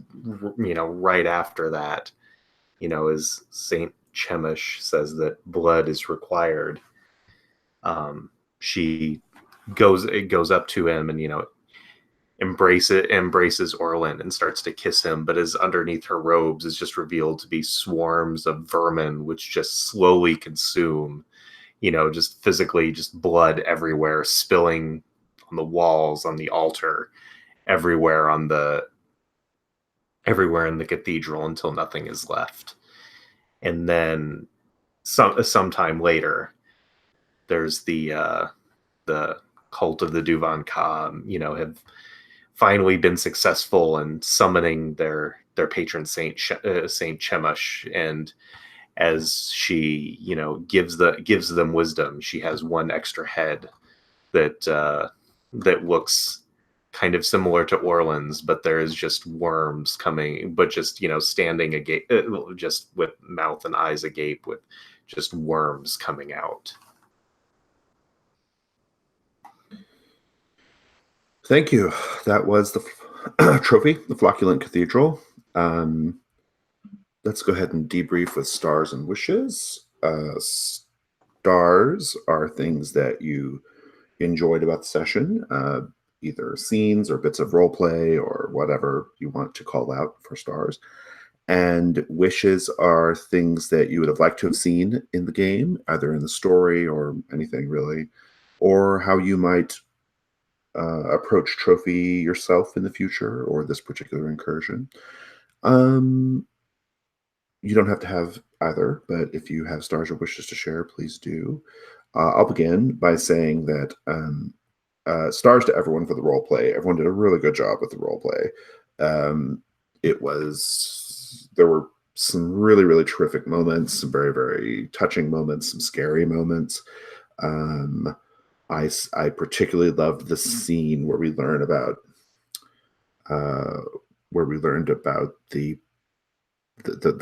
right after that, as Saint Chemish says that blood is required. She goes up to him and embraces Orlin and starts to kiss him, but as underneath her robes is just revealed to be swarms of vermin which just slowly consume, just physically, just blood everywhere, spilling on the walls, on the altar, everywhere in the cathedral, until nothing is left. And then sometime later, there's the cult of the Duvan Ka, have finally been successful in summoning their patron saint, Saint Chemush, and as she, gives them wisdom. She has one extra head that looks kind of similar to Orland's, but there is just worms coming, but just standing agape, just with mouth and eyes agape, with just worms coming out. Thank you. That was the trophy, the Flocculent Cathedral. Let's go ahead and debrief with stars and wishes. Stars are things that you enjoyed about the session, either scenes or bits of role play or whatever you want to call out for stars. And wishes are things that you would have liked to have seen in the game, either in the story or anything really, or how you might approach trophy yourself in the future or this particular incursion. You don't have to have either, but if you have stars or wishes to share, please do. I'll begin by saying that stars to everyone for the role play. Everyone did a really good job with the role play. There were some really, really terrific moments, some very, very touching moments, some scary moments. I particularly loved the scene where we learned about the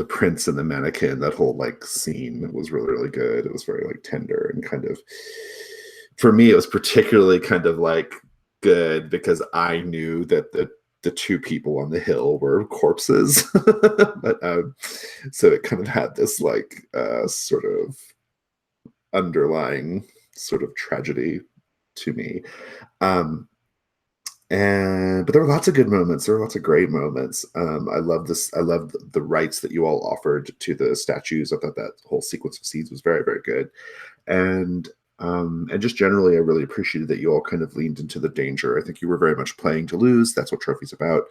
prince and the mannequin. That whole scene was really, really good. It was very tender and kind of, for me, it was particularly kind of good because I knew that the two people on the hill were corpses. But so it kind of had this sort of underlying sort of tragedy to me. But there were lots of good moments. There were lots of great moments. I love this. I love the rights that you all offered to the statues. I thought that whole sequence of scenes was very, very good. And just generally, I really appreciated that you all kind of leaned into the danger. I think you were very much playing to lose. That's what Trophy's about.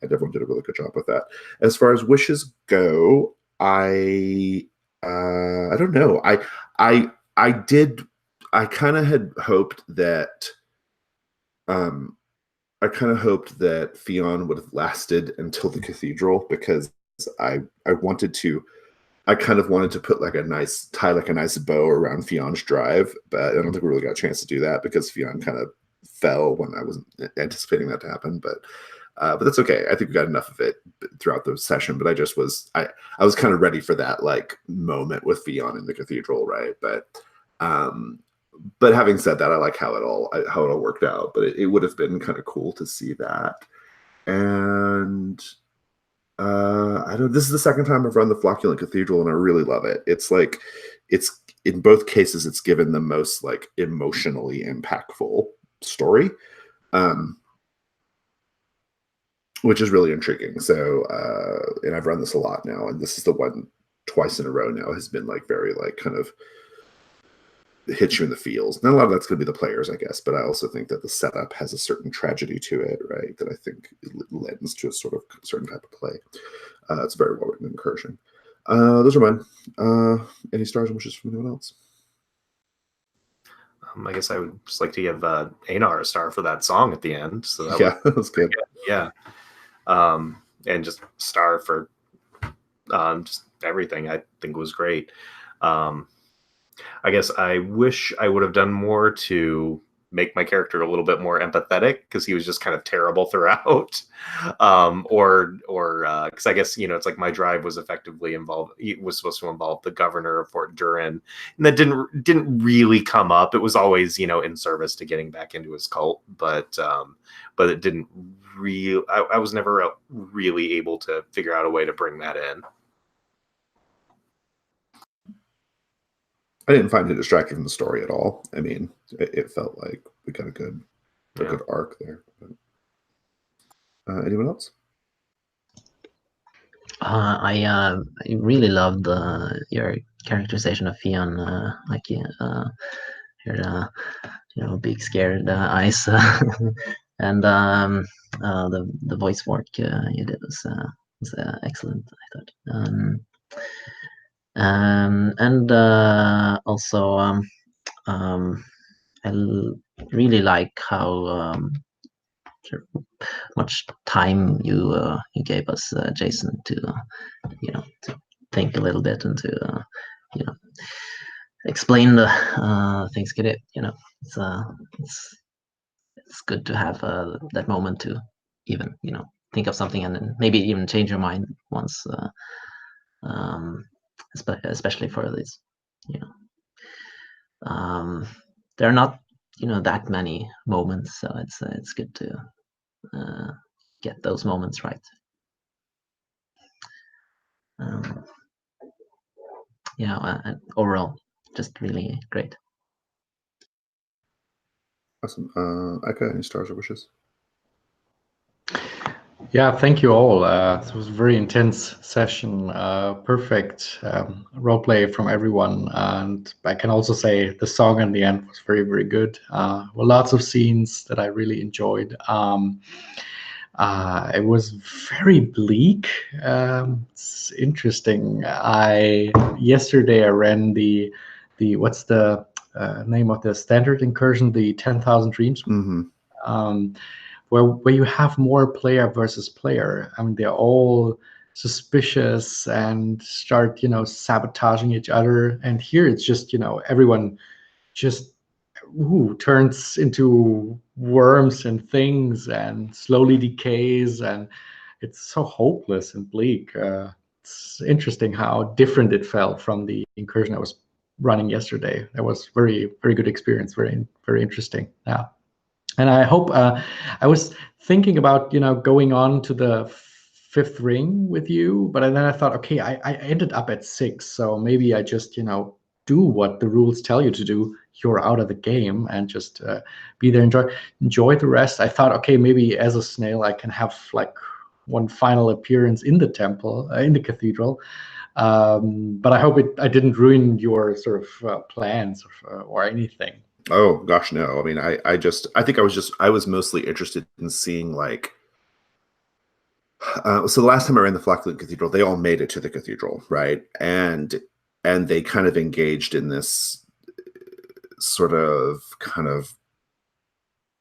And everyone did a really good job with that. As far as wishes go, I don't know. I kind of had hoped that Fionn would have lasted until the cathedral, because I kind of wanted to put a nice bow around Fionn's drive, but I don't think we really got a chance to do that because Fionn kind of fell when I wasn't anticipating that to happen. But that's okay. I think we got enough of it throughout the session. But I was kind of ready for that moment with Fionn in the cathedral, right? But having said that, I like how it all worked out. But it would have been kind of cool to see that. And this is the second time I've run the Flocculent Cathedral, and I really love it. It's in both cases, it's given the most emotionally impactful story, which is really intriguing. So, and I've run this a lot now, and this is the one twice in a row now has been very kind of hits you in the feels. Not a lot of that's going to be the players, I guess, but I also think that the setup has a certain tragedy to it, right? That I think it lends to a sort of certain type of play. It's a very well written incursion. Those are mine. Any stars and wishes from anyone else? I guess I would just like to give Einar a star for that song at the end. So that was good. Yeah. And just star for just everything. I think was great. I guess I wish I would have done more to make my character a little bit more empathetic, because he was just kind of terrible throughout. Or because I guess, it's my drive was effectively involved. It was supposed to involve the governor of Fort Durin, and that didn't really come up. It was always, in service to getting back into his cult, but it didn't really. I was never really able to figure out a way to bring that in. I didn't find it distracting from the story at all. I mean, it felt like we got a good arc there. But, anyone else? I really loved your characterization of Fionn, your big scared eyes, and the voice work you did was excellent, I thought. And also I really like how much time you gave us, Jason, to think a little bit and to explain the things. Get it? It's good to have that moment to even think of something and then maybe even change your mind once, especially for these. There are not that many moments, so it's good to get those moments right. And overall, just really great. Awesome. Eka, any stars or wishes? Yeah, thank you all. It was a very intense session. Perfect roleplay from everyone. And I can also say the song in the end was very, very good. Well, lots of scenes that I really enjoyed. It was very bleak. It's interesting. Yesterday I ran the what's the name of the standard incursion, the 10,000 Dreams. Mm-hmm. Where you have more player versus player. I mean, they're all suspicious and start, sabotaging each other. And here it's just, everyone just turns into worms and things and slowly decays. And it's so hopeless and bleak. It's interesting how different it felt from the incursion I was running yesterday. That was very, very good experience. Very, very interesting. Yeah. And I hope I was thinking about going on to the fifth ring with you, but then I thought, okay, I ended up at 6, so maybe I just do what the rules tell you to do. You're out of the game, and just be there, enjoy the rest. I thought, okay, maybe as a snail I can have like one final appearance in the temple, in the cathedral. But I hope I didn't ruin your sort of plans or anything. Oh gosh, no. I mean, I was mostly interested in seeing like. So the last time I ran the Flocculent Cathedral, they all made it to the cathedral, right? And they kind of engaged in this sort of kind of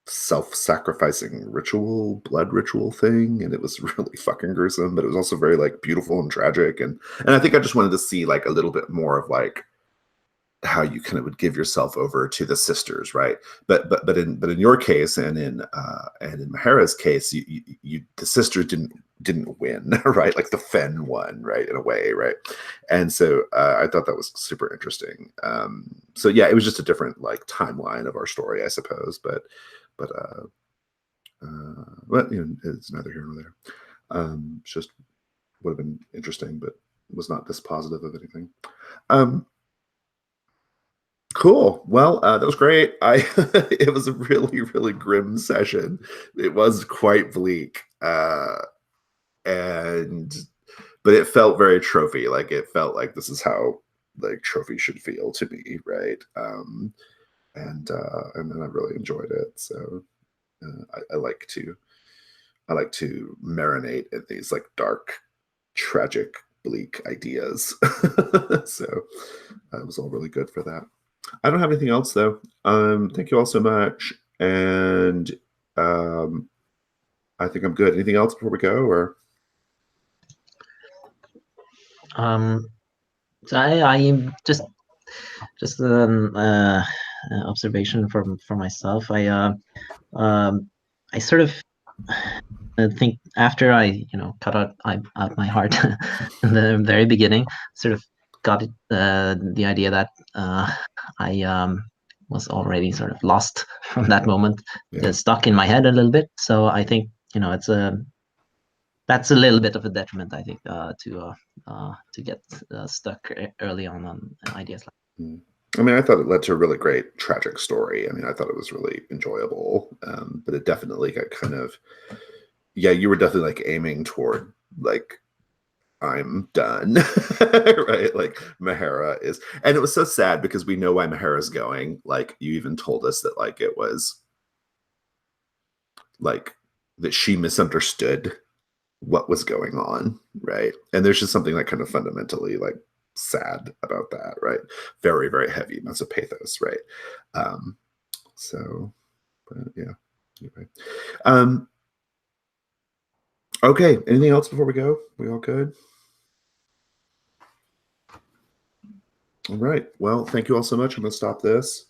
self-sacrificing blood ritual thing, and it was really fucking gruesome, but it was also very like beautiful and tragic, and I think I just wanted to see like a little bit more of like how you kind of would give yourself over to the sisters, right? But in your case and in Mahara's case, you the sisters didn't win, right? Like the Fen won, right, in a way, right? And so I thought that was super interesting. So yeah, it was just a different like timeline of our story, I suppose. But it's neither here nor there. It's just would have been interesting, but was not this positive of anything. Cool. Well, that was great. It was a really, really grim session. It was quite bleak, but it felt very trophy. Like it felt like this is how like trophy should feel to me, right? And then I really enjoyed it. So I like to marinate in these like dark, tragic, bleak ideas. So it was all really good for that. I don't have anything else though. Thank you all so much, and I think I'm good. Anything else before we go, or? So I just observation for myself. I sort of think after I cut out my heart in the very beginning, sort of got the idea that I was already sort of lost from that moment. Yeah. Stuck in my head a little bit. So I think that's a little bit of a detriment, I think, to get stuck early on ideas like. I mean, I thought it led to a really great tragic story. I mean, I thought it was really enjoyable, but it definitely got kind of, yeah, you were definitely like aiming toward like, I'm done, right? Like Mahara is, and it was so sad because we know why Mahara's going. Like you even told us that like it was like that she misunderstood what was going on, right? And there's just something like kind of fundamentally like sad about that, right? Very, very heavy amounts of pathos, right? So but yeah, anyway. Okay, anything else before we go? We all good? All right. Well, thank you all so much. I'm going to stop this.